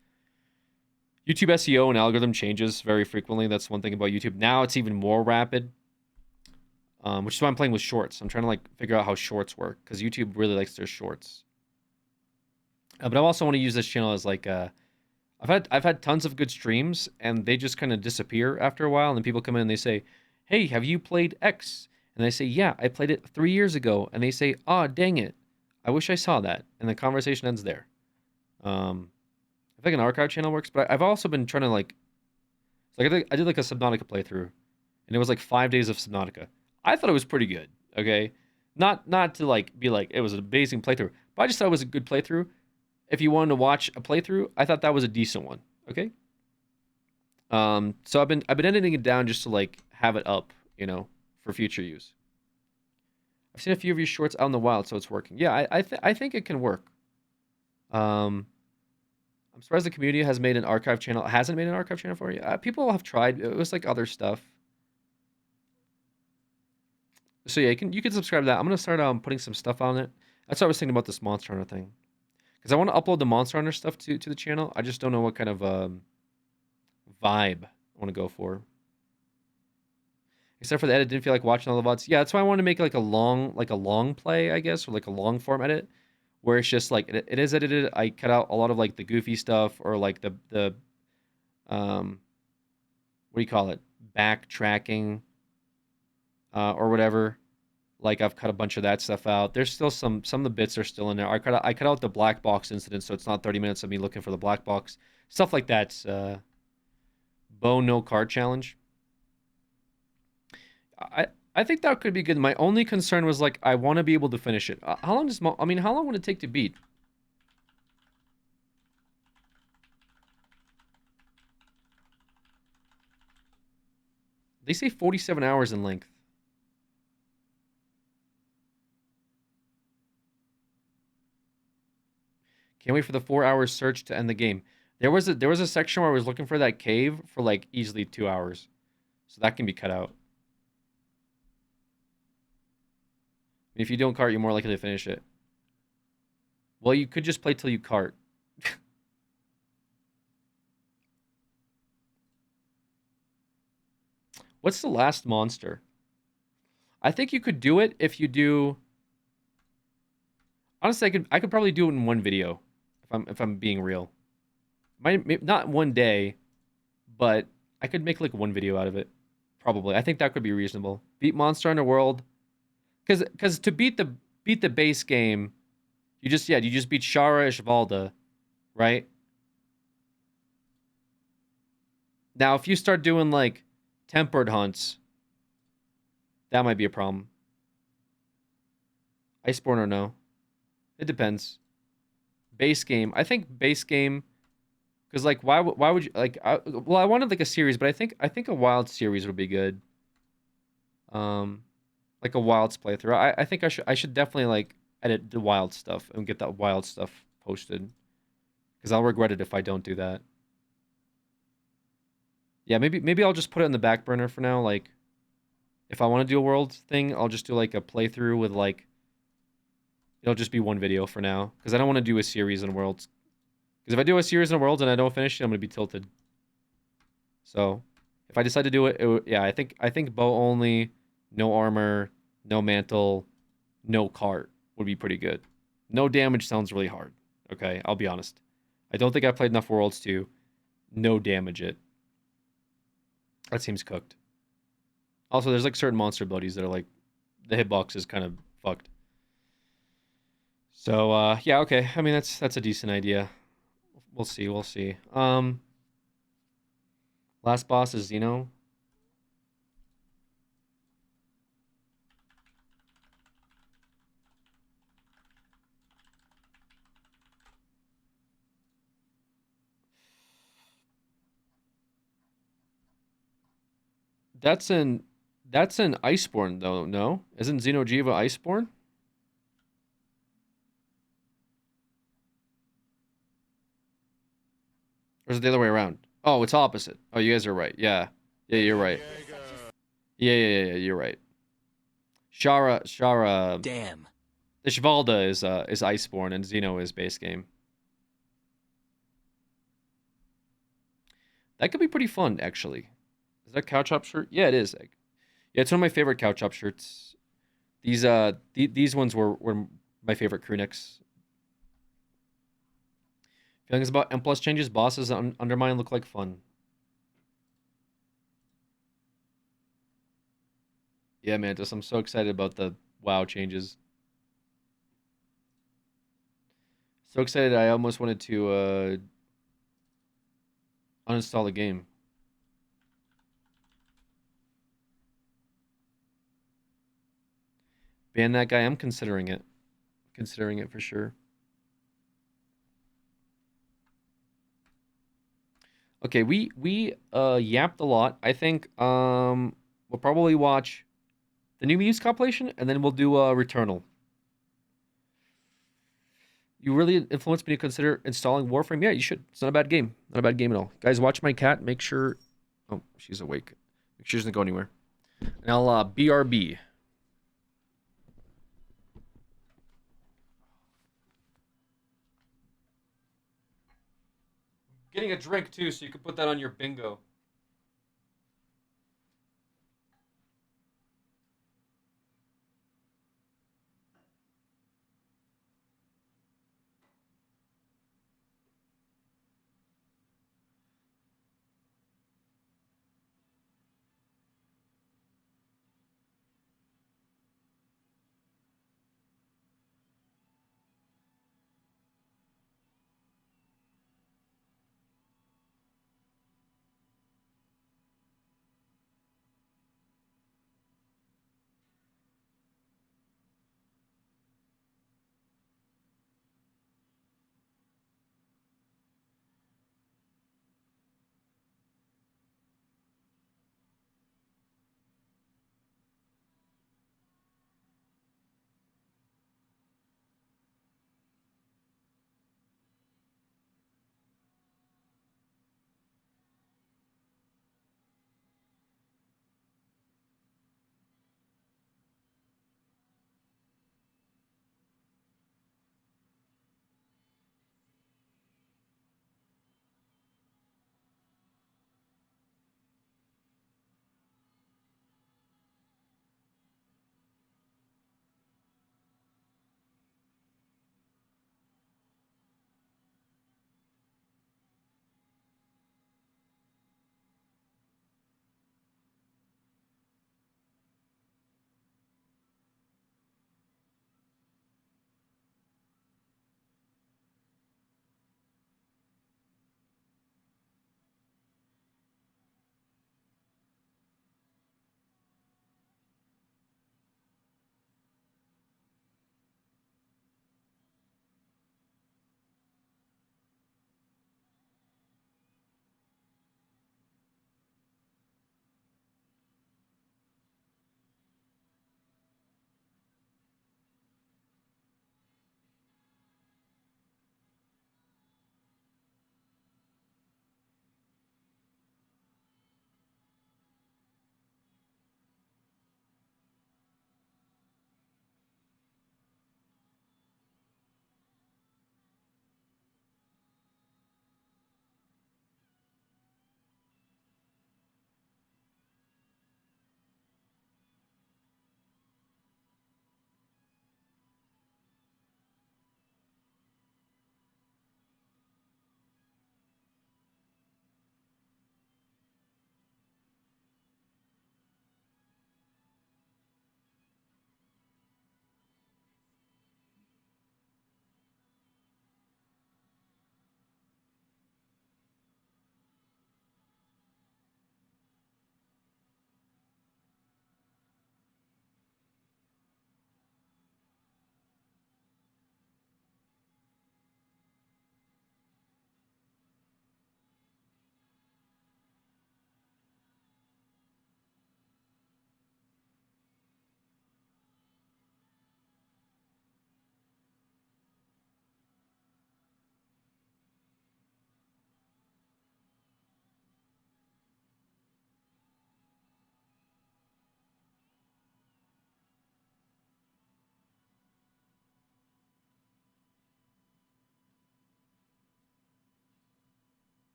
YouTube SEO and algorithm changes very frequently. That's one thing about YouTube. Now it's even more rapid, which is why I'm playing with shorts. I'm trying to like figure out how shorts work because YouTube really likes their shorts. But I also want to use this channel as like I've had tons of good streams and they just kind of disappear after a while, and then people come in and they say, "Hey, have you played X?" And I say, "Yeah, I played it 3 years ago." And they say, "Ah, dang it, I wish I saw that." And the conversation ends there. I think an archive channel works, but I've also been trying to like I did like a Subnautica playthrough, and it was like 5 days of Subnautica. I thought it was pretty good. Okay, not to like be like it was an amazing playthrough, but I just thought it was a good playthrough. If you wanted to watch a playthrough, I thought that was a decent one. Okay. So I've been editing it down just to like have it up, you know, for future use. I've seen a few of your shorts out in the wild, so it's working. Yeah, I think it can work. I'm surprised the community has made an archive channel. Hasn't made an archive channel for you. People have tried. It was like other stuff. So yeah, you can subscribe to that. I'm gonna start putting some stuff on it. That's what I was thinking about this Monster Hunter thing, because I want to upload the Monster Hunter stuff to the channel. I just don't know what kind of vibe I want to go for. Except for the edit, didn't feel like watching all the VODs. Yeah, that's why I want to make like a long play, I guess, or like a long form edit, where it's just like it is edited. I cut out a lot of like the goofy stuff or like the what do you call it, backtracking or whatever. Like I've cut a bunch of that stuff out. There's still some of the bits are still in there. I cut out the black box incident, so it's not 30 minutes of me looking for the black box. Stuff like that. Bow no card challenge. I think that could be good. My only concern was like I want to be able to finish it. How long would it take to beat? They say 47 hours in length. Can't wait for the 4-hour search to end the game. There was a section where I was looking for that cave for like easily 2 hours. So that can be cut out. If you don't cart, you're more likely to finish it. Well, you could just play till you cart. What's the last monster? I think you could do it if you do. Honestly, I could probably do it in one video if I'm being real. Not one day, but I could make like one video out of it. Probably. I think that could be reasonable. Beat Monster Hunter World. Because to beat the base game, you just beat Shara Ishvalda, right? Now if you start doing like tempered hunts, that might be a problem. Iceborne or no? It depends. Base game. I think base game, because like why would you like? I wanted like a series, but I think a wild series would be good. Like a Wilds playthrough. I think I should definitely like edit the wild stuff and get that wild stuff posted, because I'll regret it if I don't do that. Yeah, maybe I'll just put it in the back burner for now. Like, if I want to do a world thing, I'll just do like a playthrough with like. It'll just be one video for now, because I don't want to do a series in Worlds. Because if I do a series in Worlds and I don't finish it, I'm gonna be tilted. So, if I decide to do it, yeah, I think bow only, no armor, no mantle, no cart would be pretty good. No damage sounds really hard. Okay, I'll be honest. I don't think I played enough Worlds to no damage it. That seems cooked. Also, there's like certain monster abilities that are like the hitbox is kind of fucked. So yeah, okay. I mean that's a decent idea. We'll see, we'll see. Last boss is Xeno. That's an Iceborne though, no? Isn't Xeno'jiiva Iceborne? Or is it the other way around? Oh, it's opposite. Oh, you guys are right. Yeah. Yeah, you're right. Yeah, you're right. Shara. Damn. Ishvalda is Iceborne and Xeno is base game. That could be pretty fun, actually. Is that Couch Hop shirt? Yeah, it is. Yeah, it's one of my favorite Couch Hop shirts. These ones were my favorite crew necks. Feelings about M+ changes. Bosses Undermine look like fun. Yeah, Mantis, I'm so excited about the WoW changes. So excited I almost wanted to uninstall the game. Ban that guy. I'm considering it. Considering it for sure. Okay, we yapped a lot. I think we'll probably watch the new Muse compilation and then we'll do Returnal. You really influenced me to consider installing Warframe. Yeah, you should. It's not a bad game. Not a bad game at all. Guys, watch my cat. Make sure. Oh, she's awake. Make sure she doesn't go anywhere. And I'll BRB. Getting a drink too, so you can put that on your bingo.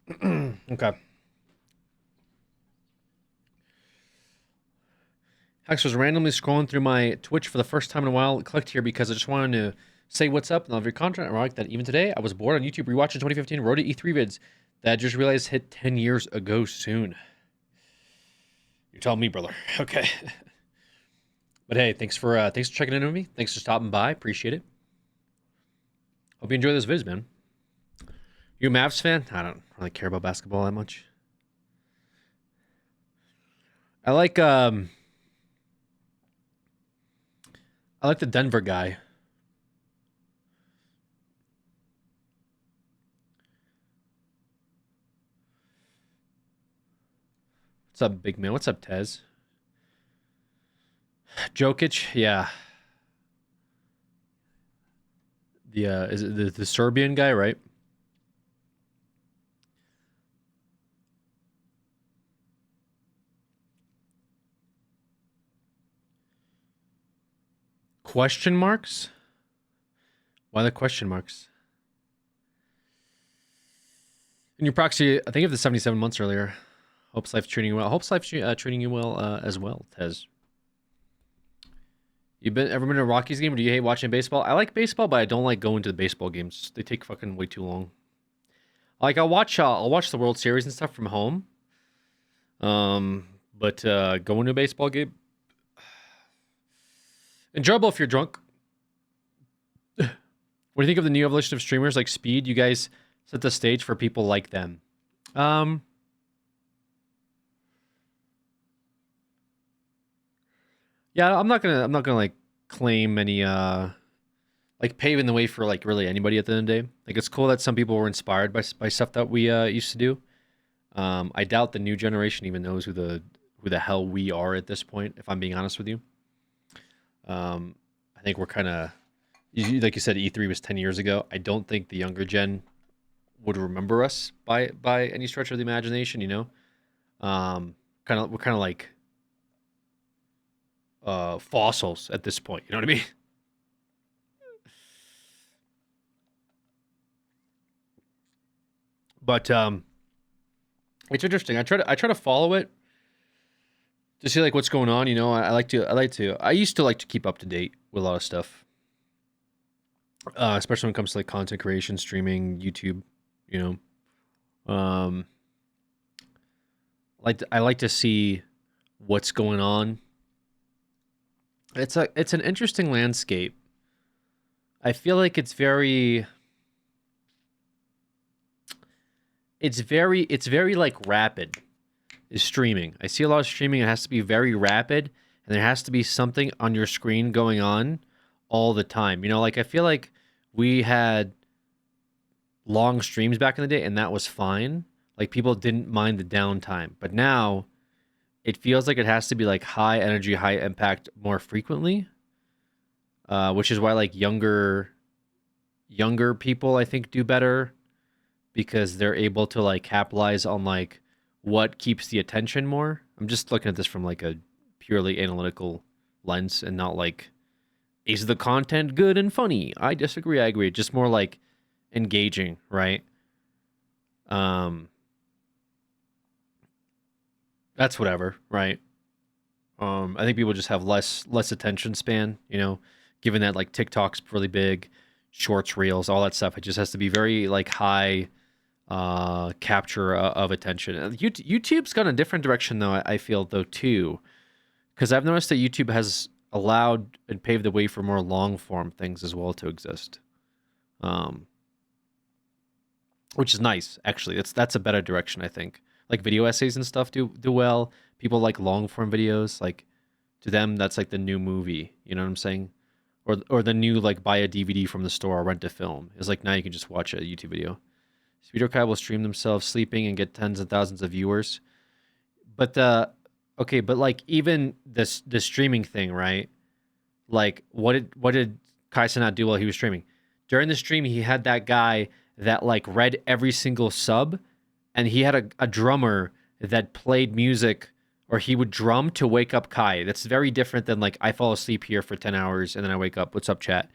Okay. Hex was randomly scrolling through my Twitch for the first time in a while. Clicked here because I just wanted to say what's up and love your content. I like that even today I was bored on YouTube rewatching 2015 Road to E3 vids that I just realized hit 10 years ago soon. You tell me, brother. Okay. But hey, thanks for checking in with me. Thanks for stopping by. Appreciate it. Hope you enjoy this vids, man. You a Mavs fan? I don't really care about basketball that much. I like the Denver guy. What's up, big man? What's up, Tez? Jokic, yeah. Is it the Serbian guy, right? Question marks? Why the question marks? And your proxy, I think of the 77 months earlier. Hope's life treating you well. Hope's life treating you well as well, Tez. You ever been to a Rockies game, or do you hate watching baseball? I like baseball, but I don't like going to the baseball games. They take fucking way too long. Like I'll watch the World Series and stuff from home. But going to a baseball game, enjoyable if you're drunk. What do you think of the new evolution of streamers like Speed? You guys set the stage for people like them. Yeah, I'm not gonna like claim any like paving the way for like really anybody at the end of the day. Like it's cool that some people were inspired by stuff that we used to do. I doubt the new generation even knows who the hell we are at this point, if I'm being honest with you. I think we're kind of, like you said, E3 was 10 years ago. I don't think the younger gen would remember us by any stretch of the imagination, you know? We're kind of like fossils at this point, you know what I mean? But it's interesting. I try to follow it to see like what's going on. You know, I used to like to keep up to date with a lot of stuff, especially when it comes to like content creation, streaming, YouTube. You know, I like to see what's going on. It's an interesting landscape. I feel like it's very like rapid is streaming. I see a lot of streaming. It has to be very rapid, and there has to be something on your screen going on all the time. You know, like I feel like we had long streams back in the day, and that was fine. Like people didn't mind the downtime. But now it feels like it has to be like high energy, high impact more frequently. Which is why like younger people I think do better, because they're able to like capitalize on like what keeps the attention more. I'm just looking at this from like a purely analytical lens and not like, is the content good and funny? I disagree. I agree. Just more like engaging, right? That's whatever, right? I think people just have less attention span, you know, given that like TikTok's really big, shorts, reels, all that stuff. It just has to be very like high capture of attention. YouTube's gone a different direction though, I feel though too, because I've noticed that YouTube has allowed and paved the way for more long form things as well to exist, which is nice actually. That's a better direction, I think. Like video essays and stuff do well. People like long form videos. Like to them, that's like the new movie. You know what I'm saying? Or the new like buy a DVD from the store or rent a film. It's like now you can just watch a YouTube video. Speed Archive will stream themselves sleeping and get tens of thousands of viewers. But okay, but like even the streaming thing, right? Like what did Kai Cenat do while he was streaming? During the stream, he had that guy that like read every single sub, and he had a drummer that played music, or he would drum to wake up Kai. That's very different than like I fall asleep here for 10 hours and then I wake up. What's up, chat?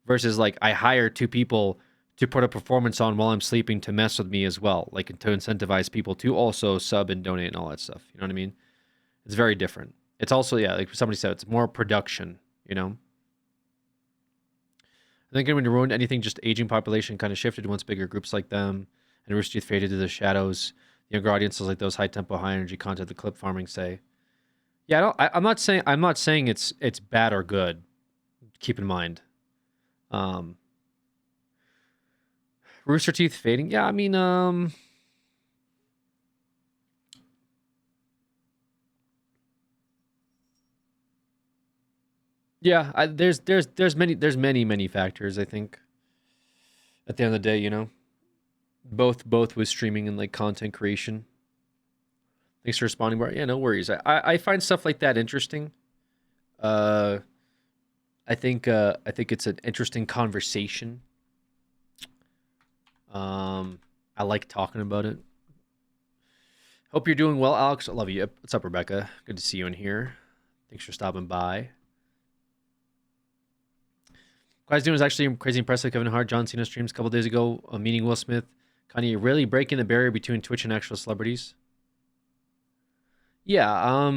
Versus like I hire two people to put a performance on while I'm sleeping to mess with me as well, like to incentivize people to also sub and donate and all that stuff. You know what I mean? It's very different. It's also, yeah, like somebody said, it's more production, you know? I think when you ruined anything, just aging population kind of shifted once bigger groups like them and Rooster Teeth faded to the shadows. Younger audiences like those high tempo, high energy content, the clip farming say. Yeah, I'm not saying it's bad or good. Keep in mind. Rooster Teeth fading. Yeah, I mean, yeah, there's many factors, I think. At the end of the day, you know, both with streaming and like content creation. Thanks for responding, Bart. Yeah, no worries. I find stuff like that interesting. I think it's an interesting conversation. I like talking about it. Hope you're doing well, Alex. I love you. What's up, Rebecca? Good to see you in here. Thanks for stopping by. What I was doing was actually crazy impressive. Kevin Hart, John Cena streams a couple days ago, meeting Will Smith. Kanye really breaking the barrier between Twitch and actual celebrities. Yeah, I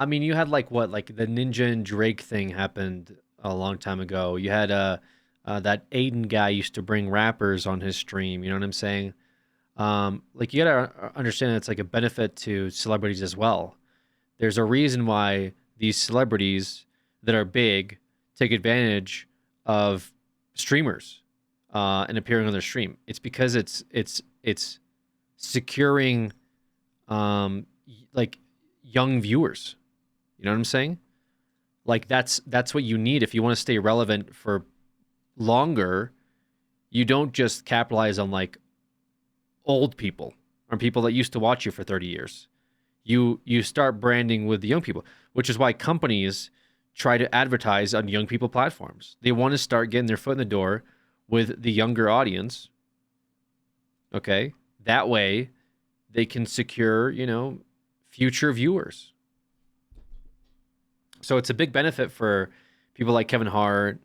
mean, you had like the Ninja and Drake thing happened a long time ago. You had that Aiden guy used to bring rappers on his stream. You know what I'm saying? Like you gotta understand it's like a benefit to celebrities as well. There's a reason why these celebrities that are big take advantage of streamers and appearing on their stream. It's because it's securing like young viewers. You know what I'm saying? Like that's what you need if you want to stay relevant for longer. You don't just capitalize on like old people or people that used to watch you for 30 years. You start branding with the young people, which is why companies try to advertise on young people platforms. They want to start getting their foot in the door with the younger audience. Okay? That way they can secure, you know, future viewers. So it's a big benefit for people like Kevin Hart,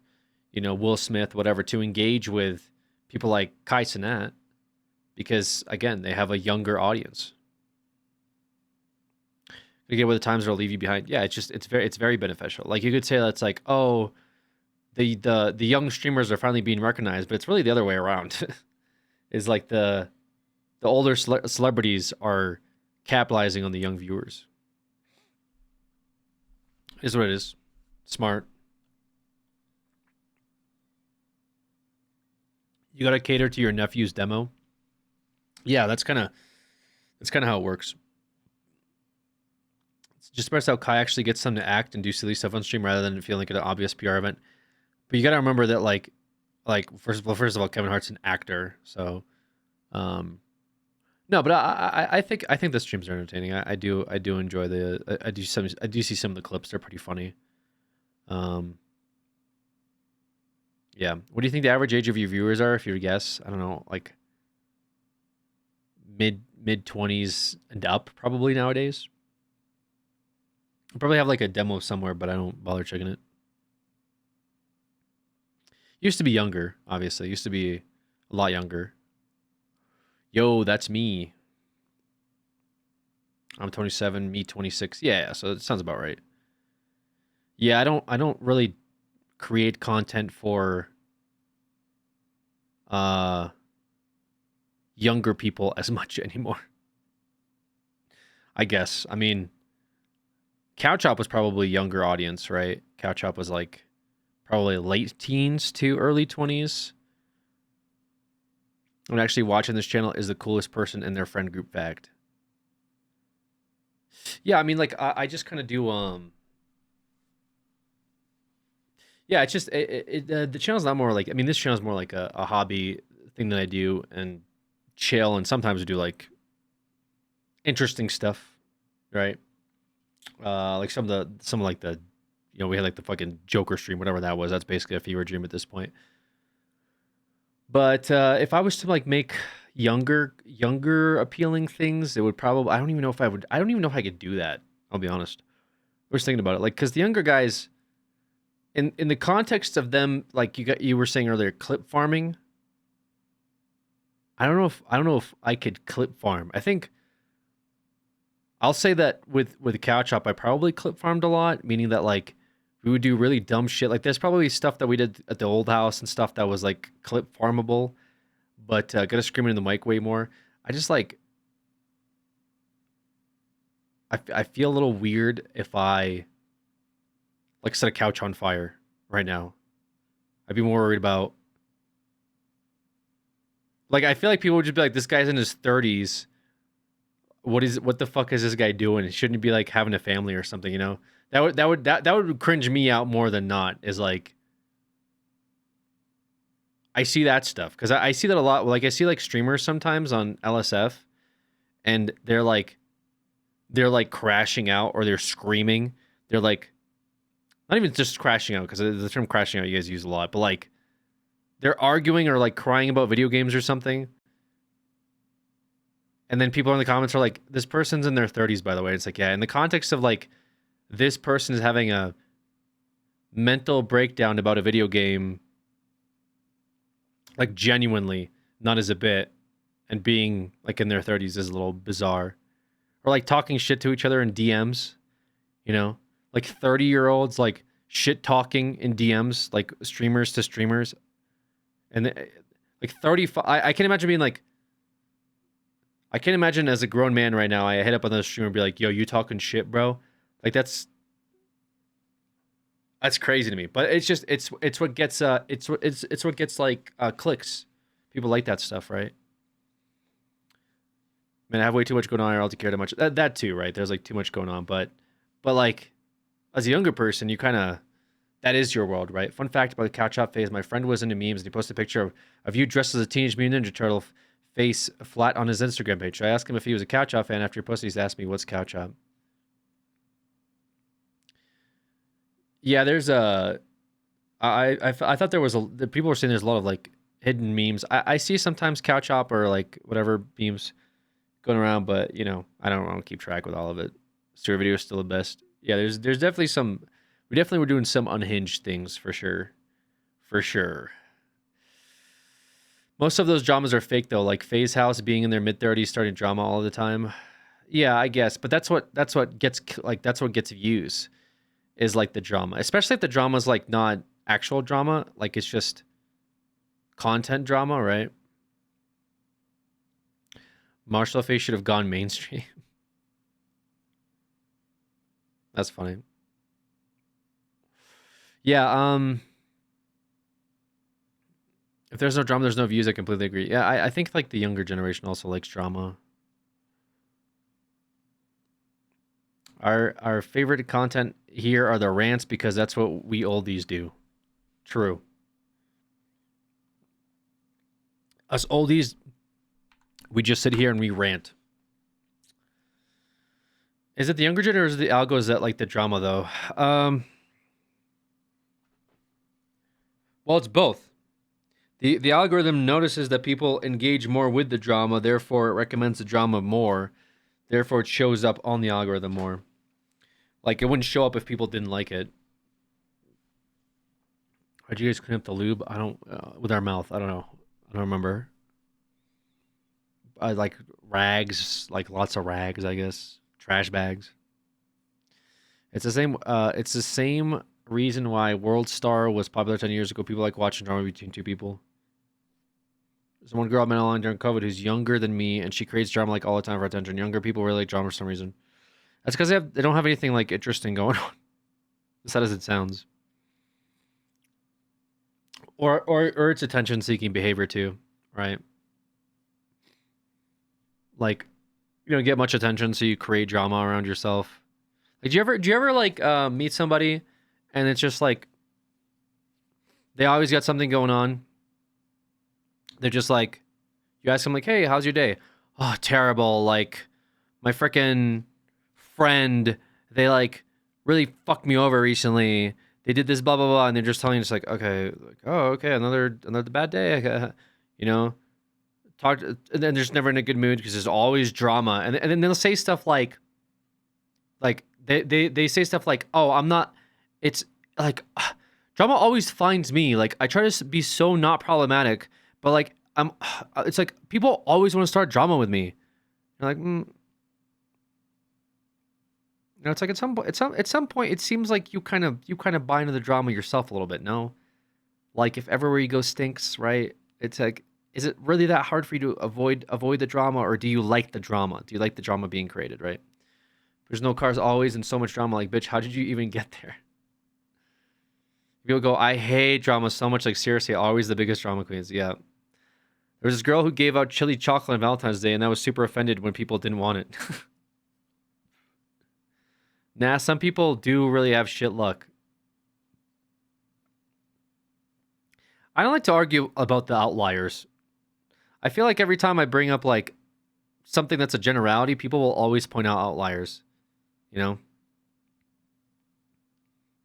you know, Will Smith, whatever, to engage with people like Kai Cenat because, again, they have a younger audience. You get with the times that'll leave you behind. Yeah, it's very beneficial. Like you could say that's like, oh, the young streamers are finally being recognized, but it's really the other way around. Is like the older celebrities are capitalizing on the young viewers. Is what it is. Smart. You gotta cater to your nephew's demo. Yeah, that's kind of how it works. It's just about how Kai actually gets them to act and do silly stuff on stream rather than feeling like an obvious PR event. But you gotta remember that like first of all, Kevin Hart's an actor, so no, but I think the streams are entertaining. I do enjoy I do see some of the clips. They're pretty funny. Yeah. What do you think the average age of your viewers are? If you were to guess, I don't know, like mid 20s and up, probably nowadays. I probably have like a demo somewhere, but I don't bother checking it. Used to be younger, obviously. Used to be a lot younger. Yo, that's me. I'm 27, me 26. Yeah, so it sounds about right. Yeah, I don't really create content for younger people as much anymore. I guess. I mean, Cow Chop was probably younger audience, right? Cow Chop was like probably late teens to early 20s. And actually watching this channel is the coolest person in their friend group fact. Yeah, I mean, like, I just kind of do, yeah, it's just, the channel's not more like, I mean, this channel's more like a hobby thing that I do and chill, and sometimes I do, like, interesting stuff, right? Like some like the, you know, we had like the fucking Joker stream, whatever that was. That's basically a fever dream at this point. But if I was to like make younger appealing things, it would probably, I don't even know if I could do that. I'll be honest. I was thinking about it, like, because the younger guys, in the context of them, like you were saying earlier, clip farming. I don't know if I could clip farm. I think I'll say that with Couch Hop, I probably clip farmed a lot, meaning that like we would do really dumb shit. Like there's probably stuff that we did at the old house and stuff that was like clip farmable, but gotta scream in the mic way more. I just like I feel a little weird if I like set a couch on fire right now. I'd be more worried about like I feel like people would just be like, this guy's in his 30s. What the fuck is this guy doing? Shouldn't he be like having a family or something, you know? That would cringe me out more than not, is like I see that stuff because I see that a lot. Like I see like streamers sometimes on LSF and they're like crashing out or they're screaming. They're like not even just crashing out, because the term crashing out you guys use a lot, but like they're arguing or like crying about video games or something. And then people in the comments are like, this person's in their 30s, by the way. It's like, yeah, in the context of like this person is having a mental breakdown about a video game, like genuinely, not as a bit, and being like in their 30s is a little bizarre. Or like talking shit to each other in DMs, you know, like 30-year-olds like shit talking in DMs, like streamers to streamers. And like 35, I can't imagine being like, I can't imagine as a grown man right now, I hit up on the streamer and be like, yo, you talking shit, bro? Like that's crazy to me. But it's just, it's what gets, it's what gets like clicks. People like that stuff, right? Man, I have way too much going on. I don't care too much. That too, right? There's like too much going on, but like as a younger person, you kind of, that is your world, right? Fun fact about the Couch Hop phase: my friend was into memes and he posted a picture of you dressed as a Teenage Mutant Ninja Turtle, face flat on his Instagram page. So I asked him if he was a Couch Hop fan. After he posted, he's asked me, "What's Couch Hop?" Yeah, there's a. I thought there was the people were saying there's a lot of like hidden memes. I see sometimes Couch Hop or like whatever memes going around, but you know I don't keep track with all of it. Story video is still the best. Yeah, there's definitely some. We definitely were doing some unhinged things for sure. For sure. Most of those dramas are fake though, like FaZe House being in their mid-30s starting drama all the time. Yeah, I guess, but that's what gets like that's what gets views is like the drama. Especially if the drama is like not actual drama, like it's just content drama, right? Marshall Face should have gone mainstream. That's funny. Yeah, if there's no drama, there's no views. I completely agree. Yeah, I think like the younger generation also likes drama. Our favorite content here are the rants because that's what we oldies do. True. Us oldies, we just sit here and we rant. Is it the younger gen or is it the algos that like the drama though? Well, it's both. The algorithm notices that people engage more with the drama, therefore it recommends the drama more. Therefore it shows up on the algorithm more. Like it wouldn't show up if people didn't like it. How'd you guys clean up the lube? I don't with our mouth. I don't know. I don't remember. I like rags, like lots of rags, I guess. Trash bags. It's the same. It's the same reason why World Star was popular 10 years ago. People like watching drama between two people. There's one girl I met online during COVID who's younger than me, and she creates drama like all the time for attention. Younger people really like drama for some reason. That's because they don't have anything like interesting going on. As sad as it sounds. Or it's attention-seeking behavior too, right? Like, you don't get much attention, so you create drama around yourself. Like, do you ever like meet somebody, and it's just like they always got something going on. They're just like, you ask them like, "Hey, how's your day?" "Oh, terrible. Like, my freaking friend, they like really fucked me over recently. They did this blah blah blah," and they're just telling you, just like, okay, like, oh, okay, another bad day, you know. And then they're just never in a good mood because there's always drama, and then they'll say stuff like they say stuff like, "Oh, I'm not." It's like, Drama always finds me. Like, I try to be so not problematic, but like it's like people always want to start drama with me. You're like, it's like at some point, it seems like you kind of buy into the drama yourself a little bit. No, like if everywhere you go stinks, right? It's like, is it really that hard for you to avoid the drama, or do you like the drama? Do you like the drama being created, right? There's no cars always and so much drama. Like, bitch, how did you even get there? People go, I hate drama so much. Like, seriously, always the biggest drama queens. Yeah. There was this girl who gave out chili chocolate on Valentine's Day, and I was super offended when people didn't want it. Nah, some people do really have shit luck. I don't like to argue about the outliers. I feel like every time I bring up, like, something that's a generality, people will always point out outliers. You know?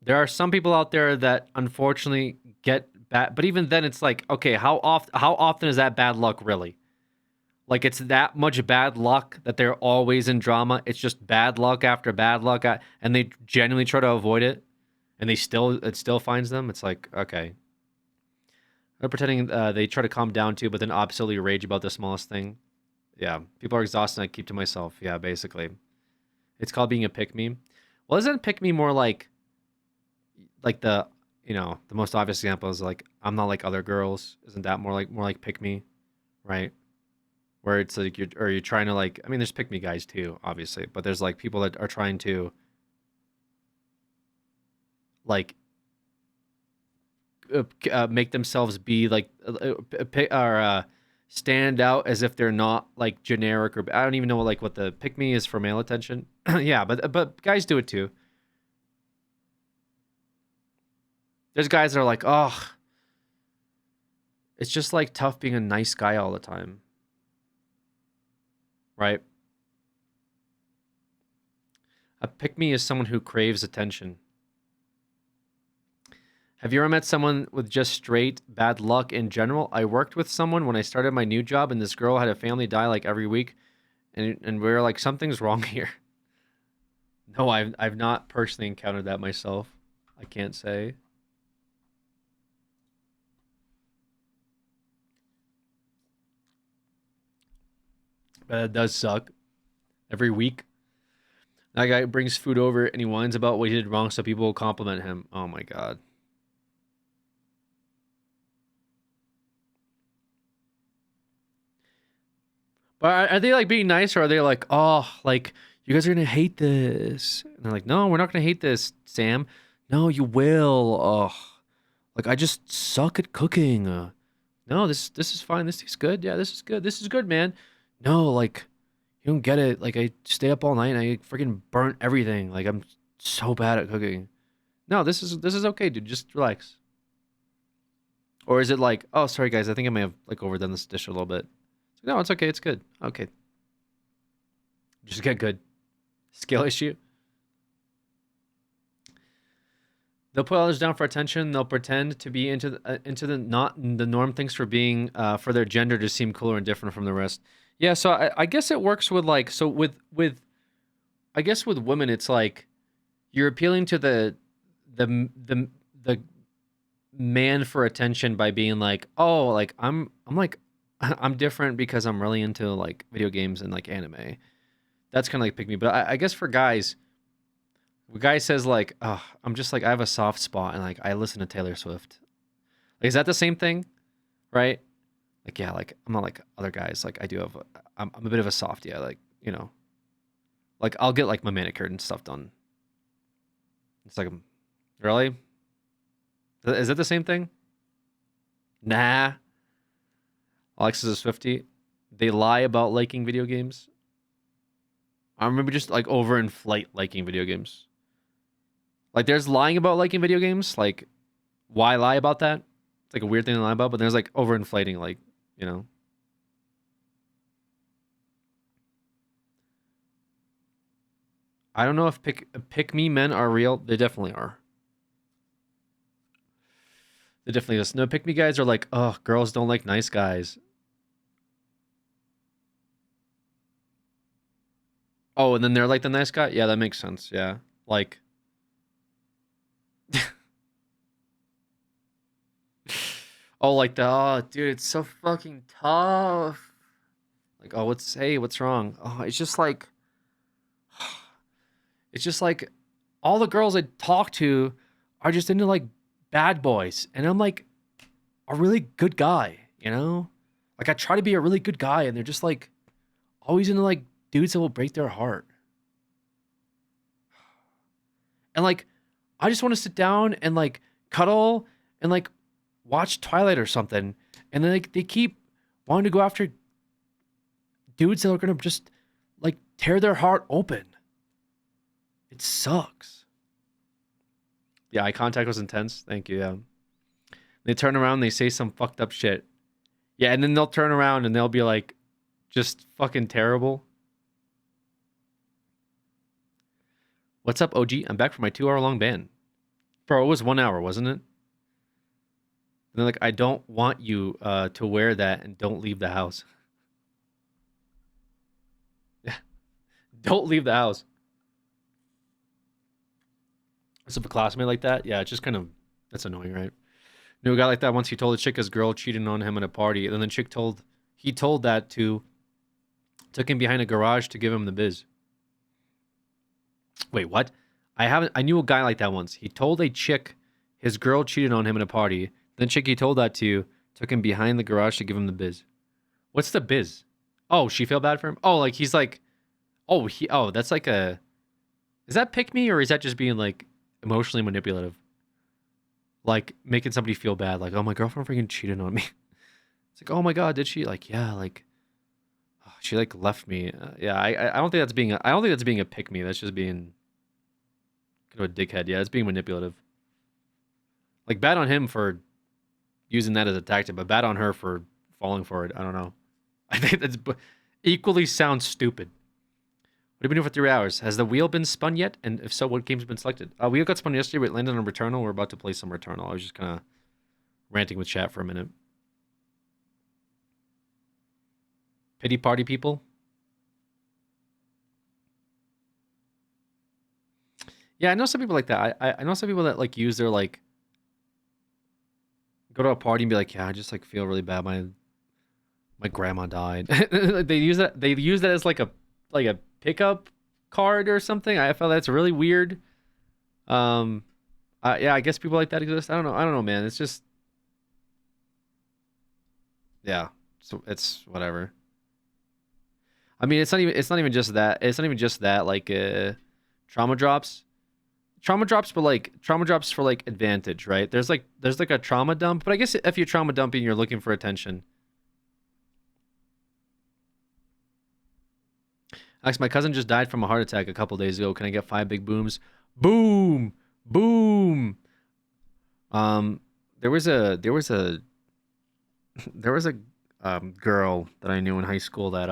There are some people out there that unfortunately get bad, but even then it's like, okay, how often is that bad luck really? Like, it's that much bad luck that they're always in drama. It's just bad luck after bad luck, and they genuinely try to avoid it, and it still finds them. It's like, okay. They're pretending they try to calm down too, but then absolutely rage about the smallest thing. Yeah, people are exhausted, and I keep to myself. Yeah, basically. It's called being a pick-me. Well, isn't pick-me more like the, the most obvious example is like, I'm not like other girls. Isn't that more like pick me, right? Where it's like you're trying to, like, I mean, there's pick me guys too, obviously, but there's like people that are trying to like make themselves be like stand out as if they're not like generic, or I don't even know what the pick me is for male attention. Yeah, but guys do it too. There's guys that are like, oh, it's just like tough being a nice guy all the time. Right? A pick-me is someone who craves attention. Have you ever met someone with just straight bad luck in general? I worked with someone when I started my new job, and this girl had a family die like every week, and we were like, something's wrong here. No, I've not personally encountered that myself. I can't say. It does suck. Every week. That guy brings food over and he whines about what he did wrong so people will compliment him. Oh my god. But are they like being nice, or are they like, oh, like, you guys are gonna hate this? And they're like, no, we're not gonna hate this, Sam. No, you will. Oh, like, I just suck at cooking. No, this is fine. This is good. Yeah, this is good. This is good, man. No, like, you don't get it. Like, I stayed up all night and I freaking burnt everything. Like, I'm so bad at cooking. No, this is okay, dude. Just relax. Or is it like, oh, sorry guys, I think I may have like overdone this dish a little bit. No, it's okay. It's good. Okay. Just get good. Skill issue. They'll put others down for attention. They'll pretend to be into the not the norm things for being for their gender to seem cooler and different from the rest. Yeah, so I guess it works with like, so with I guess with women it's like you're appealing to the man for attention by being like, oh, like I'm like I'm different because I'm really into like video games and like anime. That's kind of like pick me. But I guess for guys, a guy says like, oh, I'm just like, I have a soft spot and like I listen to Taylor Swift. Like, is that the same thing? Right? Like, yeah, like I'm not like other guys. Like I do have, I'm a bit of a softie. I like, like I'll get like my manicure and stuff done. It's like, really? Is it the same thing? Nah. Alexis is 50. They lie about liking video games. I remember just like overinflate liking video games. Like there's lying about liking video games. Like, why lie about that? It's like a weird thing to lie about, but there's like overinflating, like, I don't know if pick me men are real. They definitely are. They definitely is. No, pick me guys are like, oh, girls don't like nice guys. Oh, and then they're like the nice guy? Yeah, that makes sense. Yeah. Like, Oh, like the oh, dude, it's so fucking tough. Like, oh, what's wrong? Oh, it's just like all the girls I talk to are just into like bad boys, and I'm like a really good guy, you know? Like I try to be a really good guy, and they're just like always into like dudes that will break their heart. And like I just want to sit down and like cuddle and like watch Twilight or something, and then like they keep wanting to go after dudes that are gonna just like tear their heart open. It sucks. Yeah, eye contact was intense. Thank you. Yeah. They turn around, they say some fucked up shit. Yeah, and then they'll turn around and they'll be like, just fucking terrible. What's up, OG? I'm back from my 2-hour long ban. Bro, it was 1 hour, wasn't it? And they're like, I don't want you to wear that and don't leave the house. Yeah. Don't leave the house. What's up, a classmate like that? Yeah, it's just kind of, that's annoying, right? Knew a guy like that once. He told a chick his girl cheated on him at a party, and then the chick told that took him behind a garage to give him the biz. Wait, what? I knew a guy like that once. He told a chick his girl cheated on him at a party. Then chick he told that to took him behind the garage to give him the biz. What's the biz? Oh, she felt bad for him? Oh, like he's like, that's like a, is that pick me or is that just being like emotionally manipulative? Like making somebody feel bad, like, oh, my girlfriend freaking cheated on me. It's like, oh my god, did she? Like, yeah, like, oh, she like left me. Yeah, I don't think that's being a pick me. That's just being kind of a dickhead. Yeah, it's being manipulative. Like bad on him for using that as a tactic, but bad on her for falling for it. I don't know. I think that's equally sounds stupid. What have you been doing for 3 hours? Has the wheel been spun yet? And if so, what game's been selected? Wheel got spun yesterday. It landed on Returnal. We're about to play some Returnal. I was just kind of ranting with chat for a minute. Pity party people. Yeah, I know some people like that. I know some people that like use their like go to a party and be like, yeah, I just like feel really bad. My grandma died. They use that. They use that as like a pickup card or something. I felt that's really weird. Yeah, I guess people like that exist. I don't know, man. It's just, yeah. So it's whatever. I mean, it's not even just that. It's not even just that. Like, trauma drops, but like trauma drops for like advantage, right? There's like a trauma dump, but I guess if you're trauma dumping, you're looking for attention. Alex, my cousin just died from a heart attack a couple days ago. Can I get 5 big booms? Boom, boom. There was a girl that I knew in high school that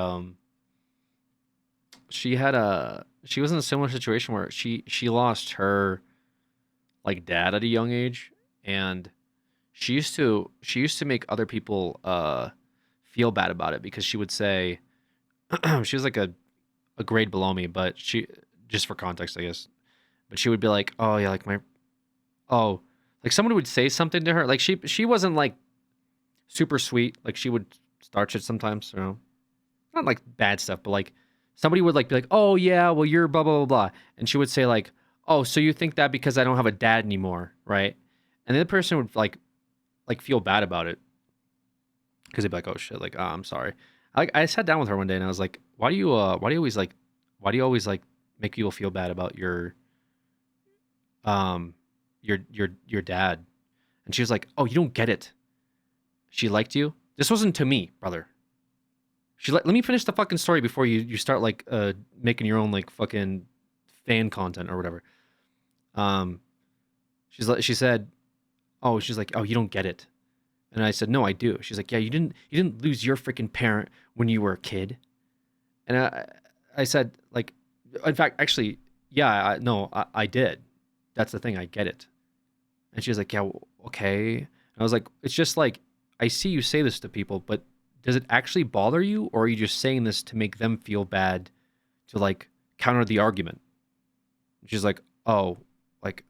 she was in a similar situation where she lost her like dad at a young age, and she used to make other people feel bad about it because she would say she was like a grade below me, but she, just for context, I guess, but she would be like, oh yeah, like like someone would say something to her, like she wasn't like super sweet, like she would start shit sometimes, you know, not like bad stuff, but like somebody would like be like, oh yeah, well you're blah blah blah blah, and she would say like, oh, so you think that because I don't have a dad anymore, right? And the other person would like feel bad about it because they'd be like, oh shit, like, oh, I'm sorry. I sat down with her one day and I was like, why do you always like make people feel bad about your dad? And she was like, oh, you don't get it. She liked you. This wasn't to me, brother. Let me finish the fucking story before you start like making your own like fucking fan content or whatever. She said, oh, she's like, oh, you don't get it. And I said, no, I do. She's like, yeah, you didn't lose your freaking parent when you were a kid. And I said, like, in fact, actually, yeah, I did. That's the thing. I get it. And she was like, yeah, well, okay. And I was like, it's just like, I see you say this to people, but does it actually bother you? Or are you just saying this to make them feel bad to like counter the argument? She's like, oh, like,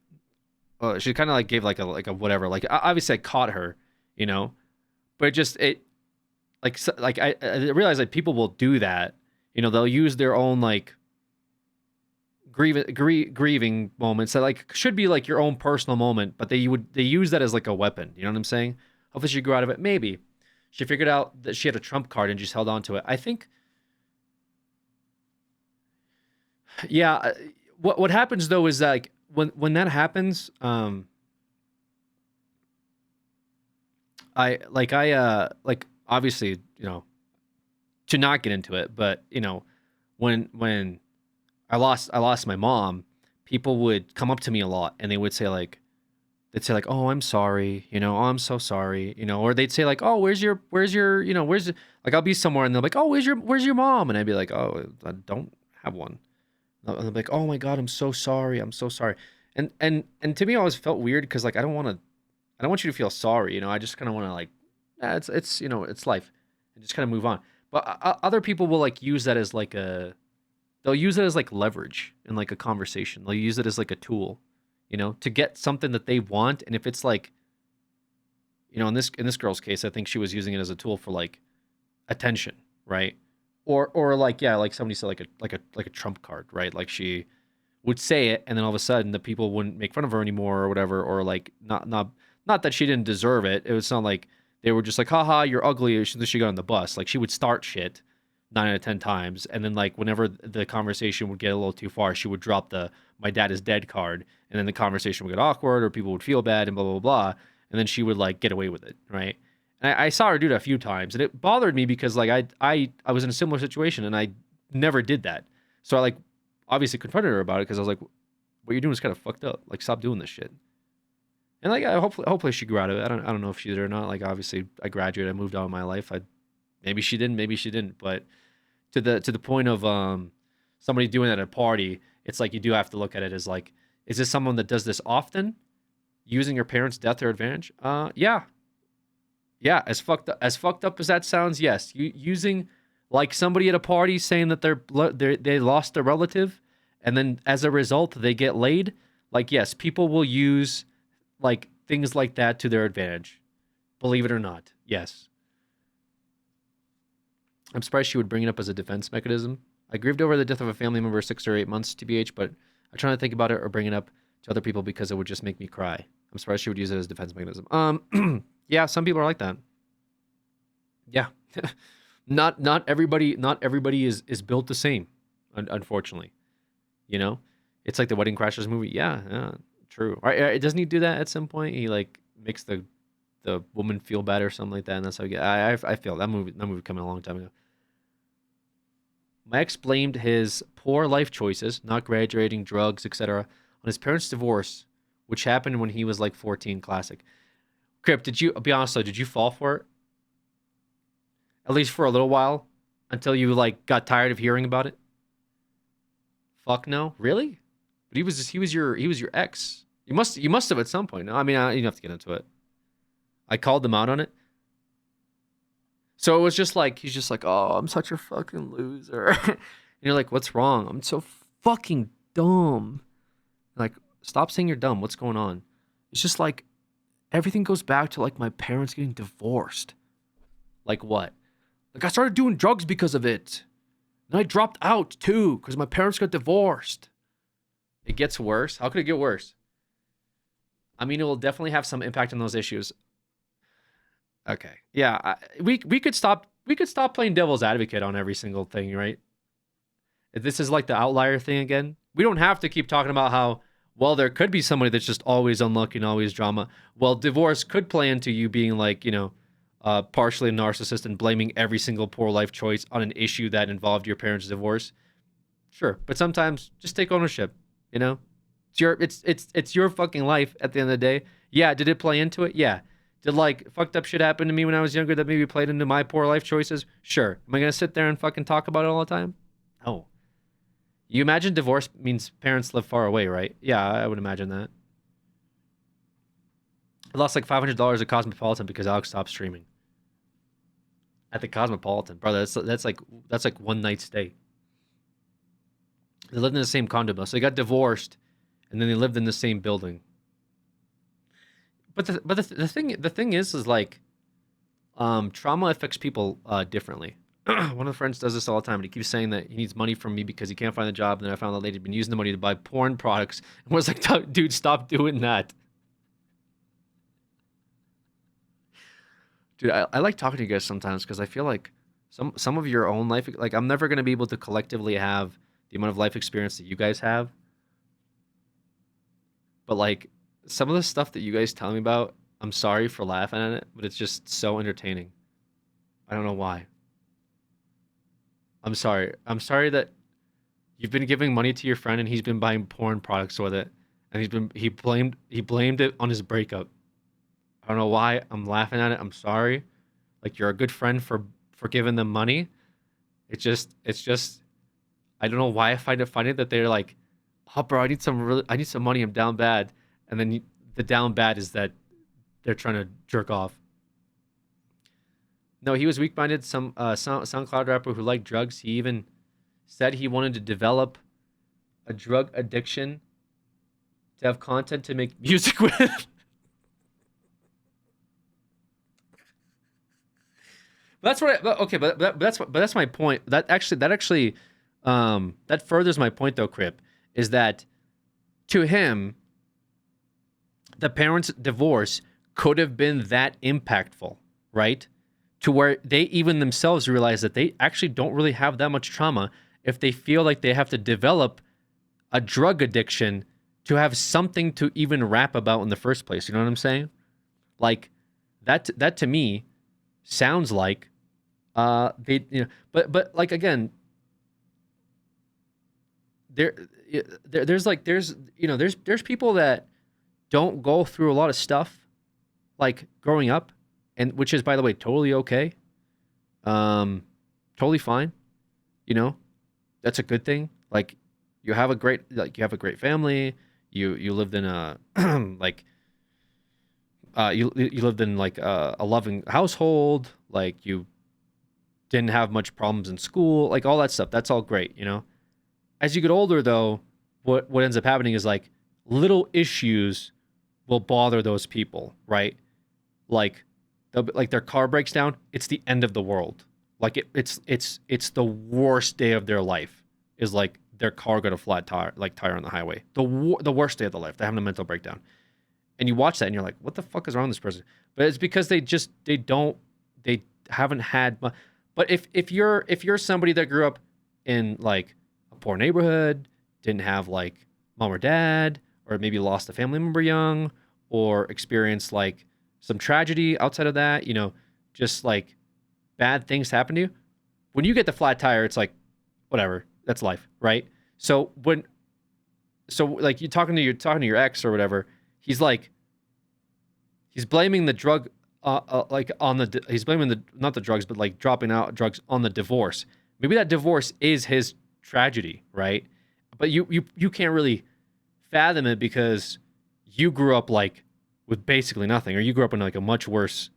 she kind of like gave like a whatever. Like, obviously I caught her, you know, but it I realize that people will do that. You know, they'll use their own like grieving moments that like should be like your own personal moment, but they use that as like a weapon. You know what I'm saying? Hopefully she grew out of it. Maybe she figured out that she had a trump card and just held on to it. I think. Yeah. What happens though is that, like when that happens, like obviously, you know, to not get into it, but you know, when I lost my mom, people would come up to me a lot and they would say like, oh, I'm sorry, you know, oh, I'm so sorry, you know, or they'd say like, oh, where's your, you know, like I'll be somewhere and they'll be like, oh, where's your mom? And I'd be like, oh, I don't have one. And they'll be like, oh my God, I'm so sorry. I'm so sorry. And to me, I always felt weird because like, I don't want you to feel sorry. You know, I just kind of want to like, it's, you know, it's life and just kind of move on. But other people will like use that as like they'll use it as like leverage in like a conversation. They'll use it as like a tool, you know, to get something that they want. And if it's like, you know, in this girl's case, I think she was using it as a tool for like attention, right? Or like, yeah, like somebody said like a trump card, right? Like she would say it and then all of a sudden the people wouldn't make fun of her anymore or whatever, or like not that she didn't deserve it. It was not like they were just like, haha, you're ugly. She got on the bus. Like she would start shit 9 out of 10 times. And then like whenever the conversation would get a little too far, she would drop the my dad is dead card. And then the conversation would get awkward or people would feel bad and blah, blah, blah. And then she would like get away with it. Right. And I saw her do it a few times and it bothered me because like I was in a similar situation and I never did that. So I like obviously confronted her about it because I was like, what you're doing is kind of fucked up. Like stop doing this shit. And like hopefully she grew out of it. I don't know if she did or not. Like obviously I graduated, I moved on in my life. Maybe she didn't. But to the point of somebody doing that at a party, it's like you do have to look at it as like, is this someone that does this often, using your parents' death to their advantage? Yeah. As fucked up as that sounds, yes. Using like somebody at a party saying that they lost a relative, and then as a result they get laid. Like yes, people will use like things like that to their advantage. Believe it or not, yes. I'm surprised she would bring it up as a defense mechanism. I grieved over the death of a family member 6 or 8 months, TBH, but I try not to think about it or bring it up to other people because it would just make me cry. I'm surprised she would use it as a defense mechanism. Yeah, some people are like that. Yeah. not everybody is built the same, unfortunately. You know? It's like the Wedding Crashers movie. Yeah, true. Right, doesn't he do that at some point? He like makes the woman feel bad or something like that, and that's how he I feel that movie coming a long time ago. My ex blamed his poor life choices, not graduating, drugs, etc., on his parents' divorce, which happened when he was like 14. Classic. Crip, I'll be honest though, did you fall for it? At least for a little while? Until you like got tired of hearing about it? Fuck no. Really? But he was your ex. You must have at some point. No, I mean, you don't have to get into it. I called them out on it. So it was just like, he's just like, oh, I'm such a fucking loser. And you're like, what's wrong? I'm so fucking dumb. Like, stop saying you're dumb. What's going on? It's just like, everything goes back to like my parents getting divorced. Like what? Like I started doing drugs because of it. And I dropped out too because my parents got divorced. It gets worse. How could it get worse? I mean, it will definitely have some impact on those issues. Okay. Yeah, we could stop playing devil's advocate on every single thing, right? If this is like the outlier thing again, we don't have to keep talking about how, well, there could be somebody that's just always unlucky and always drama. Well, divorce could play into you being like, you know, partially a narcissist and blaming every single poor life choice on an issue that involved your parents' divorce. Sure, but sometimes just take ownership, you know? It's your fucking life at the end of the day. Yeah, did it play into it? Yeah. Did like fucked up shit happen to me when I was younger that maybe played into my poor life choices? Sure. Am I going to sit there and fucking talk about it all the time? No. You imagine divorce means parents live far away, right? Yeah, I would imagine that. I lost like $500 at Cosmopolitan because Alex stopped streaming. At the Cosmopolitan, brother, that's like one night stay. They lived in the same condo though, so they got divorced, and then they lived in the same building. But the thing is like, Trauma affects people differently. One of the friends does this all the time, and he keeps saying that he needs money from me because he can't find a job. And then I found that lady had been using the money to buy porn products, and was like, "Dude, stop doing that." Dude, I like talking to you guys sometimes because I feel like some of your own life, like I'm never gonna be able to collectively have the amount of life experience that you guys have. But like some of the stuff that you guys tell me about, I'm sorry for laughing at it, but it's just so entertaining. I don't know why. I'm sorry. I'm sorry that you've been giving money to your friend and he's been buying porn products with it, and he blamed it on his breakup. I don't know why. I'm laughing at it. I'm sorry. Like you're a good friend for giving them money. It's just I don't know why I find it funny that they're like, "Oh, bro, I need some money. I'm down bad." And then the down bad is that they're trying to jerk off. No, he was weak-minded. Some SoundCloud rapper who liked drugs. He even said he wanted to develop a drug addiction to have content to make music with. That's what. Okay, but that's my point. That actually that furthers my point though, Crip, is that to him, the parents' divorce could have been that impactful, right? To where they even themselves realize that they actually don't really have that much trauma if they feel like they have to develop a drug addiction to have something to even rap about in the first place. You know what I'm saying? Like that to me sounds like they, you know, but like again, there's people that don't go through a lot of stuff like growing up, and which is, by the way, totally okay, totally fine. You know, that's a good thing. Like you have a great family. You lived in a like you lived in like a loving household. Like you didn't have much problems in school, like all that stuff. That's all great, you know. As you get older, though, what ends up happening is like little issues will bother those people, right? Like, like their car breaks down, it's the end of the world. Like it's the worst day of their life. Is like their car got a flat tire on the highway. The worst day of their life. They're having a mental breakdown, and you watch that and you're like, what the fuck is wrong with this person? But it's because they haven't had. But if you're somebody that grew up in like a poor neighborhood, didn't have like mom or dad, or maybe lost a family member young, or experienced like some tragedy outside of that, you know, just like bad things happen to you. When you get the flat tire, it's like, whatever, that's life, right? So like you're talking to your ex or whatever, he's blaming the drug. He's blaming not the drugs, but like dropping out drugs on the divorce. Maybe that divorce is his tragedy, right? But you can't really fathom it because you grew up like with basically nothing, or you grew up in like a much worse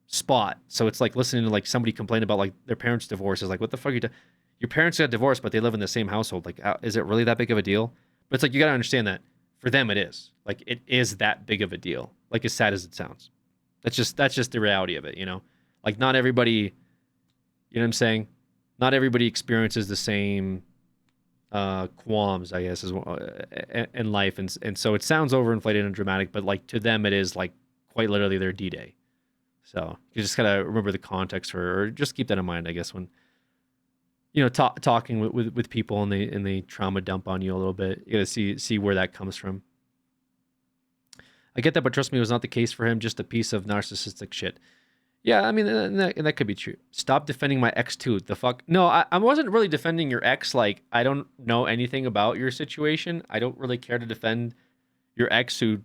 spot. So it's like listening to like somebody complain about like their parents' divorce is like, what the fuck are you doing? Your parents got divorced, but they live in the same household. Like, is it really that big of a deal? But it's like you gotta understand that for them it is. Like it is that big of a deal. Like as sad as it sounds. That's just the reality of it, you know? Like not everybody, you know what I'm saying? Not everybody experiences the same qualms, I guess, in life. And so it sounds overinflated and dramatic, but like to them it is like quite literally their D-Day. So you just gotta remember the context or just keep that in mind, I guess, when, you know, talking with people and they trauma dump on you a little bit. You gotta see where that comes from. I get that, but trust me, it was not the case for him. Just a piece of narcissistic shit. Yeah, I mean, and that could be true. Stop defending my ex too. The fuck? No, I wasn't really defending your ex. Like, I don't know anything about your situation. I don't really care to defend your ex who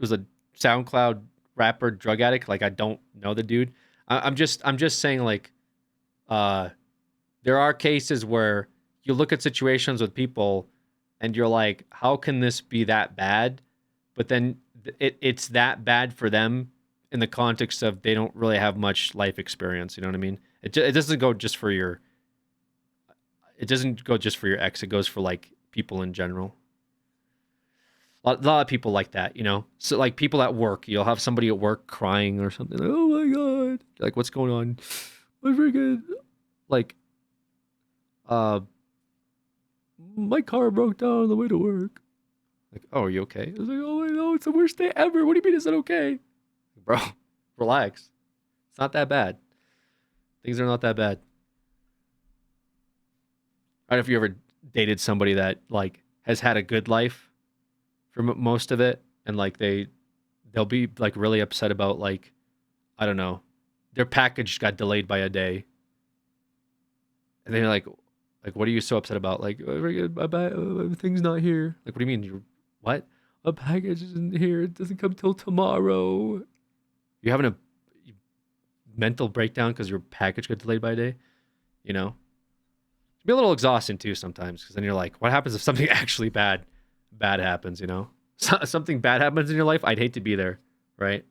was a SoundCloud rapper, drug addict. Like, I don't know the dude. I'm just saying, like, there are cases where you look at situations with people and you're like, how can this be that bad? But then it's that bad for them in the context of they don't really have much life experience. You know what I mean? It doesn't go just for your ex. It goes for like people in general. A lot of people like that, you know? So like people at work, you'll have somebody at work crying or something. Oh my good. You're like, what's going on? My freaking like my car broke down on the way to work. Like, oh, are you okay? I was like, oh no, it's the worst day ever. What do you mean is it okay? Bro, relax. It's not that bad. Things are not that bad. I don't know if you ever dated somebody that like has had a good life for most of it, and like they'll be like really upset about like, I don't know, their package got delayed by a day, and then you're like, what are you so upset about? Like, thing's not here. Like, what do you mean? You what? A package isn't here. It doesn't come till tomorrow. You're having a mental breakdown because your package got delayed by a day. You know, it'd be a little exhausting too sometimes, because then you're like, what happens if something actually bad happens? You know, something bad happens in your life. I'd hate to be there, right?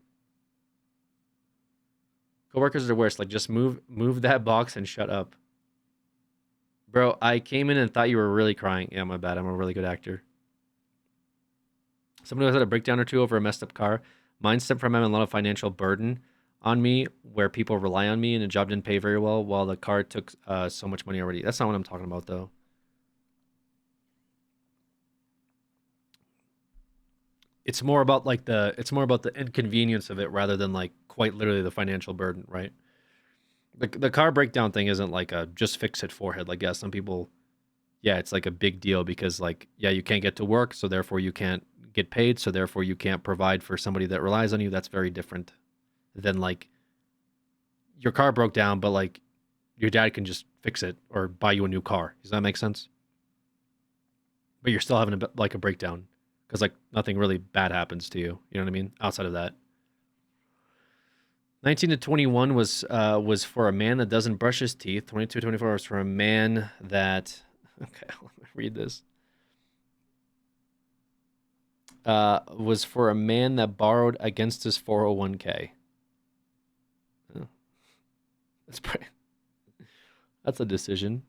Coworkers are the worst. Like, just move that box and shut up. Bro, I came in and thought you were really crying. Yeah, my bad. I'm a really good actor. Somebody has had a breakdown or two over a messed up car. Mine stemmed from having a lot of financial burden on me, where people rely on me and the job didn't pay very well, while the car took so much money already. That's not what I'm talking about, though. It's more about like the inconvenience of it rather than like quite literally the financial burden, right? The car breakdown thing isn't like a just fix it forehead. Like, yeah, some people, yeah, it's like a big deal because like, yeah, you can't get to work, so therefore you can't get paid, so therefore you can't provide for somebody that relies on you. That's very different than like your car broke down, but like your dad can just fix it or buy you a new car. Does that make sense? But you're still having a breakdown because like nothing really bad happens to you. You know what I mean? Outside of that. 19 to 21 was for a man that doesn't brush his teeth. 22 to 24 was for a man that... Okay, let me read this. Was for a man that borrowed against his 401k. Oh, that's a decision.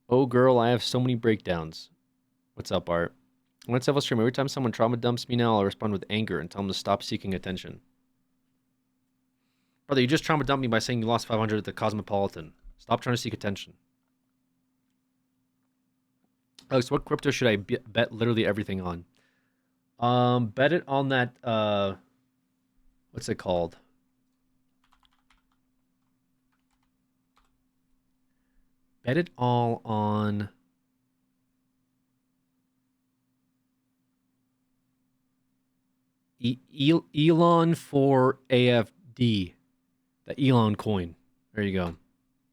Oh, girl, I have so many breakdowns. What's up, Art? What's up, stream? Every time someone trauma dumps me now, I'll respond with anger and tell them to stop seeking attention. Brother, you just trauma dumped me by saying you lost 500 at the Cosmopolitan. Stop trying to seek attention. Alex, what crypto should I bet literally everything on? Bet it on that, what's it called? Bet it all on... Elon for AFD. The Elon coin. There you go.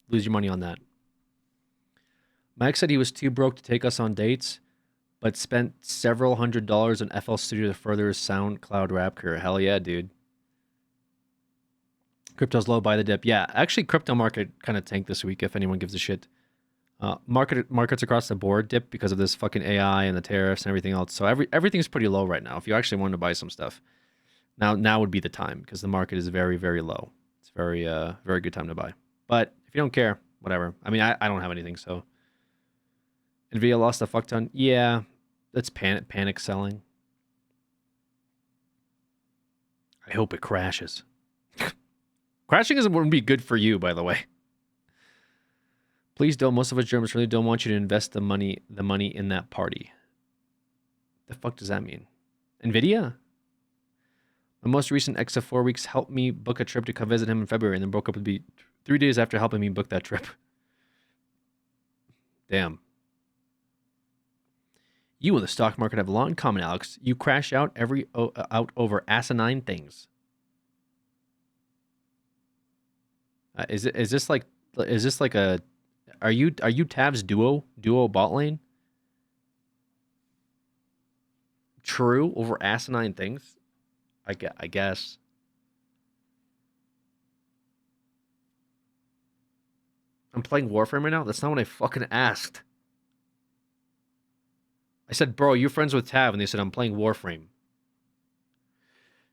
Lose your money on that. Mike said he was too broke to take us on dates, but spent several $100s on FL Studio to further his SoundCloud rap career. Hell yeah, dude. Crypto's low, buy the dip. Yeah, actually, crypto market kind of tanked this week, if anyone gives a shit. Markets across the board dip because of this fucking AI and the tariffs and everything else. So everything's pretty low right now. If you actually wanted to buy some stuff, now would be the time, because the market is very, very low. It's very very good time to buy. But if you don't care, whatever. I mean, I don't have anything, so. Nvidia lost a fuck ton. Yeah, that's panic selling. I hope it crashes. Crashing wouldn't be good for you, by the way. Please don't. Most of us Germans really don't want you to invest the money in that party. The fuck does that mean? Nvidia? My most recent ex of 4 weeks helped me book a trip to come visit him in February, and then broke up with me 3 days after helping me book that trip. Damn. You and the stock market have a lot in common, Alex. You crash out out over asinine things. Is this like a... Are you Tav's duo bot lane? True, over asinine things? I guess. I'm playing Warframe right now? That's not what I fucking asked. I said, bro, you're friends with Tav, and they said, I'm playing Warframe.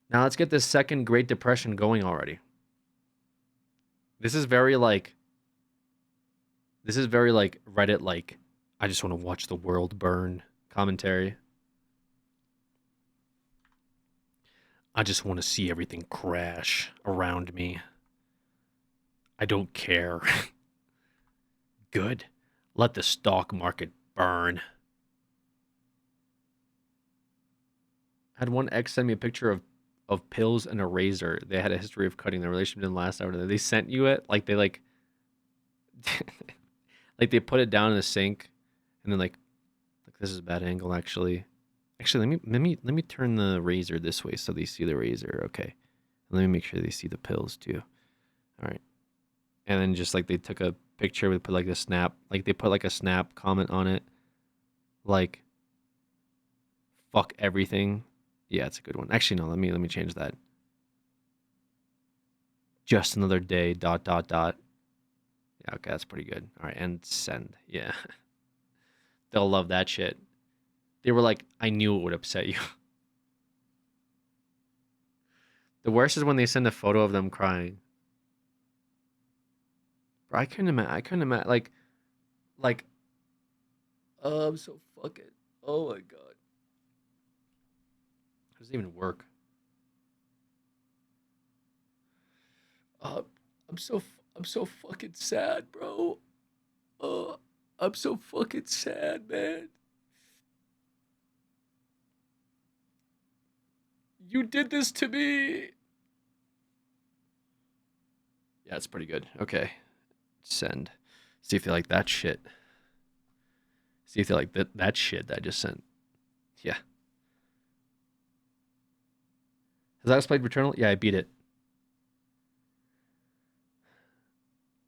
Now let's get this second Great Depression going already. This is very like Reddit, like, I just want to watch the world burn commentary. I just want to see everything crash around me. I don't care. Good. Let the stock market burn. Had one ex send me a picture of pills and a razor. They had a history of cutting. Their relationship didn't last after that. They sent you it like they like like they put it down in the sink and then like this is a bad angle actually. Actually, let me turn the razor this way so they see the razor. Okay. Let me make sure they see the pills too. All right. And then just like they took a picture, we put like a snap, like they put like a snap comment on it. Like fuck everything. Yeah, it's a good one. Actually, no, let me change that. Just another day, dot, dot, dot. Yeah, okay, that's pretty good. All right, and send. Yeah. They'll love that shit. They were like, I knew it would upset you. The worst is when they send a photo of them crying. Bro, I couldn't imagine, like, oh, I'm so fucking, oh my god. How does it even work? I'm so fucking sad, bro. I'm so fucking sad, man. You did this to me. Yeah, it's pretty good. Okay. Send. See if they like that shit. See if they like that shit that I just sent. Yeah. Has Alex played Returnal? Yeah, I beat it.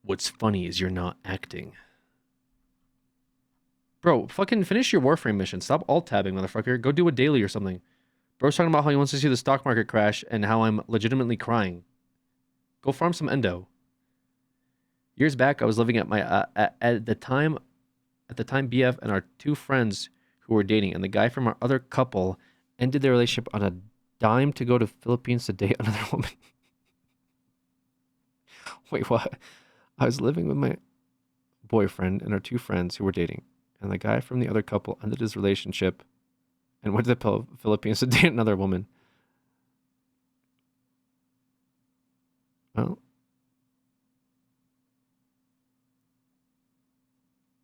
What's funny is you're not acting. Bro, fucking finish your Warframe mission. Stop alt-tabbing, motherfucker. Go do a daily or something. Bro's talking about how he wants to see the stock market crash and how I'm legitimately crying. Go farm some endo. Years back, I was living at my at the time BF and our two friends who were dating, and the guy from our other couple ended their relationship on a dime to go to Philippines to date another woman. Wait, what? I was living with my boyfriend and our two friends who were dating, and the guy from the other couple ended his relationship and went to the Philippines to date another woman. Well,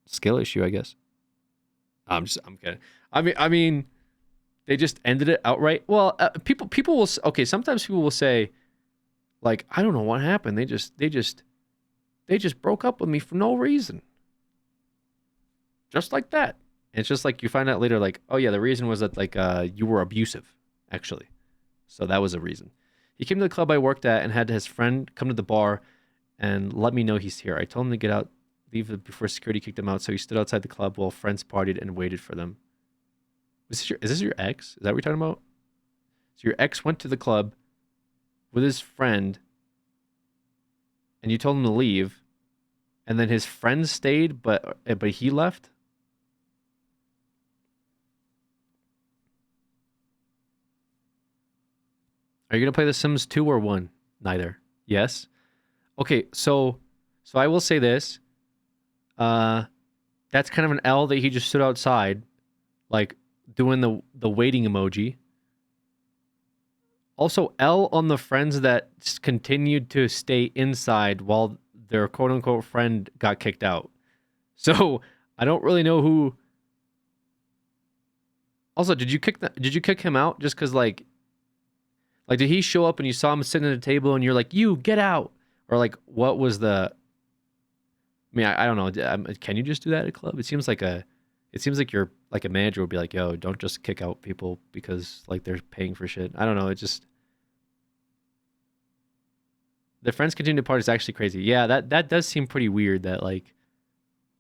skill issue, I guess. I'm kidding. I mean, they just ended it outright. Well, people will, okay, sometimes people will say, like, I don't know what happened. They just broke up with me for no reason. Just like that. And it's just like you find out later, like, oh yeah, the reason was that like you were abusive, actually. So that was a reason. He came to the club I worked at and had his friend come to the bar and let me know he's here. I told him to get out, leave before security kicked him out, so he stood outside the club while friends partied and waited for them. Is this your ex? Is that what you're talking about? So your ex went to the club with his friend and you told him to leave, and then his friend stayed, but he left? Are you going to play The Sims 2 or 1? Neither. Yes? Okay, so I will say this. That's kind of an L that he just stood outside, like, doing the waiting emoji. Also, L on the friends that continued to stay inside while their quote-unquote friend got kicked out. So, I don't really know who... Also, did you kick him out just because, like, did he show up and you saw him sitting at a table and you're like, you, get out? Or, like, what was the... I mean, I don't know. Can you just do that at a club? It seems like you're, like, a manager would be like, yo, don't just kick out people because, like, they're paying for shit. I don't know. It just... The friends continue to party is actually crazy. Yeah, that does seem pretty weird that, like,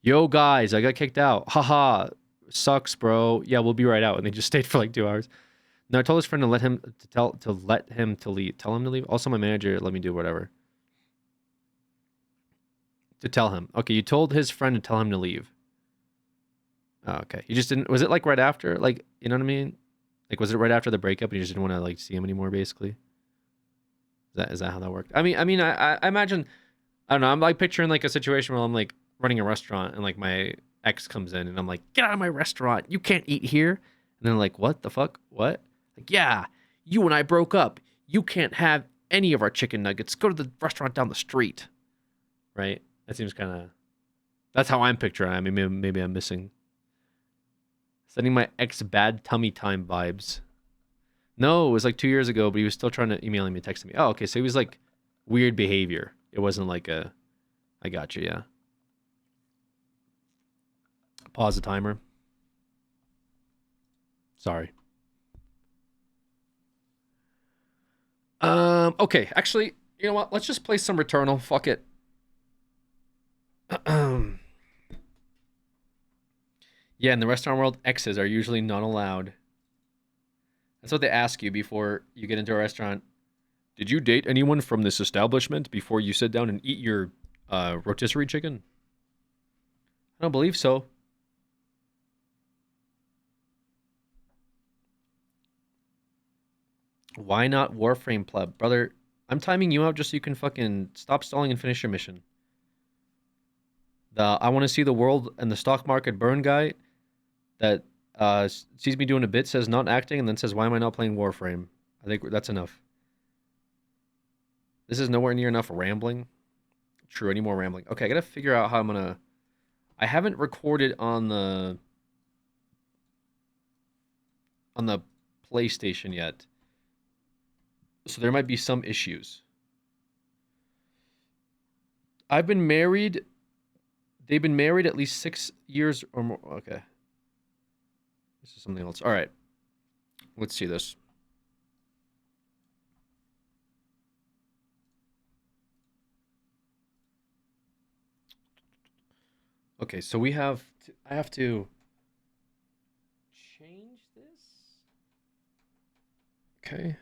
yo, guys, I got kicked out. Haha, sucks, bro. Yeah, we'll be right out. And they just stayed for, like, 2 hours. No, I told his friend to let him to leave. Tell him to leave. Also, my manager let me do whatever. To tell him. Okay, you told his friend to tell him to leave. Oh, okay. You just didn't... Was it, like, right after? Like, you know what I mean? Like, was it right after the breakup and you just didn't want to, like, see him anymore, basically? Is that how that worked? I mean, I imagine... I don't know. I'm, like, picturing, like, a situation where I'm, like, running a restaurant and, like, my ex comes in and I'm like, get out of my restaurant. You can't eat here. And then, like, what the fuck? What? Like, yeah, you and I broke up. You can't have any of our chicken nuggets. Go to the restaurant down the street. right? That seems kind of... That's how I'm picturing it. I mean, maybe I'm missing. Sending my ex bad tummy time vibes. No, it was like 2 years ago, but he was still trying to emailing me, texting me. Oh, okay, so he was like weird behavior. It wasn't like a... I got you, yeah. Pause the timer. Sorry. Okay, actually, you know what? Let's just play some Returnal. Fuck it. Yeah, in the restaurant world, exes are usually not allowed. That's what they ask you before you get into a restaurant. Did you date anyone from this establishment before you sit down and eat your rotisserie chicken? I don't believe so. Why not Warframe pleb? Brother, I'm timing you out just so you can fucking stop stalling and finish your mission. The I want to see the world and the stock market burn guy that sees me doing a bit, says not acting, and then says, why am I not playing Warframe? I think that's enough. This is nowhere near enough rambling. True, any more rambling. Okay, I gotta figure out how I'm gonna... I haven't recorded on the PlayStation yet. So there might be some issues. I've been married... They've been married at least 6 years or more. Okay. This is something else. All right. Let's see this. Okay, so we have... I have to change this. Okay.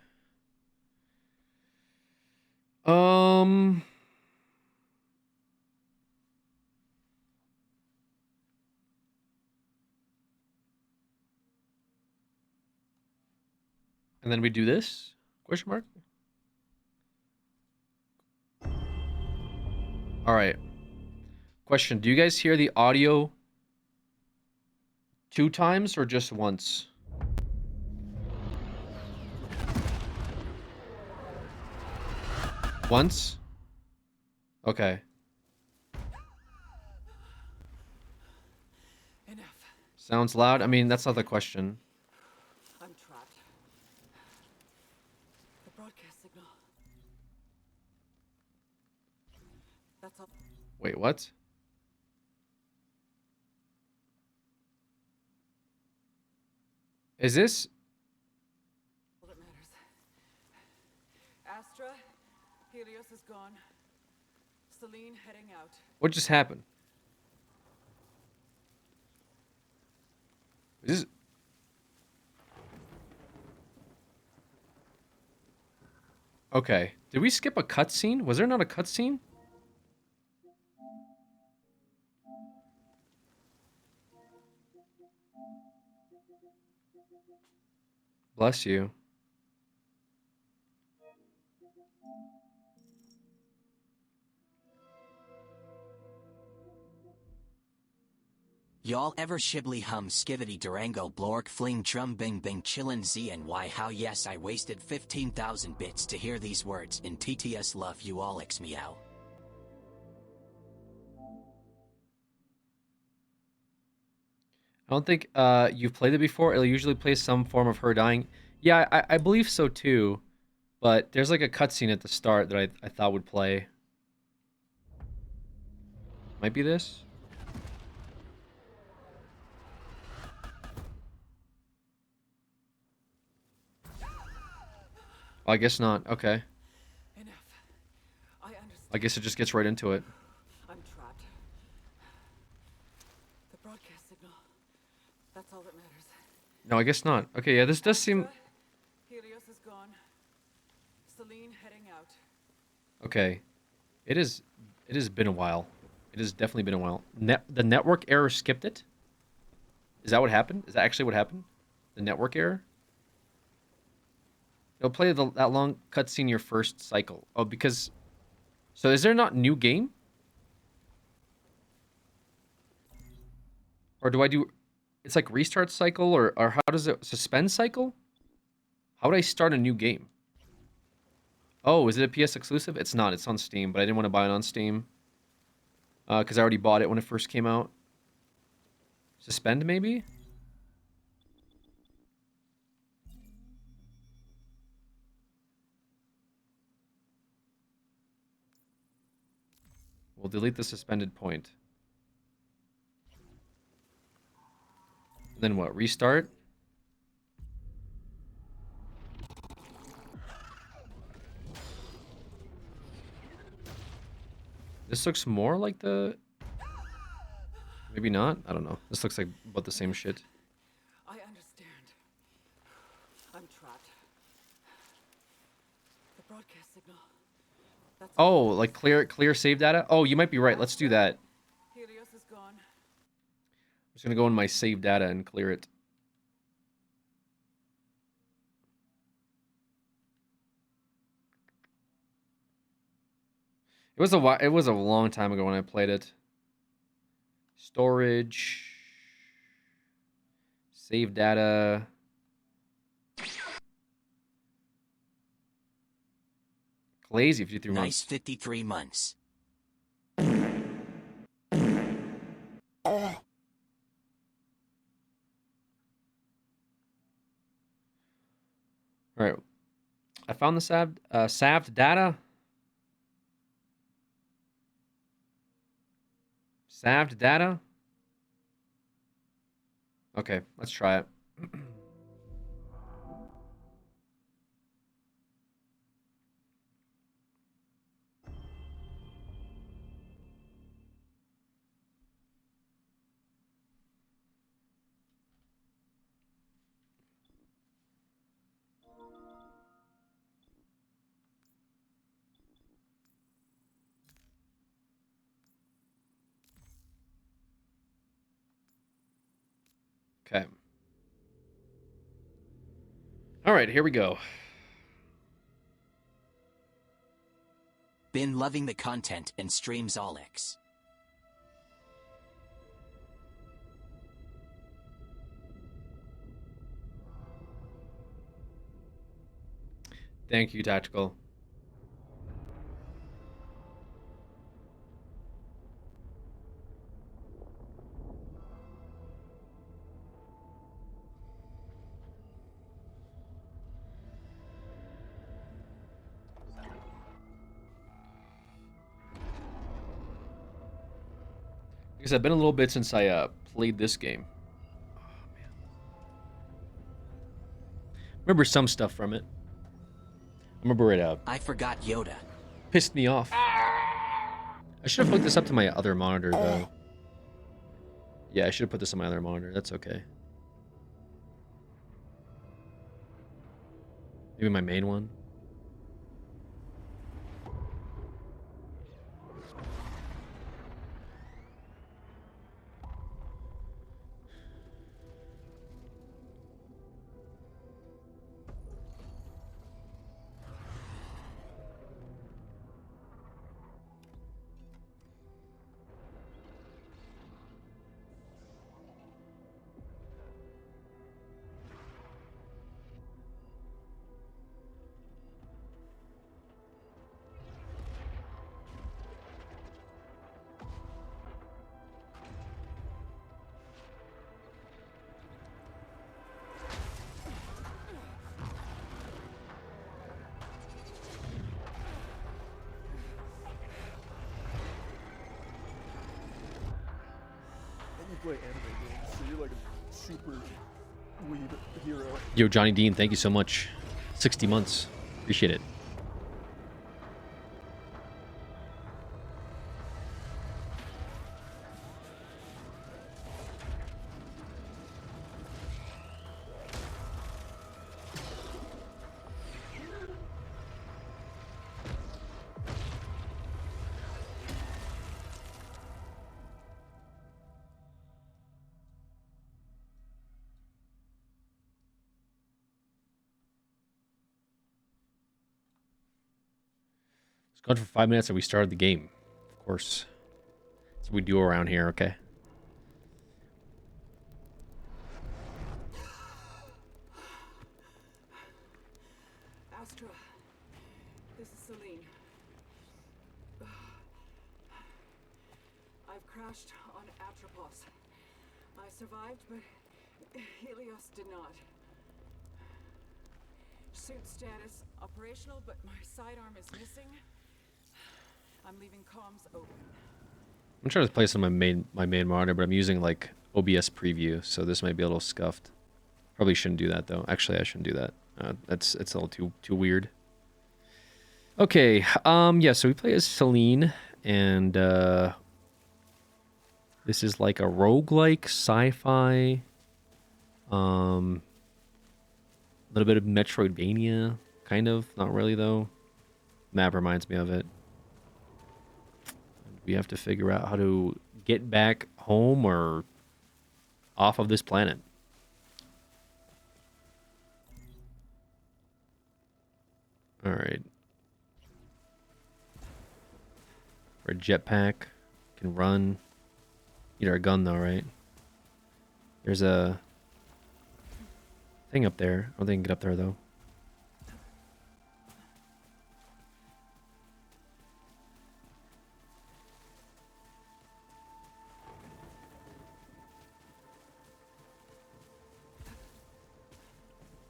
And then we do this? Question mark? All right. Question, do you guys hear the audio 2 times or just once? Once? Okay. Enough. Sounds loud? I mean, that's not the question. I'm trapped. The broadcast signal. That's all. Wait, what? Is this... All that matters. Astra, Helios is gone. Celine heading out. What just happened? Is this... Okay. Did we skip a cutscene? Was there not a cutscene? Bless you. Y'all ever shibly hum skivity durango blork fling trum bing bing chillin z and why how yes I wasted 15,000 bits to hear these words in TTS love you all x meow. I don't think you've played it before. It'll usually play some form of her dying. Yeah, I believe so too. But there's like a cutscene at the start that I thought would play. Might be this? Oh, I guess not. Okay. Enough. I understand. I guess it just gets right into it. I'm trapped. The broadcast signal. That's all that matters. No, I guess not. Okay, yeah, this does seem... Helios is gone. Celine heading out. Okay. It has been a while. It has definitely been a while. The network error skipped it? Is that what happened? Is that actually what happened? The network error? It'll play that long cutscene your first cycle. Oh, because... So is there not new game? Or do I do... It's like restart cycle, or how does it... Suspend cycle? How would I start a new game? Oh, is it a PS exclusive? It's not. It's on Steam, but I didn't want to buy it on Steam. Because I already bought it when it first came out. Suspend, maybe? We'll delete the suspended point. Then what? Restart? This looks more like the... Maybe not? I don't know. This looks like about the same shit. I understand. I'm trapped. The broadcast signal. That's Oh, like clear save data? Oh, you might be right. Let's do that. Helios is gone. I'm just gonna go in my save data and clear it. It was a long time ago when I played it. Storage. Save data. Lazy 53 months. Nice 53 months. All right. I found the saved data. Saved data. Okay, let's try it. Okay. All right, here we go. Been loving the content and streams Alex. Thank you, Tactical. Because I've been a little bit since I played this game. Oh, man. Remember some stuff from it. I remember it I forgot Yoda. pissed me off. I should have hooked this up to my other monitor, though. Yeah, I should have put this on my other monitor. That's okay. Maybe my main one. Play anime games, so you're like a super weeb hero. Yo, Johnny Dean, thank you so much. 60 months. Appreciate it. It's gone for 5 minutes and we started the game. Of course. That's what we do around here, okay? Astra, this is Celine. crashed on Atropos. I survived, but Helios did not. Suit status operational, but my sidearm is missing. I'm leaving comms open. I'm trying to play this on my main monitor, but I'm using like OBS preview, so this might be a little scuffed. Probably shouldn't do that though. Actually, I shouldn't do that. It's a little too weird. Okay, yeah, so we play as Celine, and this is like a roguelike sci-fi, a little bit of Metroidvania, kind of, not really though. Map reminds me of it. We have to figure out how to get back home or off of this planet. All right. Our jetpack can run. Need our gun though, right? There's a thing up there. I don't think I can get up there though.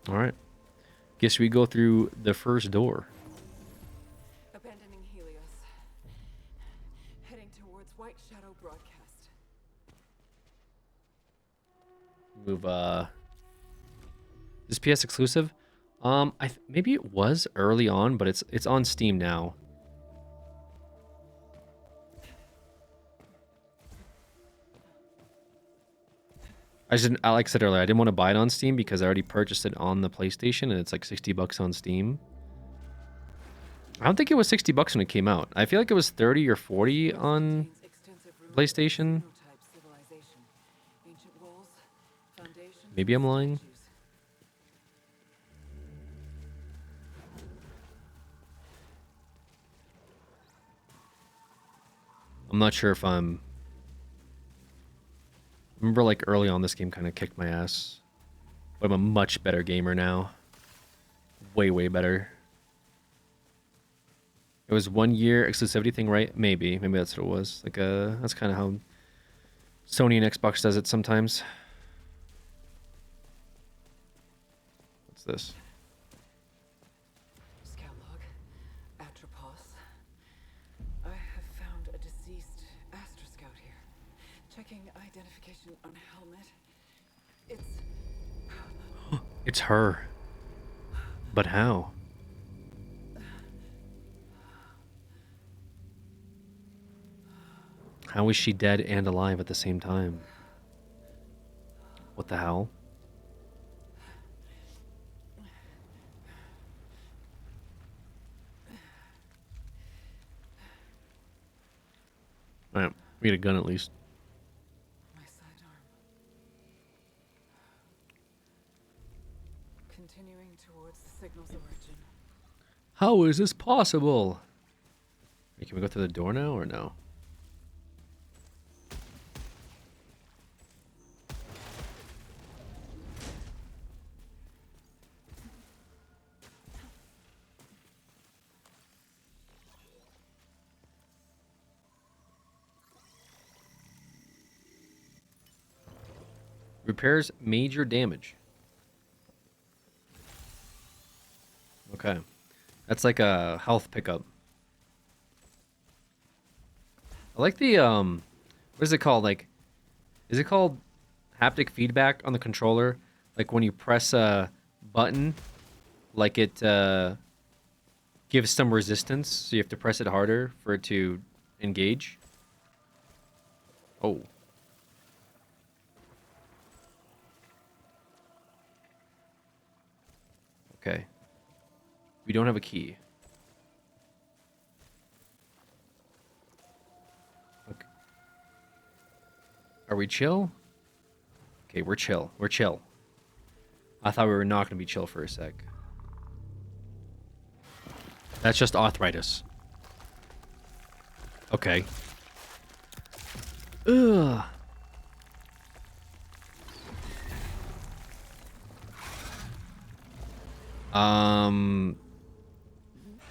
All right. Guess we go through the first door. Abandoning Helios. Heading towards White Shadow Broadcast. Move, Is PS exclusive? Maybe it was early on, but it's on Steam now. Like I said earlier, I didn't want to buy it on Steam because I already purchased it on the PlayStation, and it's like $60 on Steam. I don't think it was $60 when it came out. I feel like it was 30 or 40 on PlayStation. Maybe I'm lying. I'm not sure if I'm... I remember like early on this game kind of kicked my ass. But I'm a much better gamer now. Way, way better. It was 1 year exclusivity thing, right? Maybe that's what it was. Like that's kind of how Sony and Xbox does it sometimes. What's this? Scout log. Atropos. I have found a deceased Astra Scout here. Checking identification on helmet. It's her. But how? How is she dead and alive at the same time? What the hell? Alright, we get a gun at least. My sidearm. Continuing towards the signal's origin. How is this possible? Wait, can we go through the door now or no? Repairs major damage. Okay. That's like a health pickup. I like the, what is it called? Like, is it called haptic feedback on the controller? Like when you press a button, like it gives some resistance, so you have to press it harder for it to engage. Oh. Okay. We don't have a key. Okay. Are we chill? Okay, we're chill. We're chill. I thought we were not going to be chill for a sec. That's just arthritis. Okay. Ugh.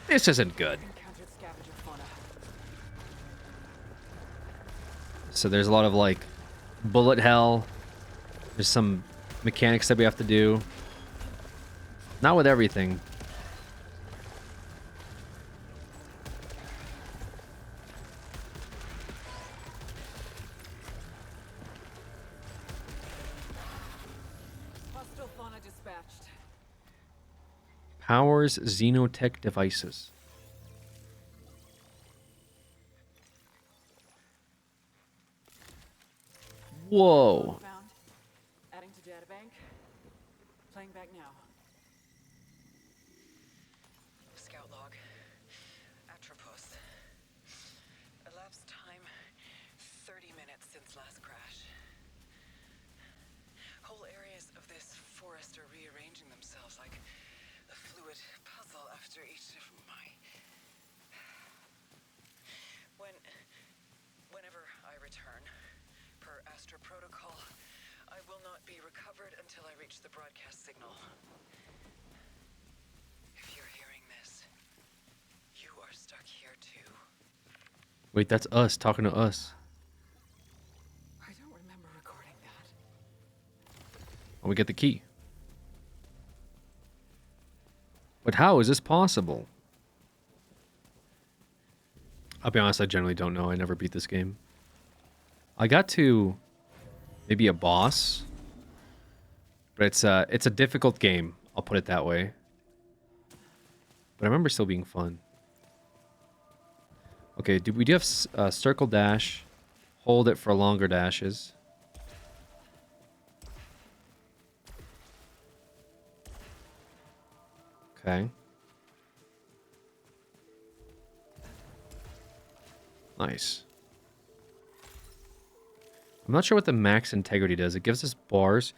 This isn't good. So there's a lot of like bullet hell. There's some mechanics that we have to do. Not with everything. Hostile fauna dispatched. Powers xenotech devices. Whoa. Found. Adding to databank. Playing back now. Scout log. Atropos. Elapsed time 30 minutes since last crash. Whole areas of this forest are rearranging themselves like a fluid puzzle after each of my... Whenever I return, per Astra protocol, I will not be recovered until I reach the broadcast signal. If you're hearing this, you are stuck here too. Wait, that's us talking to us. I don't remember recording that. Oh, we get the key. But how is this possible? I'll be honest, I generally don't know. I never beat this game. I got to maybe a boss, but it's a difficult game. I'll put it that way. But I remember still being fun. Okay, we do have circle dash. Hold it for longer dashes. Okay. Nice. I'm not sure what the max integrity does. It gives us bars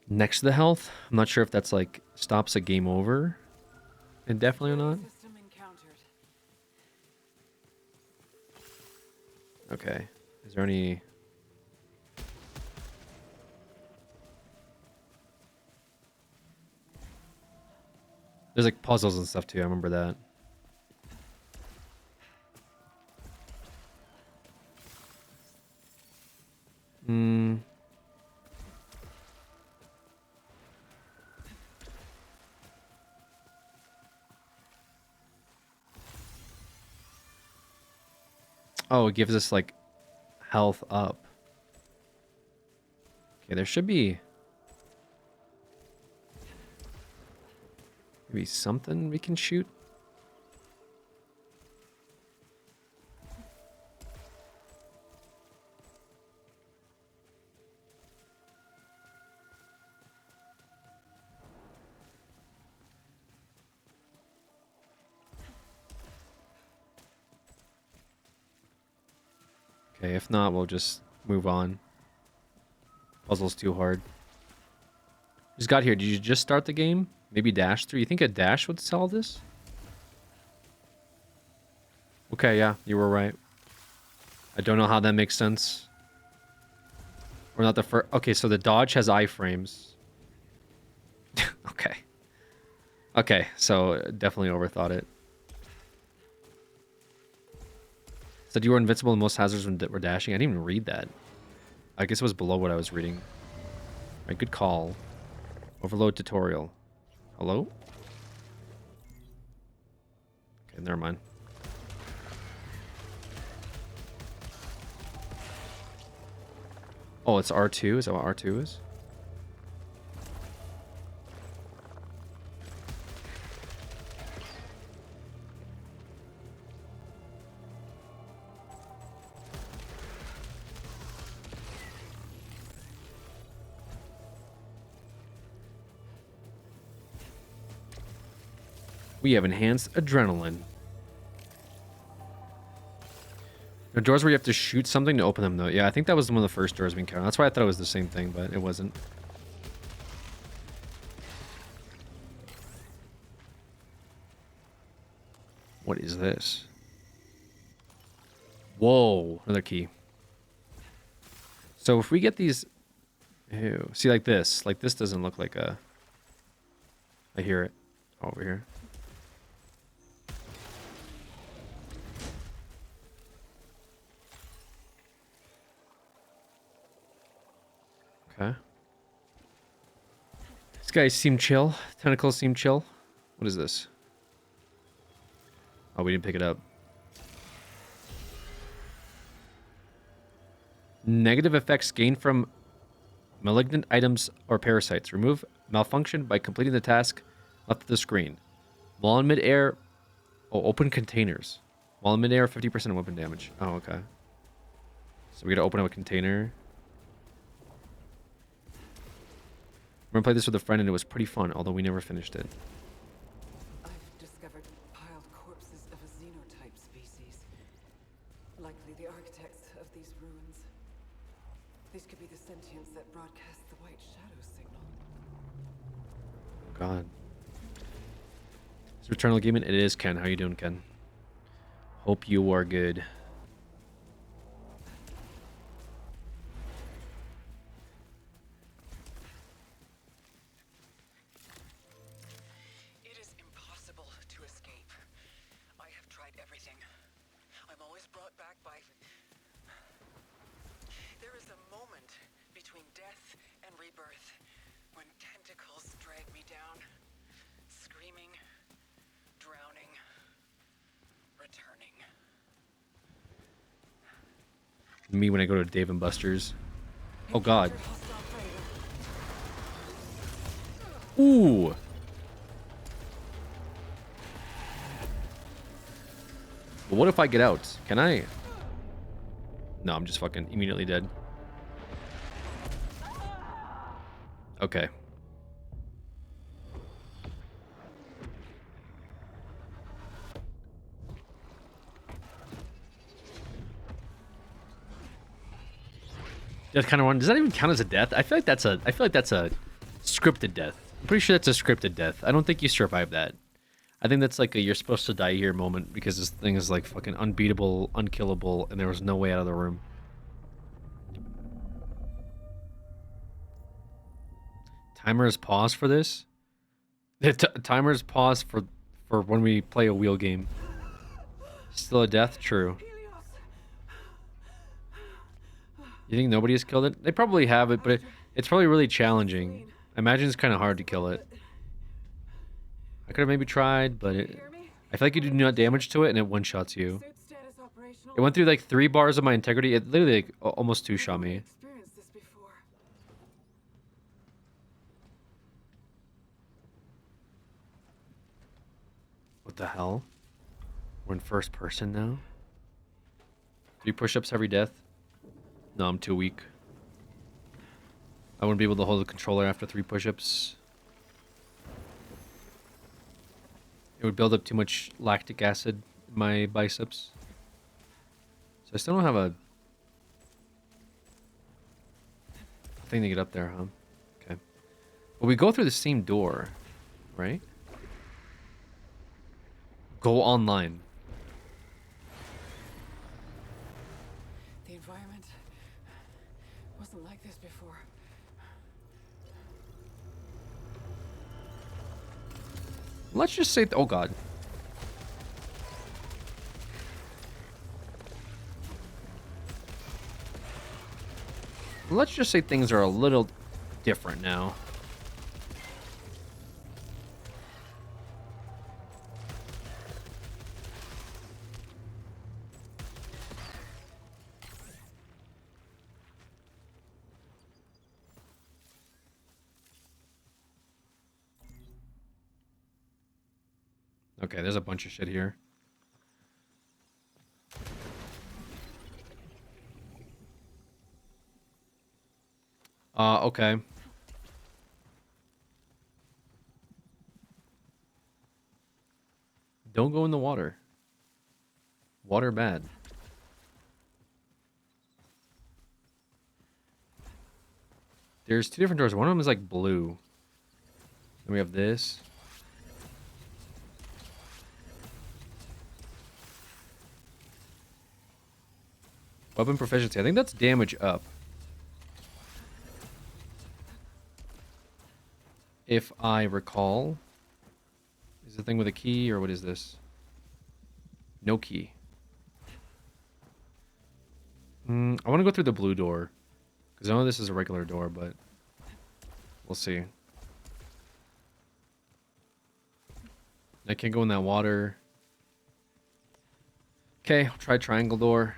next to the health. I'm not sure if that's like stops a game over indefinitely or not. System encountered. Okay. Is there any... There's like puzzles and stuff too. I remember that. Oh, it gives us like health up. Okay, there should be maybe something we can shoot. Okay, if not, we'll just move on. Puzzle's too hard. Just got here. Did you just start the game? Maybe dash through? You think a dash would solve this? Okay, yeah, you were right. I don't know how that makes sense. We're not the first. Okay, so the dodge has iframes. Okay. Okay, so definitely overthought it. Said you were invincible in most hazards when we're dashing. I didn't even read that. I guess it was below what I was reading. Right, good call. Overload tutorial. Hello? Okay, never mind. Oh, it's R2? Is that what R2 is? We have enhanced adrenaline. The doors where you have to shoot something to open them, though. Yeah, I think that was one of the first doors we encountered. That's why I thought it was the same thing, but it wasn't. What is this? Whoa, another key. So if we get these... Ew. See, like this. Like, this doesn't look like a... I hear it. Over here. Okay. These guys seem chill. Tentacles seem chill. What is this? Oh, we didn't pick it up. Negative effects gained from malignant items or parasites. Remove malfunction by completing the task left of the screen. While in midair... Oh, open containers. While in midair, 50% weapon damage. Oh, okay. So we gotta open up a container. I remember playing this with a friend and it was pretty fun, although we never finished it. I've discovered piled corpses of a xenotype species. Likely the architects of these ruins. These could be the sentients that broadcast the white shadow signal. Oh, God. Is Returnal gaming? It is, Ken. How you doing, Ken? Hope you are good. It is impossible to escape. I have tried everything. I'm always brought back by... There is a moment between death and rebirth when tentacles drag me down, screaming, drowning, returning. Me when I go to Dave and Buster's. Oh, God. Ooh. But what if I get out? Can I? No, I'm just fucking immediately dead. Okay. Death kind of one. Does that even count as a death? I feel like that's a scripted death. I'm pretty sure that's a scripted death. I don't think you survive that. I think that's like a you're supposed to die here moment because this thing is like fucking unbeatable, unkillable, and there was no way out of the room. Timer is paused for this? The timer is paused for when we play a wheel game. Still a death? True. You think nobody has killed it? They probably have it, but it's probably really challenging. I imagine it's kind of hard to kill it. I could have maybe tried, but I feel like you do not damage to it and it one-shots you. It went through like 3 bars of my integrity. It literally like almost 2-shot me. What the hell? We're in first person now? 3 push-ups every death? No, I'm too weak. I wouldn't be able to hold the controller after 3 push-ups. It would build up too much lactic acid in my biceps. So I still don't have a thing to get up there, huh? Okay. But we go through the same door, right? Go online. The environment wasn't like this before. Let's just say... oh, God. Let's just say things are a little different now. Okay, there's a bunch of shit here. Okay. Don't go in the water. Water bad. There's 2 different doors. One of them is like blue. Then we have this. Weapon proficiency. I think that's damage up. If I recall. Is the thing with a key or what is this? No key. I want to go through the blue door. Because I know this is a regular door, but We'll see. I can't go in that water. Okay, I'll try triangle door.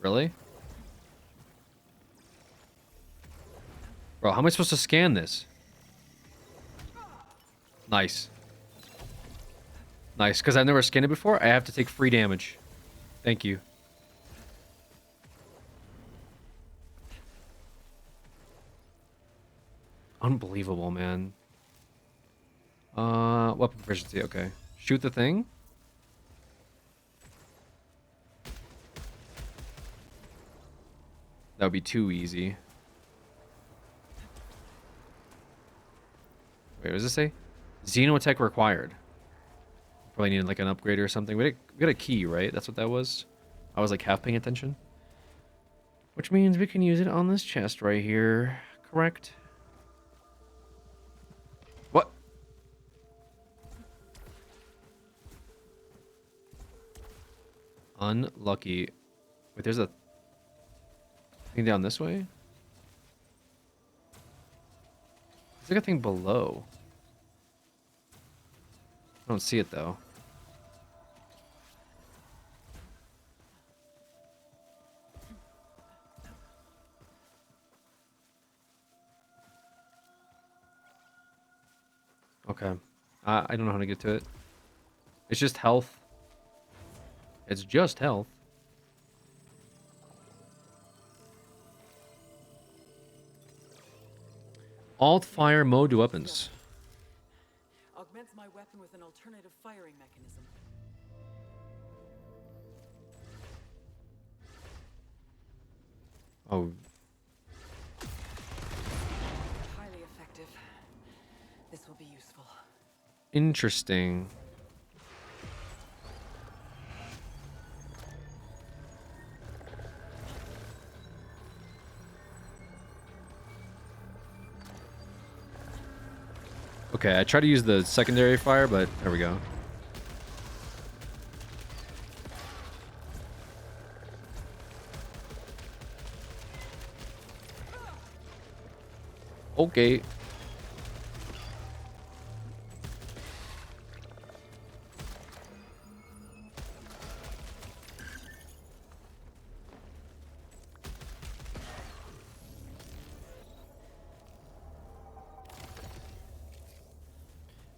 Really? Bro, how am I supposed to scan this? Nice. Nice, because I've never scanned it before. I have to take free damage. Thank you. Unbelievable, man. Weapon proficiency, okay. Shoot the thing? That would be too easy. Wait, what does it say? Xenotech required. Probably needed like an upgrade or something. We got a key, right? That's what that was? I was like half paying attention. Which means we can use it on this chest right here. Correct? What? Unlucky. Wait, there's a thing down this way? There's like a thing below. I don't see it though. Okay. I don't know how to get to it. It's just health. It's just health. Alt fire mode to weapons. Augments my weapon with an alternative firing mechanism. Oh. Highly effective. This will be useful. Interesting. Okay, I tried to use the secondary fire, but there we go. Okay.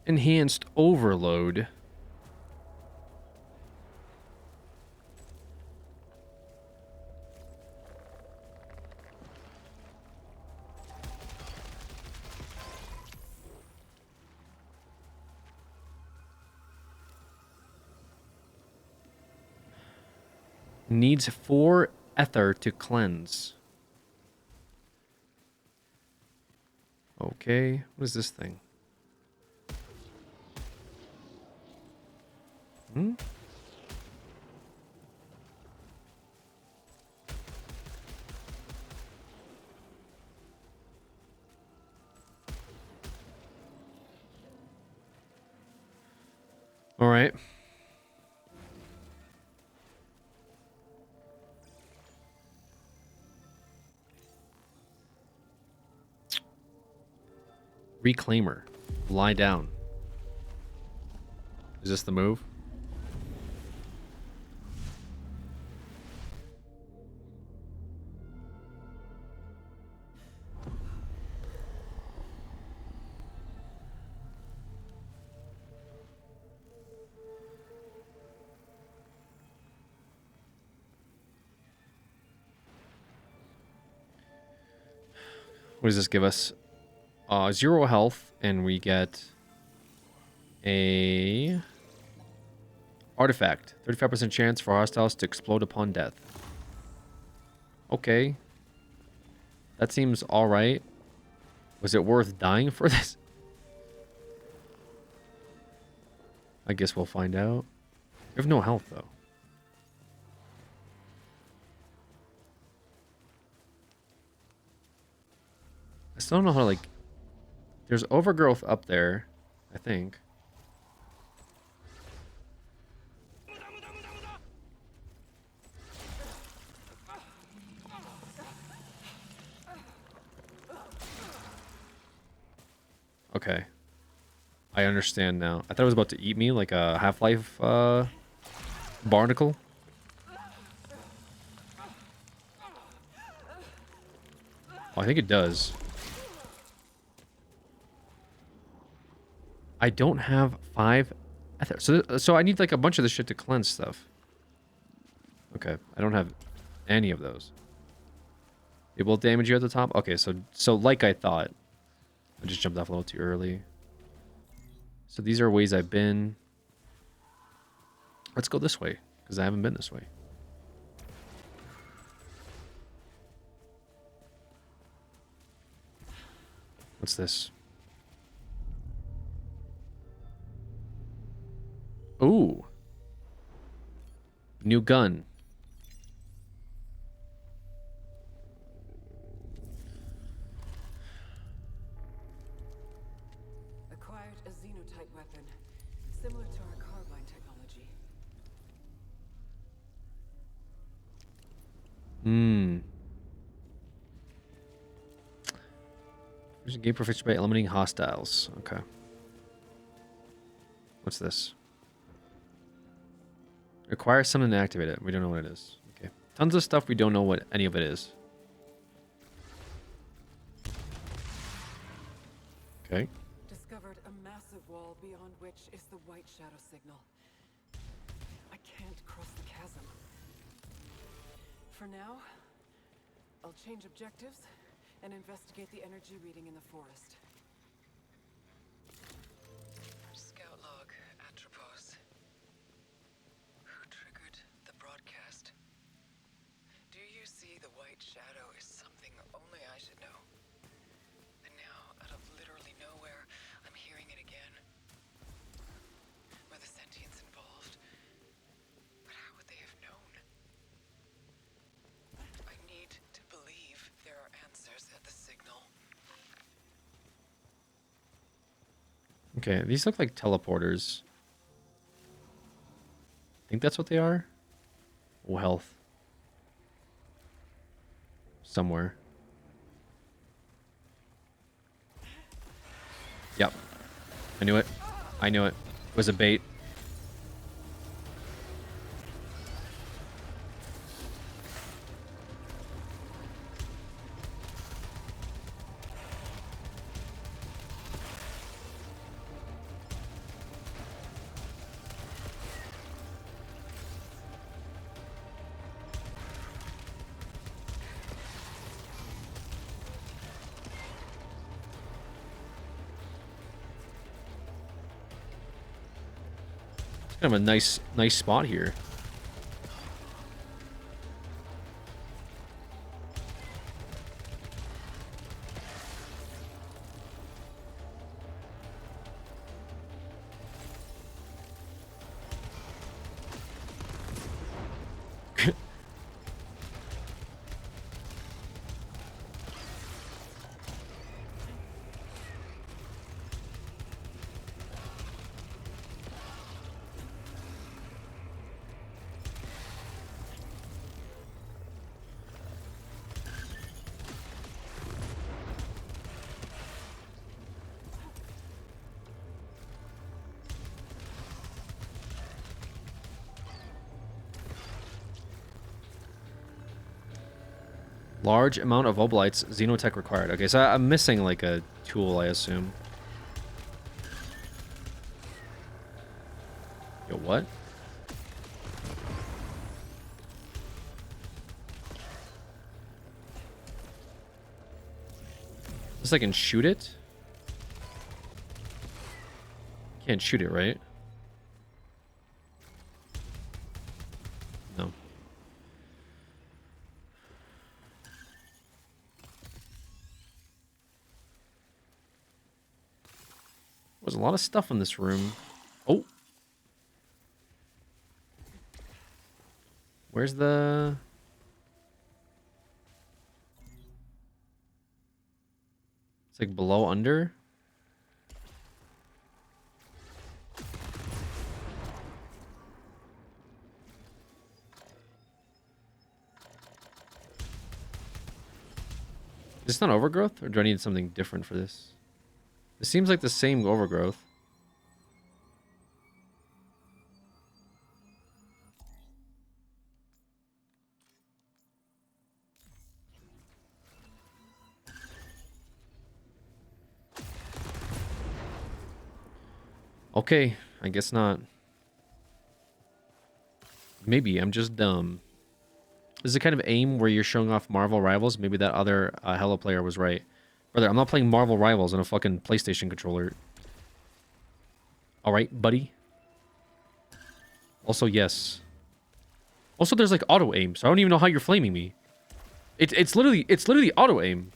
Enhanced overload. Needs 4 ether to cleanse. Okay, what is this thing? Hmm? All right. Reclaimer. Lie down. Is this the move? What does this give us? 0 health, and we get a artifact. 35% chance for hostiles to explode upon death. Okay. That seems alright. Was it worth dying for this? I guess we'll find out. We have no health, though. I still don't know how to, like, There's overgrowth up there, I think. Okay. I understand now. I thought it was about to eat me like a Half-Life barnacle. Oh, I think it does. I don't have 5 ether. So I need like a bunch of this shit to cleanse stuff. Okay, I don't have any of those. It will damage you at the top? Okay, so like I thought. I just jumped off a little too early. So these are ways I've been. Let's go this way, because I haven't been this way. What's this? Ooh. New gun. Acquired a xenotype weapon, similar to our carbine technology. There's a game proficient by eliminating hostiles. Okay. What's this? Require something to activate it. We don't know what it is. Okay. Tons of stuff we don't know what any of it is. Okay. Discovered a massive wall beyond which is the white shadow signal. I can't cross the chasm. For now, I'll change objectives and investigate the energy reading in the forest. Scout log, Atropos. Who triggered the broadcast? Do you see the white shadow is something only I should know? And now, out of literally nowhere, I'm hearing it again. Were the sentients involved? But how would they have known? I need to believe there are answers at the signal. Okay, these look like teleporters. I think that's what they are. Oh, health. Somewhere. Yep. I knew it. I knew it. It was a bait. Kind of a nice spot here. Large amount of oblites, xenotech required. Okay, so I'm missing like a tool, I assume. Yo, what? Just I can shoot it? Can't shoot it, right? No. There's a lot of stuff in this room. Oh. Where's the... It's like below under? this not overgrowth, or do I need something different for this? It seems like the same overgrowth. Okay, I guess not. Maybe I'm just dumb. This is the kind of aim where you're showing off Marvel Rivals. Maybe that other Hello player was right. Brother, I'm not playing Marvel Rivals on a fucking PlayStation controller. Alright, buddy. Also, yes. Also, there's like auto aim, so I don't even know how you're flaming me. It's literally auto aim.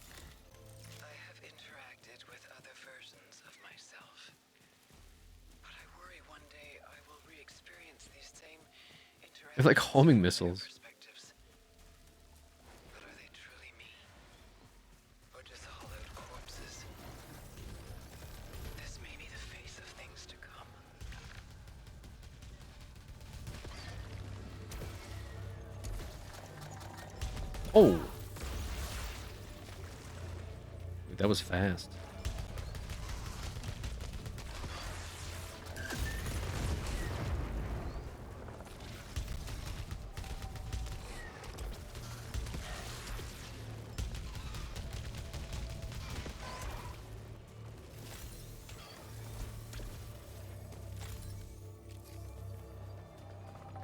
I have interacted with other versions of myself, but I worry one day I will re-experience these same interactions. They're like homing missiles. But are they truly me, or just hollowed corpses? This may be the face of things to come. Oh. Wait, that was fast.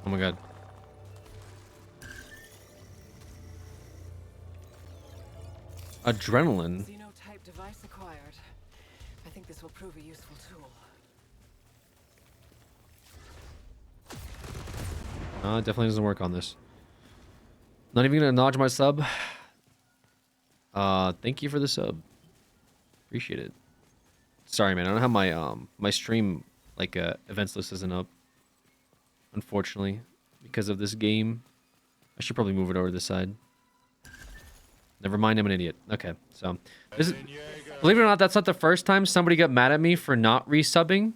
Oh my god. Adrenaline. Xenotype device acquired. I think this will prove a useful tool. It definitely doesn't work on this. Not even gonna acknowledge my sub. Thank you for the sub. Appreciate it. Sorry, man. I don't have my my stream like events list isn't up. Unfortunately, because of this game. I should probably move it over to this side. Never mind, I'm an idiot. Okay, so this is, believe it or not, that's not the first time somebody got mad at me for not resubbing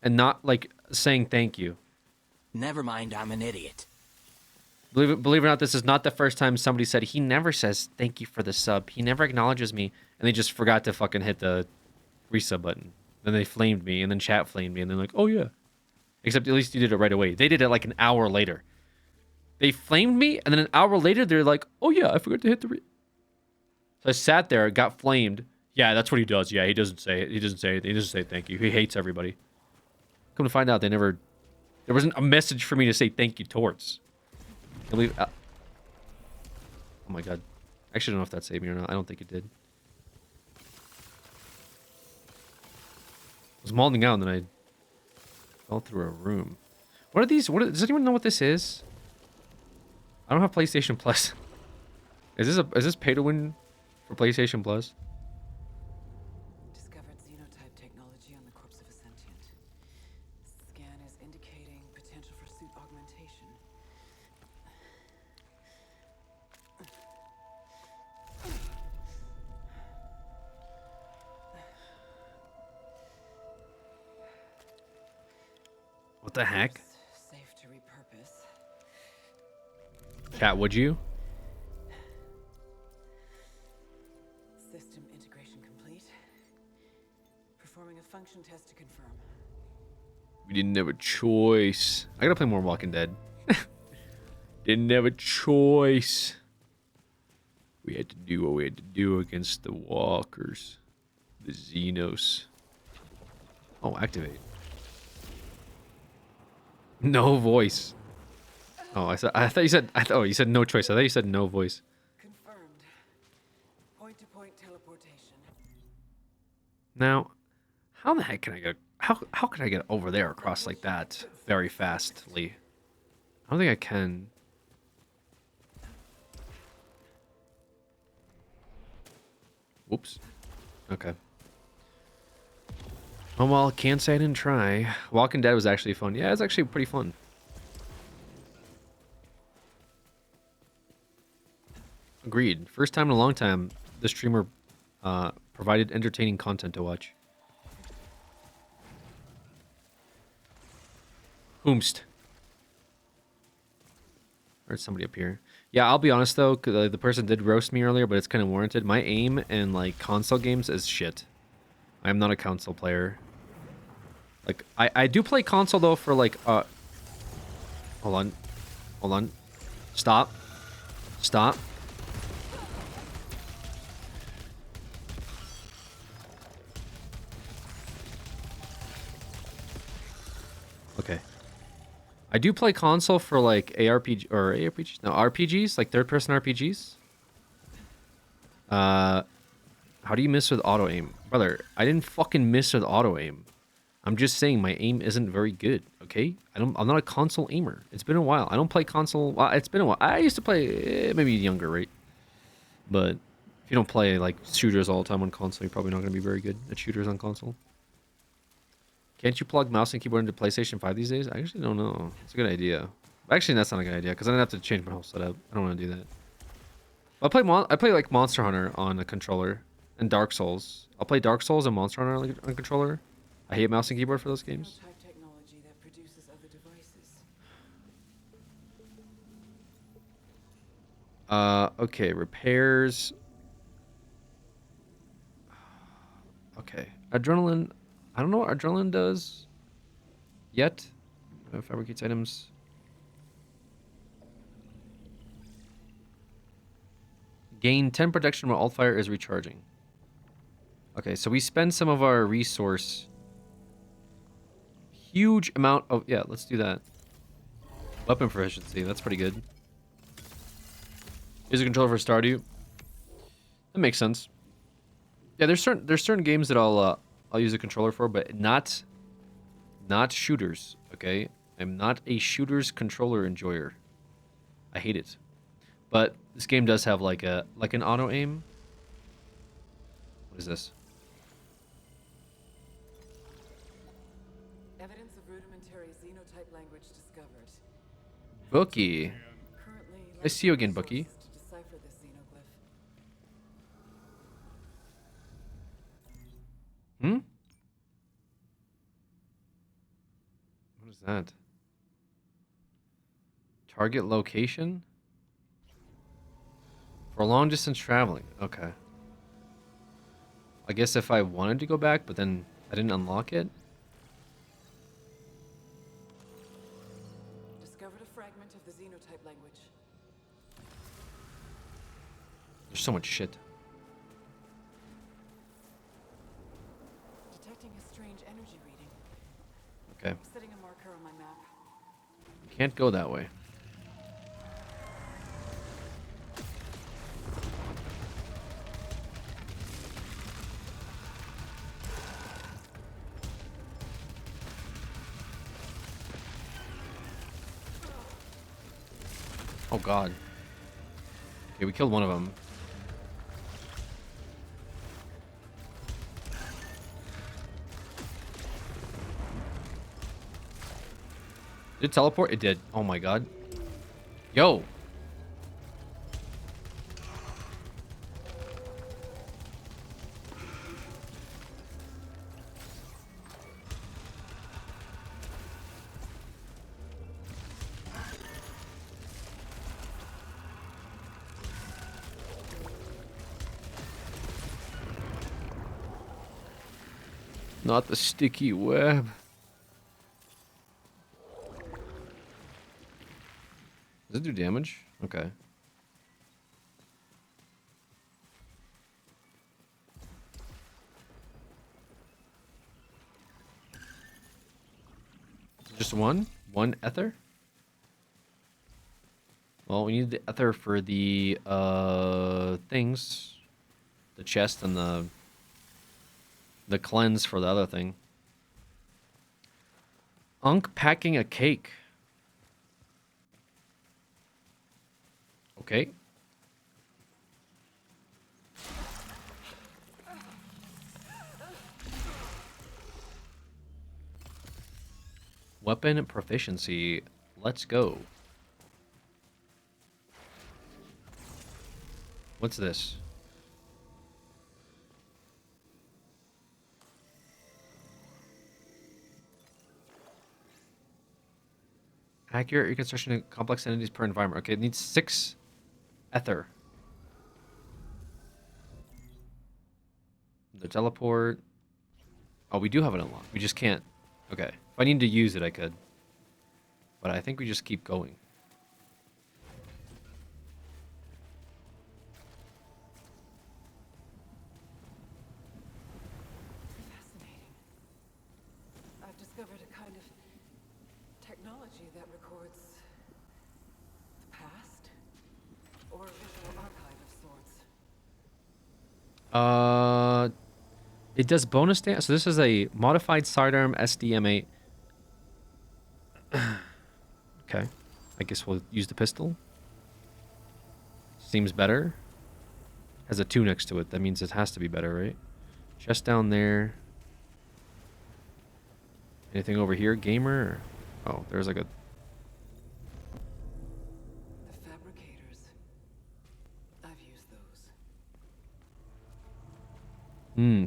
and not like saying thank you. Never mind, I'm an idiot. Believe it or not, this is not the first time somebody said he never says thank you for the sub. He never acknowledges me, and they just forgot to fucking hit the resub button. Then they flamed me, and then chat flamed me, and they're like, "Oh yeah." Except at least you did it right away. They did it like an hour later. They flamed me, and then an hour later, they're like, "Oh yeah, I forgot to hit the." So I sat there, got flamed. Yeah, that's what he does. Yeah, he doesn't say it. He doesn't say it. He doesn't say thank you. He hates everybody. Come to find out, they never. There wasn't a message for me to say thank you towards. I believe. Oh my god. I actually don't know if that saved me or not. I don't think it did. I was mauling out and then I fell through a room. What are these? Does anyone know what this is? I don't have PlayStation Plus. Is this pay to win for PlayStation Plus? Discovered xenotype technology on the corpse of a sentient. Scan is indicating potential for suit augmentation. What the heck? Safe to repurpose. Cat, would you? System integration complete. Performing a function test to confirm. We didn't have a choice. I gotta play more Walking Dead. Didn't have a choice. We had to do what we had to do against the walkers. The Xenos. Oh, activate. No voice. Oh, I thought you said oh, you said no choice. I thought you said no voice. Confirmed. Point-to-point teleportation. Now, how the heck can I get how can I get over there across like that very fastly? I don't think I can. Whoops. Okay. Oh well, can't say I didn't try. Walking Dead was actually fun. Yeah, it's actually pretty fun. Agreed. First time in a long time, the streamer provided entertaining content to watch. Whomst. There's somebody up here. Yeah, I'll be honest though, 'cause, the person did roast me earlier, but it's kind of warranted. My aim in like console games is shit. I'm not a console player. Like I do play console though for like hold on. Hold on. Stop. Stop. Okay. I do play console for like ARPGs, no, RPGs, like third-person RPGs. How do you miss with auto aim? Brother, I didn't fucking miss with auto aim. I'm just saying my aim isn't very good, okay? I'm not a console aimer. It's been a while. I don't play console. Well, it's been a while. I used to play maybe younger, right? But if you don't play like shooters all the time on console, you're probably not going to be very good at shooters on console. Can't you plug mouse and keyboard into PlayStation 5 these days? I actually don't know. It's a good idea. Actually, that's not a good idea because I don't have to change my whole setup. I don't want to do that. I play like Monster Hunter on a controller and Dark Souls. I'll play Dark Souls and Monster Hunter on a controller. I hate mouse and keyboard for those games. Technology that produces other devices. Okay, repairs. Okay, adrenaline. I don't know what adrenaline does yet. Fabricates items. Gain 10 protection while alt fire is recharging. Okay, so we spend some of our resource. Huge amount of... Yeah, let's do that. Weapon proficiency, that's pretty good. Use a controller for Stardew. That makes sense. Yeah, there's certain games that I'll use a controller for, but not shooters, okay? I'm not a shooters controller enjoyer. I hate it. But this game does have like an auto aim. What is this? Evidence of rudimentary xenotype language discovered. Bookie. I see you again, Bookie. To decipher this xenoglyph. Hmm? What is that? Target location? For long distance traveling. Okay. I guess if I wanted to go back, but then I didn't unlock it. Discovered a fragment of the xenotype language. There's so much shit. Detecting a strange energy reading. Okay. Setting a marker on my map. Can't go that way. Oh god. Okay, we killed one of them. Did it teleport? It did. Oh my god. Yo! Not the sticky web. Does it do damage? Okay. Just one? One ether? Well, we need the ether for the things. The chest and the cleanse for the other thing. Unk packing a cake. Okay. Weapon proficiency. Let's go. What's this? Accurate reconstruction of complex entities per environment. Okay, it needs 6 Ether. The teleport. Oh, we do have it unlocked. We just can't. Okay. If I need to use it, I could. But I think we just keep going. Fascinating. I've discovered a kind of technology that records the past, or a visual archive of sorts. It does bonus damage. So this is a modified sidearm SDM8. Okay. I guess we'll use the pistol. Seems better. Has a 2 next to it. That means it has to be better, right? Just down there. Anything over here? Gamer? Oh, there's like a... The fabricators. I've used those.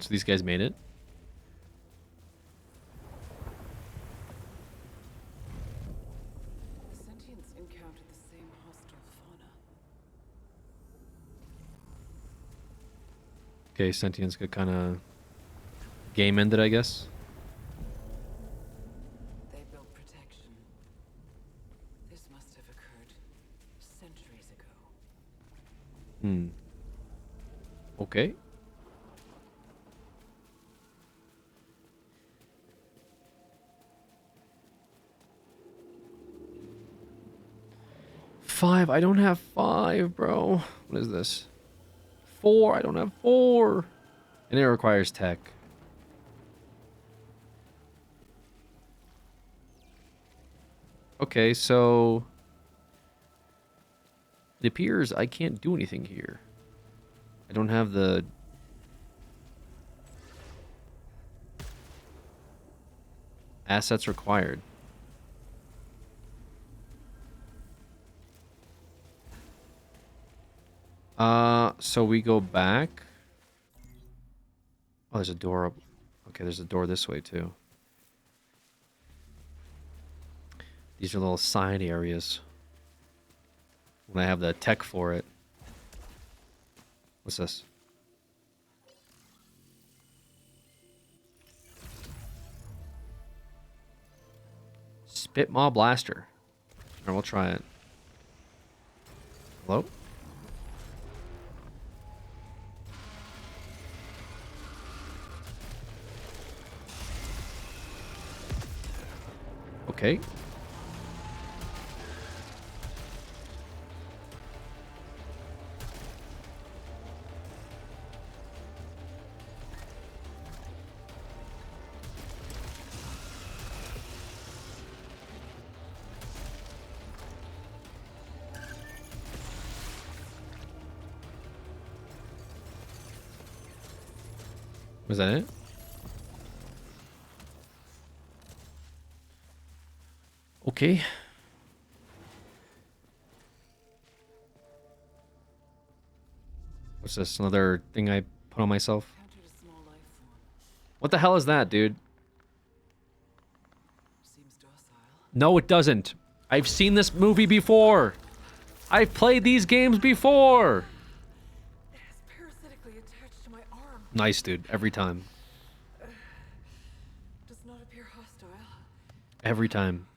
So these guys made it. The sentients encountered the same hostile fauna. Okay, sentience got kind of game ended, I guess. They built protection. This must have occurred centuries ago. Okay. Five. I don't have 5, bro. What is this? 4. I don't have 4. And it requires tech. Okay, so it appears I can't do anything here. I don't have the... assets required. So we go back. Oh, there's a door up. Okay, there's a door this way too. These are little side areas. When I have the tech for it. What's this? Spitmaw Blaster. Alright, we'll try it. Hello? Okay. Was that it? Okay. What's this? Another thing I put on myself? What the hell is that, dude? No, it doesn't. I've seen this movie before. I've played these games before. It is parasitically attached to my arm. Nice, dude. Every time. Does not appear hostile. Every time.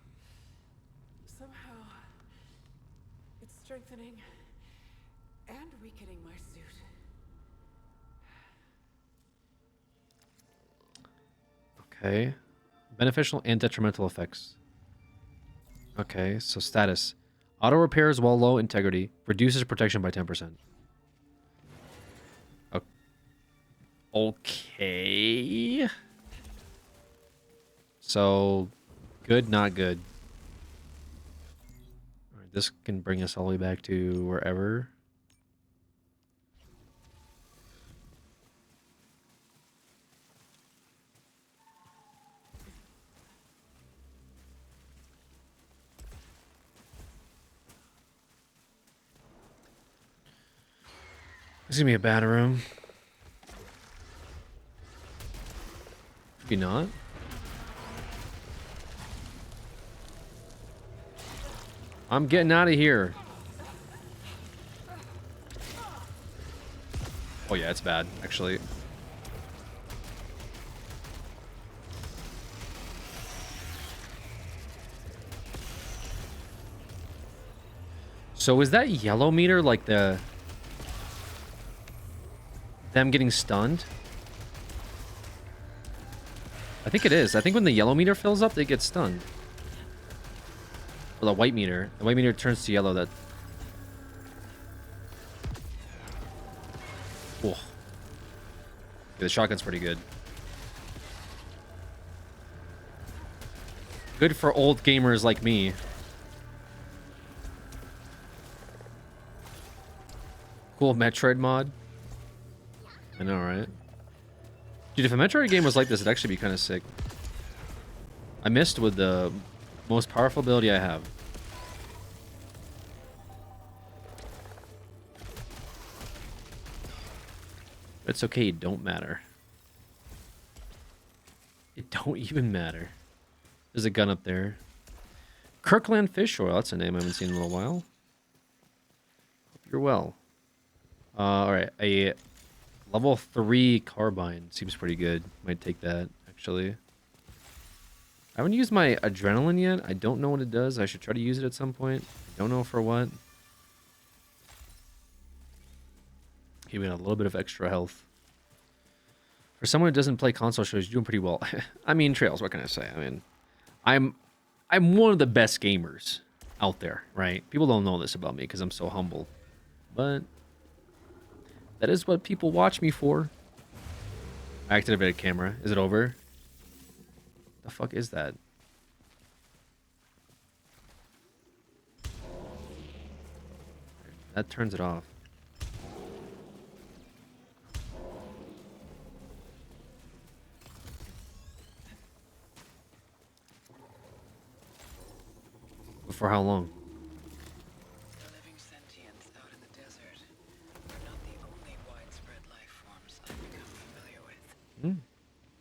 Somehow, it's strengthening and weakening my suit. Okay. Beneficial and detrimental effects. Okay, so status. Auto repairs while low integrity. Reduces protection by 10%. Okay. So, good, not good. All right, this can bring us all the way back to wherever. This is gonna be a bad room. Maybe not. I'm getting out of here. Yeah, it's bad, actually. So is that yellow meter like them getting stunned? I think it is. I think when the yellow meter fills up, they get stunned. Or the white meter. The white meter turns to yellow. That. Oh. Yeah, the shotgun's pretty good. Good for old gamers like me. Cool Metroid mod. I know, right? Dude, if a Metroid game was like this, it'd actually be kind of sick. I missed with the most powerful ability I have. It's okay, it don't matter. It don't even matter. There's a gun up there. Kirkland Fish Oil, that's a name I haven't seen in a little while. Hope you're well. Alright, a level 3 carbine seems pretty good. Might take that, actually. I haven't used my adrenaline yet. I don't know what it does. I should try to use it at some point. I don't know for what. Even a little bit of extra health. For someone who doesn't play console shows, you're doing pretty well. I mean, Trails, what can I say? I mean, I'm one of the best gamers out there, right? People don't know this about me because I'm so humble. But that is what people watch me for. I activated camera. Is it over? The fuck is that? That turns it off. For how long? The living sentients out in the desert are not the only widespread life forms I've become familiar with. Hmm.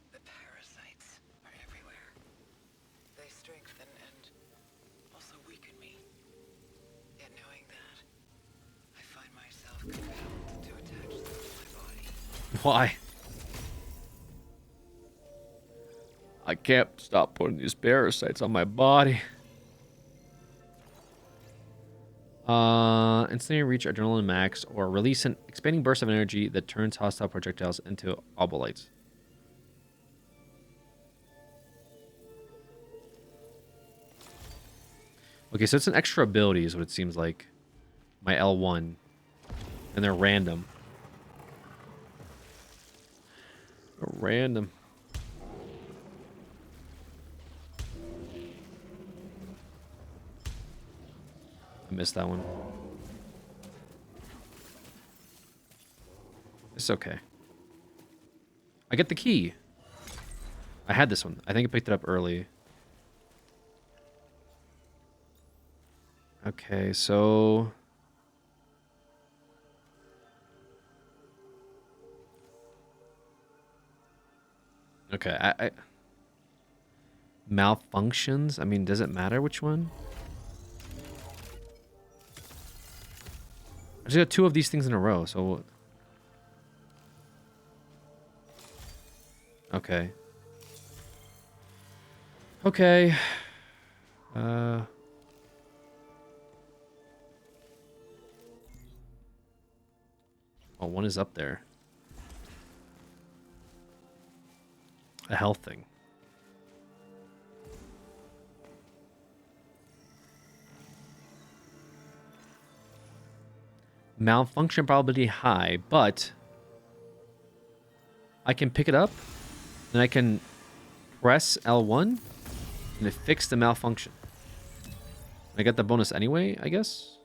The parasites are everywhere. They strengthen and also weaken me. Yet knowing that, I find myself compelled to attach them to my body. Why? I can't stop putting these parasites on my body. Instantly reach adrenaline max or release an expanding burst of energy that turns hostile projectiles into obolites. Okay, so it's an extra ability is what it seems like. My L1. And they're random. Random. I missed that one. It's okay. I get the key. I had this one. I think I picked it up early. Okay, so... Okay, I... Malfunctions? I mean, does it matter which one? I just got 2 of these things in a row, so... Okay. Okay. Oh, one is up there. A health thing. Malfunction probability high, but I can pick it up and I can press L1 and it fixed the malfunction. I got the bonus anyway, I guess.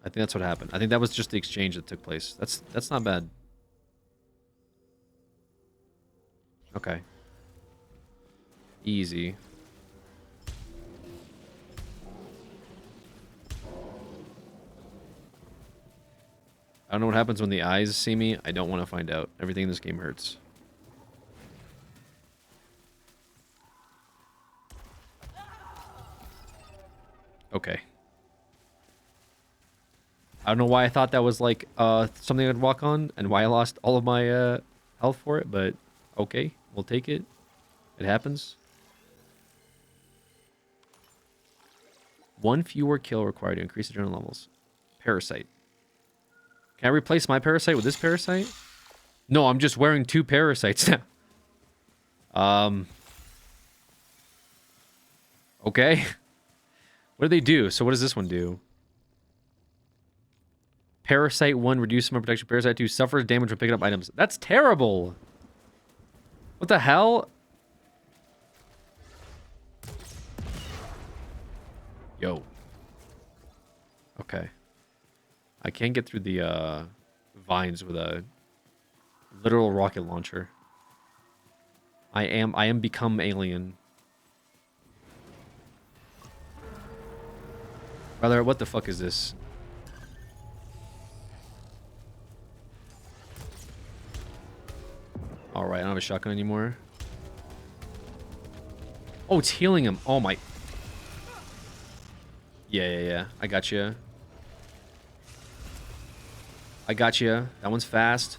I think that's what happened. I think that was just the exchange that took place. That's not bad. Okay. Easy. I don't know what happens when the eyes see me. I don't want to find out. Everything in this game hurts. Okay. I don't know why I thought that was like something I'd walk on, and why I lost all of my health for it, but okay, we'll take it. It happens. 1 fewer kill required to increase adrenaline levels. Parasite. Can I replace my parasite with this parasite? No, I'm just wearing 2 parasites now. Okay. What do they do? So what does this one do? Parasite 1, reduce summer protection. Parasite 2, suffers damage when picking up items. That's terrible. What the hell? Yo. Okay. I can't get through the vines with a literal rocket launcher. I am become alien. Brother, what the fuck is this? Alright, I don't have a shotgun anymore. Oh, it's healing him. Oh my. Yeah. I got you. I got you. That one's fast.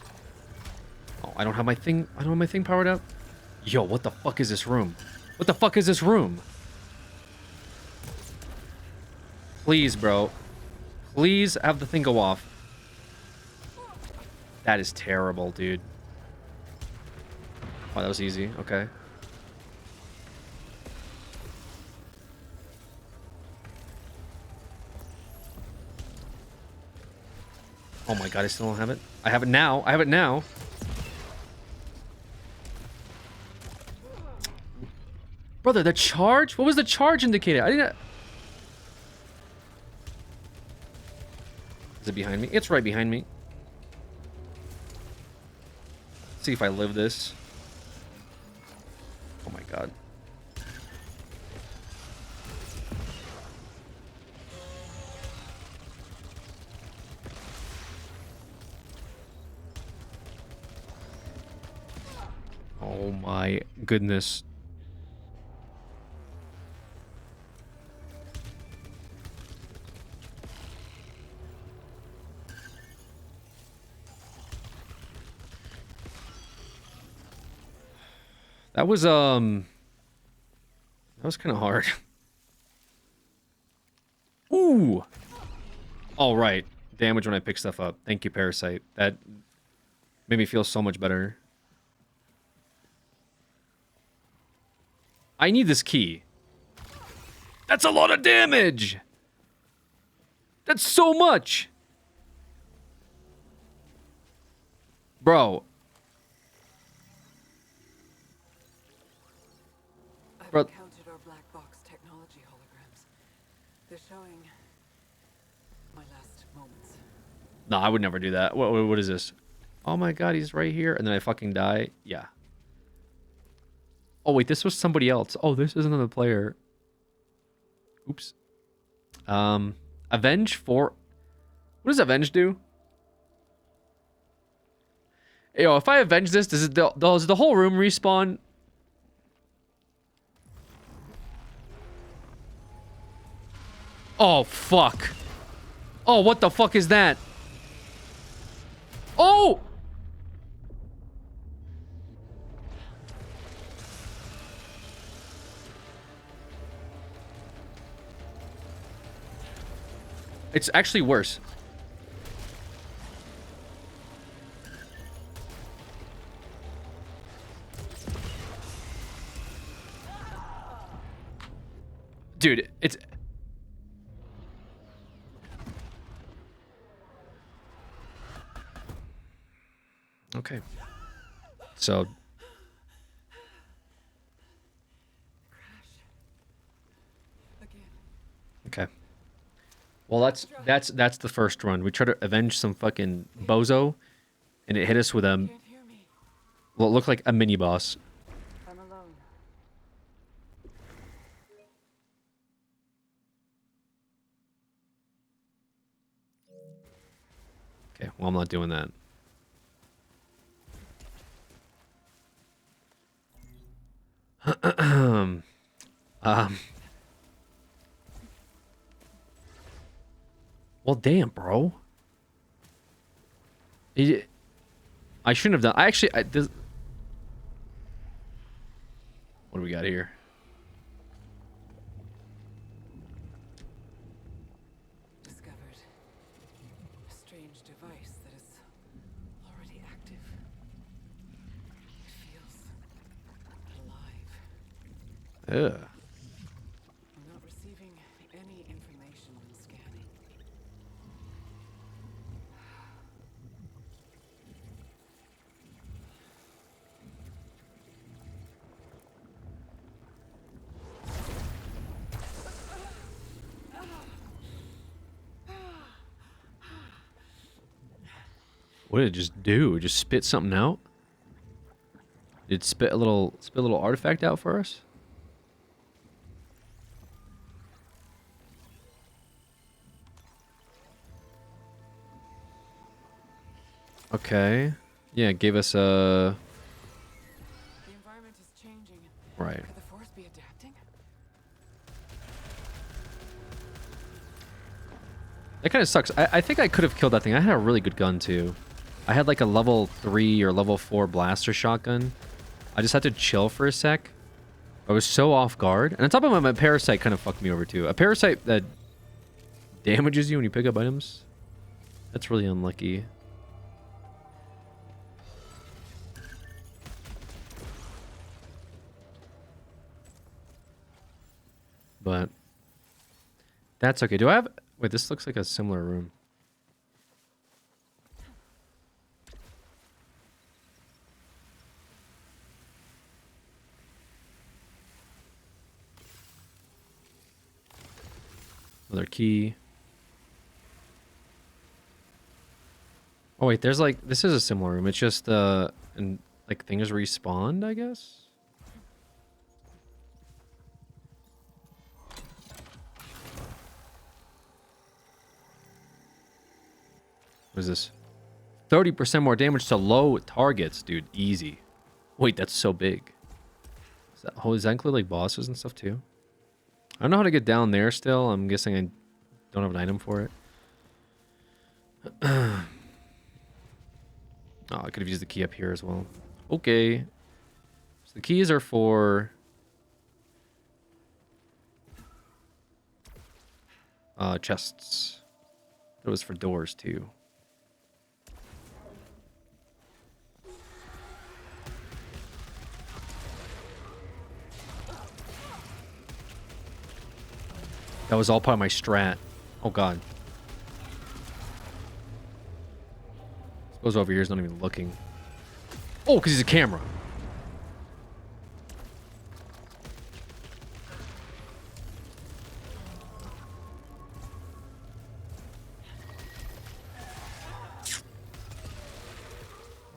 Oh, I don't have my thing. I don't have my thing powered up. Yo, what the fuck is this room? What the fuck is this room? Please, bro. Please have the thing go off. That is terrible, dude. Oh, that was easy. Okay. Oh my god, I still don't have it. I have it now. I have it now. Brother, the charge? What was the charge indicated? I didn't... Is it behind me? It's right behind me. Let's see if I live this. Oh my god. Oh my goodness. That was kind of hard. Ooh. All right. Damage when I pick stuff up. Thank you, Parasite. That made me feel so much better. I need this key. That's a lot of damage. That's so much. Bro. I've Bro. encountered our black box technology holograms. They're showing my last moments. No, I would never do that. What is this? Oh my god, he's right here. And then I fucking die. Yeah. Oh, wait, this was somebody else. Oh, this is another player. Oops. Avenge 4. What does Avenge do? Yo, if I avenge this, does the whole room respawn? Oh, fuck. Oh, what the fuck is that? Oh! It's actually worse. Dude, it's... Okay. So... Okay. Well, that's the first run. We try to avenge some fucking bozo, and it hit us with a... Well, it looked like a mini boss. I'm alone. Okay, well, I'm not doing that. Well, damn, bro. I shouldn't have done. This, what do we got here? Discovered a strange device that is already active. It feels alive. Ugh. I'm not receiving any information when scanning. What did it just do? Just spit something out? Did it spit a little artifact out for us? Okay. Yeah, it gave us a. The environment is changing. Right. Could the force be adapting? That kind of sucks. I think I could have killed that thing. I had a really good gun too. I had like a level 3 or level 4 blaster shotgun. I just had to chill for a sec. I was so off guard. And on top of that, my parasite kind of fucked me over too. A parasite that damages you when you pick up items. That's really unlucky. But that's okay. Do I have... Wait, this looks like a similar room. Another key. Oh wait, there's like... This is a similar room. It's just, and like things respawned, I guess? What is this? 30% more damage to low targets, dude. Easy. Wait, that's so big. Does that include like bosses and stuff too? I don't know how to get down there still. I'm guessing I don't have an item for it. Oh, I could have used the key up here as well. Okay. So the keys are for... chests. It was for doors too. That was all part of my strat. Oh god. Suppose over here is not even looking. Oh, because he's a camera.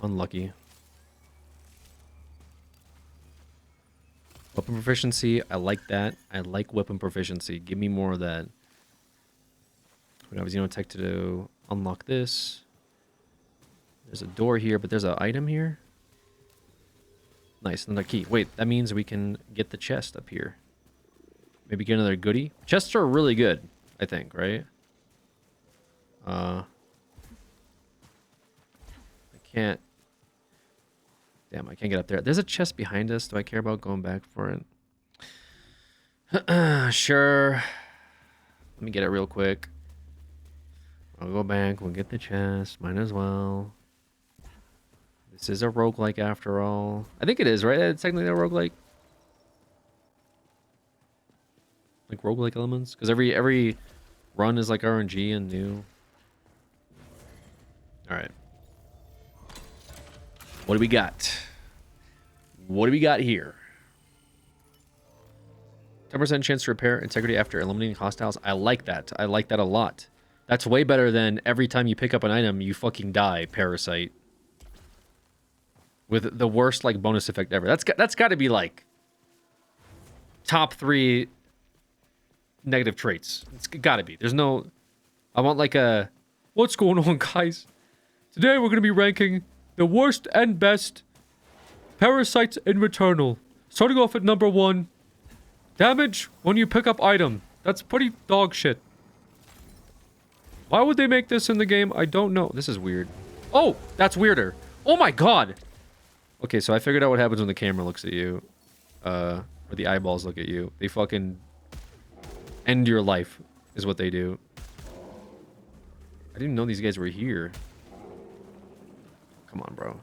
Unlucky. Weapon proficiency, I like that. I like weapon proficiency. Give me more of that. We have Xenotech to unlock this. There's a door here, but there's an item here. Nice, another key. Wait, that means we can get the chest up here. Maybe get another goodie. Chests are really good, I think, right? I can't... Damn, I can't get up there. There's a chest behind us. Do I care about going back for it? Sure. Let me get it real quick. I'll go back. We'll get the chest. Might as well. This is a roguelike after all. I think it is, right? It's technically a roguelike. Like roguelike elements? Because every run is like RNG and new. Alright. What do we got? What do we got here? 10% chance to repair integrity after eliminating hostiles. I like that. I like that a lot. That's way better than every time you pick up an item, you fucking die, Parasite. With the worst, like, bonus effect ever. That's got to be, like, top 3 negative traits. It's got to be. There's no... I want, like, a... What's going on, guys? Today we're going to be ranking the worst and best parasites in Returnal. Starting off at number 1. Damage when you pick up item. That's pretty dog shit. Why would they make this in the game? I don't know. This is weird. Oh, that's weirder. Oh my god. Okay, so I figured out what happens when the camera looks at you. Or the eyeballs look at you. They fucking end your life, is what they do. I didn't know these guys were here. Come on, bro.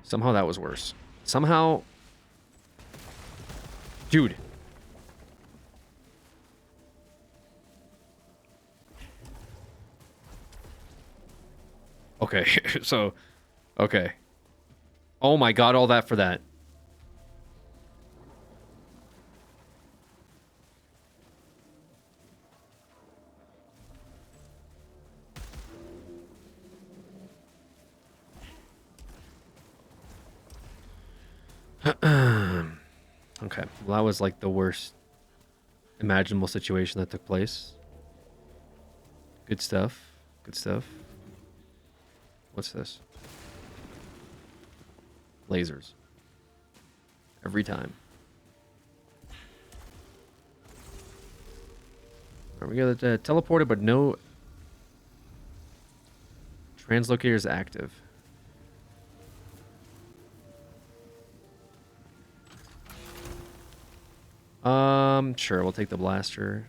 Somehow that was worse. Somehow... Dude. Okay, so... Okay. Oh my god, all that for that. Okay, well that was like the worst imaginable situation that took place. Good stuff. Good stuff. What's this? Lasers. Every time. Alright, we got teleported, but no translocator is active. Sure, we'll take the blaster.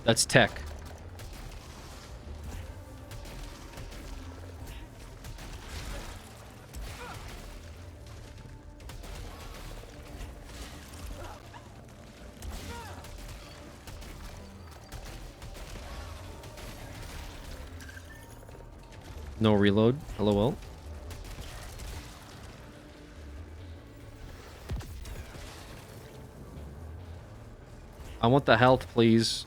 That's tech. No reload. LOL. I want the health, please.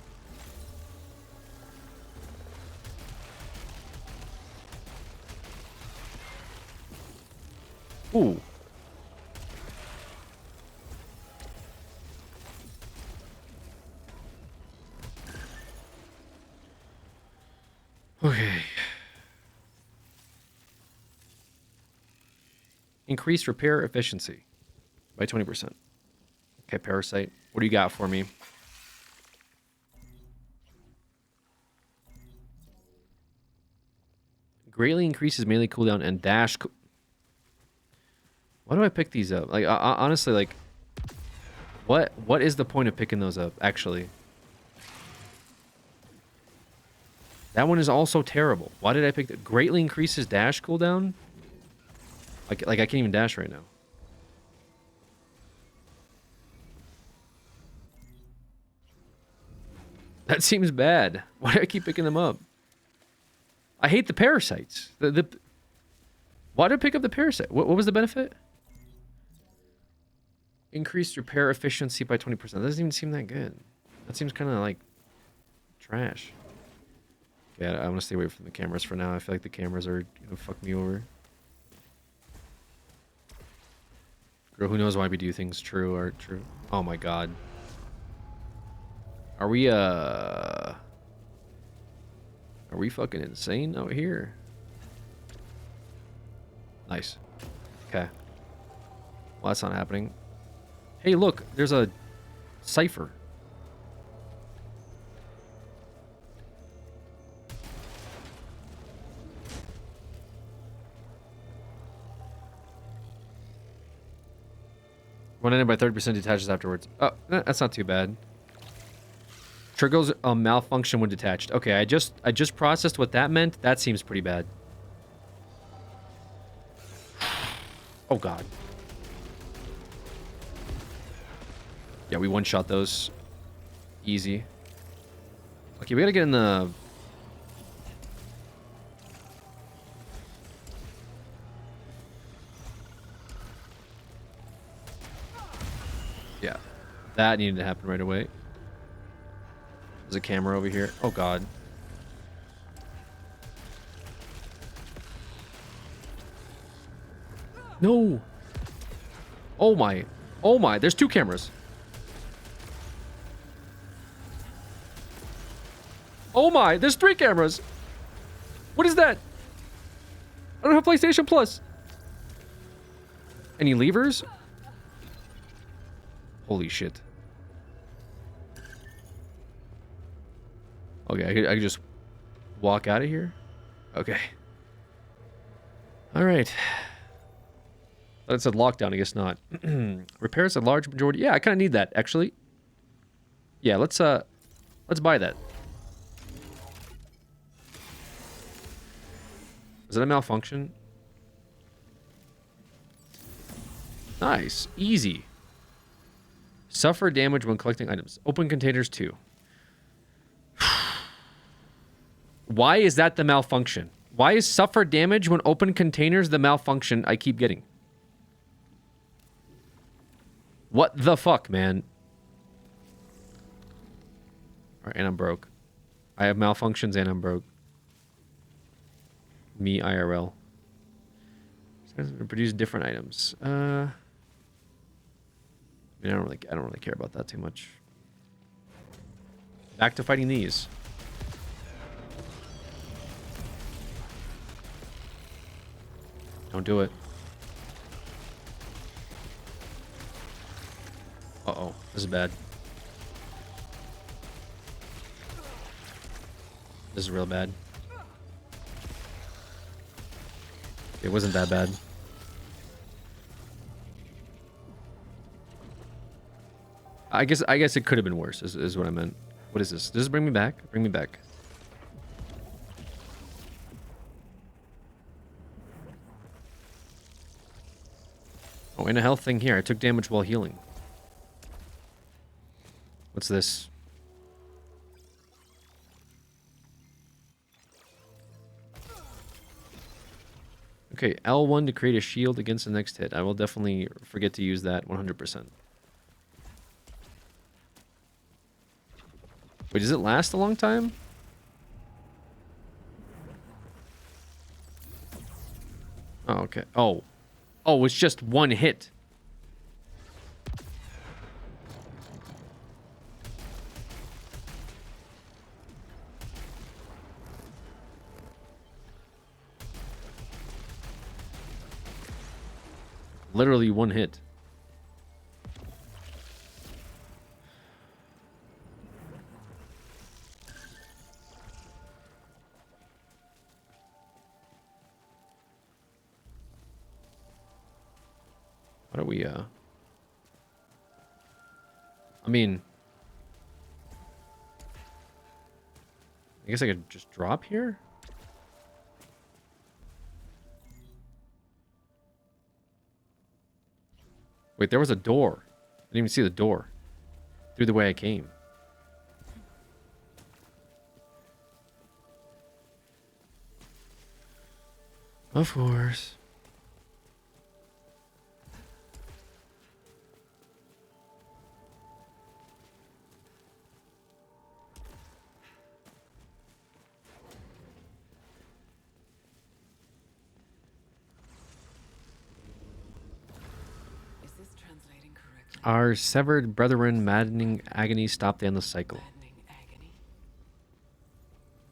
Ooh. Okay. Increase repair efficiency by 20%. Okay, Parasite. What do you got for me? Greatly increases melee cooldown and dash. Why do I pick these up? Like, honestly, like, what is the point of picking those up, actually? That one is also terrible. Why did I pick that? Greatly increases dash cooldown? Like I can't even dash right now. That seems bad. Why do I keep picking them up? I hate the parasites. Why did I pick up the parasite? What was the benefit? Increased repair efficiency by 20%. That doesn't even seem that good. That seems kind of like trash. Yeah, I want to stay away from the cameras for now. I feel like the cameras are gonna fuck me over. Girl, who knows why we do things true or true? Oh my god. Are we fucking insane out here? Nice. Okay. Well, that's not happening. Hey, look, there's a cipher. When ended by 30% detaches afterwards. Oh, that's not too bad. Triggers a malfunction when detached. Okay, I just processed what that meant. That seems pretty bad. Oh god. Yeah, we one-shot those. Easy. Okay, we gotta get in the... Yeah. That needed to happen right away. There's a camera over here. Oh god. No! Oh my. Oh my, there's two cameras. Oh my, there's three cameras. What is that? I don't have PlayStation Plus. Any levers? Holy shit. Okay, I can just walk out of here? Okay. Alright. That said lockdown, I guess not. Repairs a large majority. Yeah, I kind of need that, actually. Yeah, let's buy that. Is that a malfunction? Nice. Easy. Suffer damage when collecting items. Open containers too. Why is that the malfunction? Why is suffer damage when open containers the malfunction I keep getting? What the fuck, man? Alright, and I'm broke. I have malfunctions and I'm broke. Me IRL. Produce different items. I mean, I don't really care about that too much. Back to fighting these. Don't do it. Uh-oh. This is bad. This is real bad. It wasn't that bad. I guess it could have been worse, is what I meant. What is this? Does this bring me back? Bring me back. Oh, and a health thing here. I took damage while healing. What's this? Okay, L1 to create a shield against the next hit. I will definitely forget to use that 100%. Wait, does it last a long time? Oh, okay. Oh. Oh, it's just one hit. Literally one hit. What are we, I mean... I guess I could just drop here? Wait, there was a door. I didn't even see the door. Through the way I came. Of course. Our severed brethren, maddening agony, stop the endless cycle.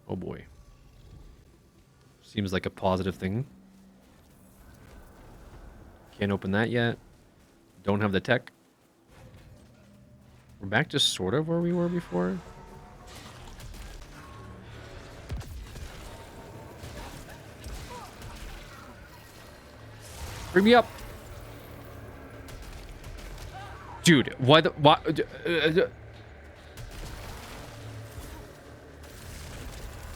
Oh boy. Seems like a positive thing. Can't open that yet. Don't have the tech. We're back to sort of where we were before. Bring me up. Dude, why the... Why,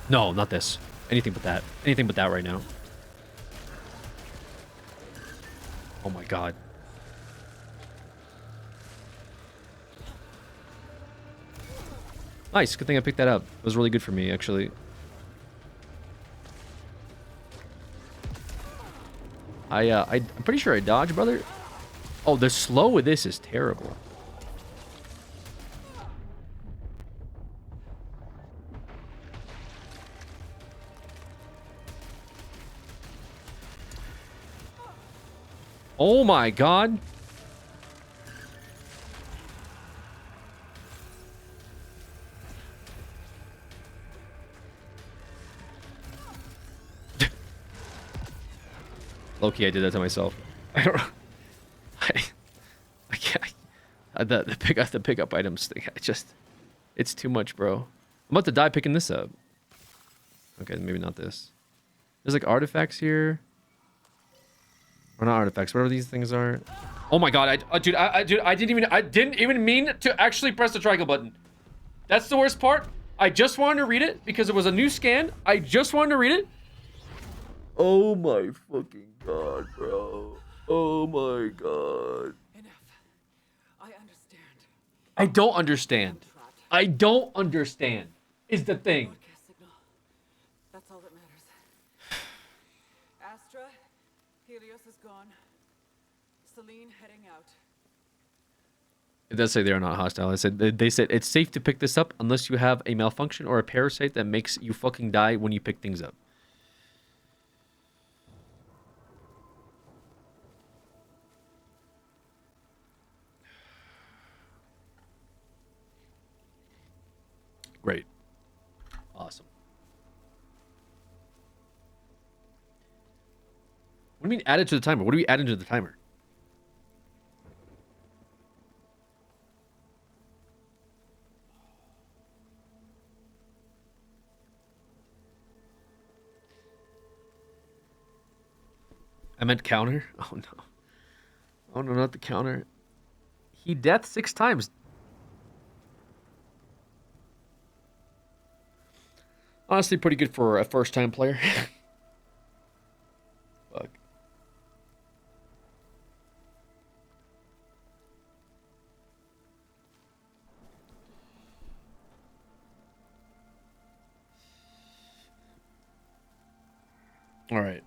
no, not this. Anything but that. Anything but that right now. Oh my god. Nice, good thing I picked that up. It was really good for me, actually. I'm pretty sure I dodged, brother. Oh, the slow with this is terrible. Oh my god. Low-key, I did that to myself. I don't. I can't. The pickup items thing. It's too much, bro. I'm about to die picking this up. Okay, maybe not this. There's like artifacts here. Or not artifacts, whatever these things are. Oh my god, dude, I didn't even mean to actually press the triangle button. That's the worst part. I just wanted to read it because it was a new scan. I just wanted to read it. Oh my fucking god, bro. Oh my god. I understand. I don't understand. I don't understand. Is the thing. Broadcast signal. That's all that matters. Astra, Helios is gone. Celine heading out. It does say they are not hostile. They said it's safe to pick this up unless you have a malfunction or a parasite that makes you fucking die when you pick things up. Great. Awesome. What do you mean added to the timer? What are we adding to the timer? I meant counter? Oh no. Oh no, not the counter. He death 6 times. Honestly, pretty good for a first-time player. Fuck. All right.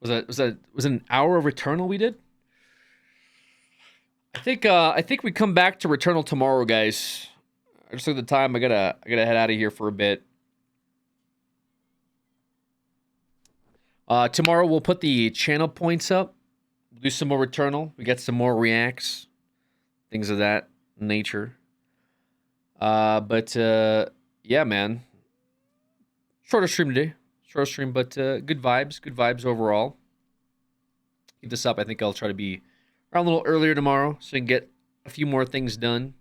Was it an hour of Returnal we did? I think we come back to Returnal tomorrow, guys. I just looked at the time. I gotta head out of here for a bit. Tomorrow we'll put the channel points up. We'll do some more Returnal. We get some more reacts, things of that nature. But yeah, man. Shorter stream today. Short stream, but good vibes. Good vibes overall. Keep this up. I think I'll try to be around a little earlier tomorrow so I can get a few more things done.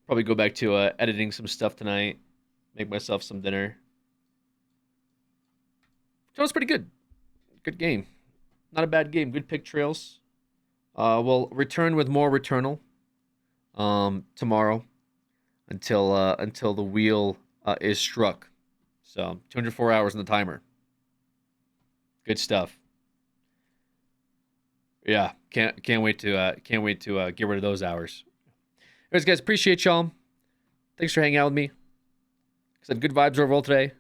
Probably go back to editing some stuff tonight. Make myself some dinner. That was pretty good. Good game. Not a bad game. Good pick trails. We'll return with more Returnal tomorrow until the wheel is struck. So 204 hours in the timer. Good stuff. Yeah, can't wait to get rid of those hours. Anyways, guys, appreciate y'all. Thanks for hanging out with me. Said good vibes overall today.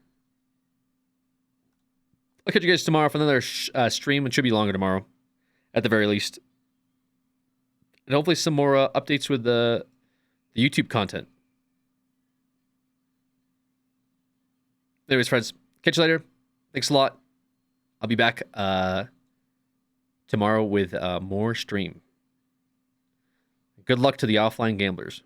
I'll catch you guys tomorrow for another stream. It should be longer tomorrow, at the very least, and hopefully some more updates with the YouTube content. Anyways, friends, catch you later. Thanks a lot. I'll be back tomorrow with more stream. Good luck to the offline gamblers.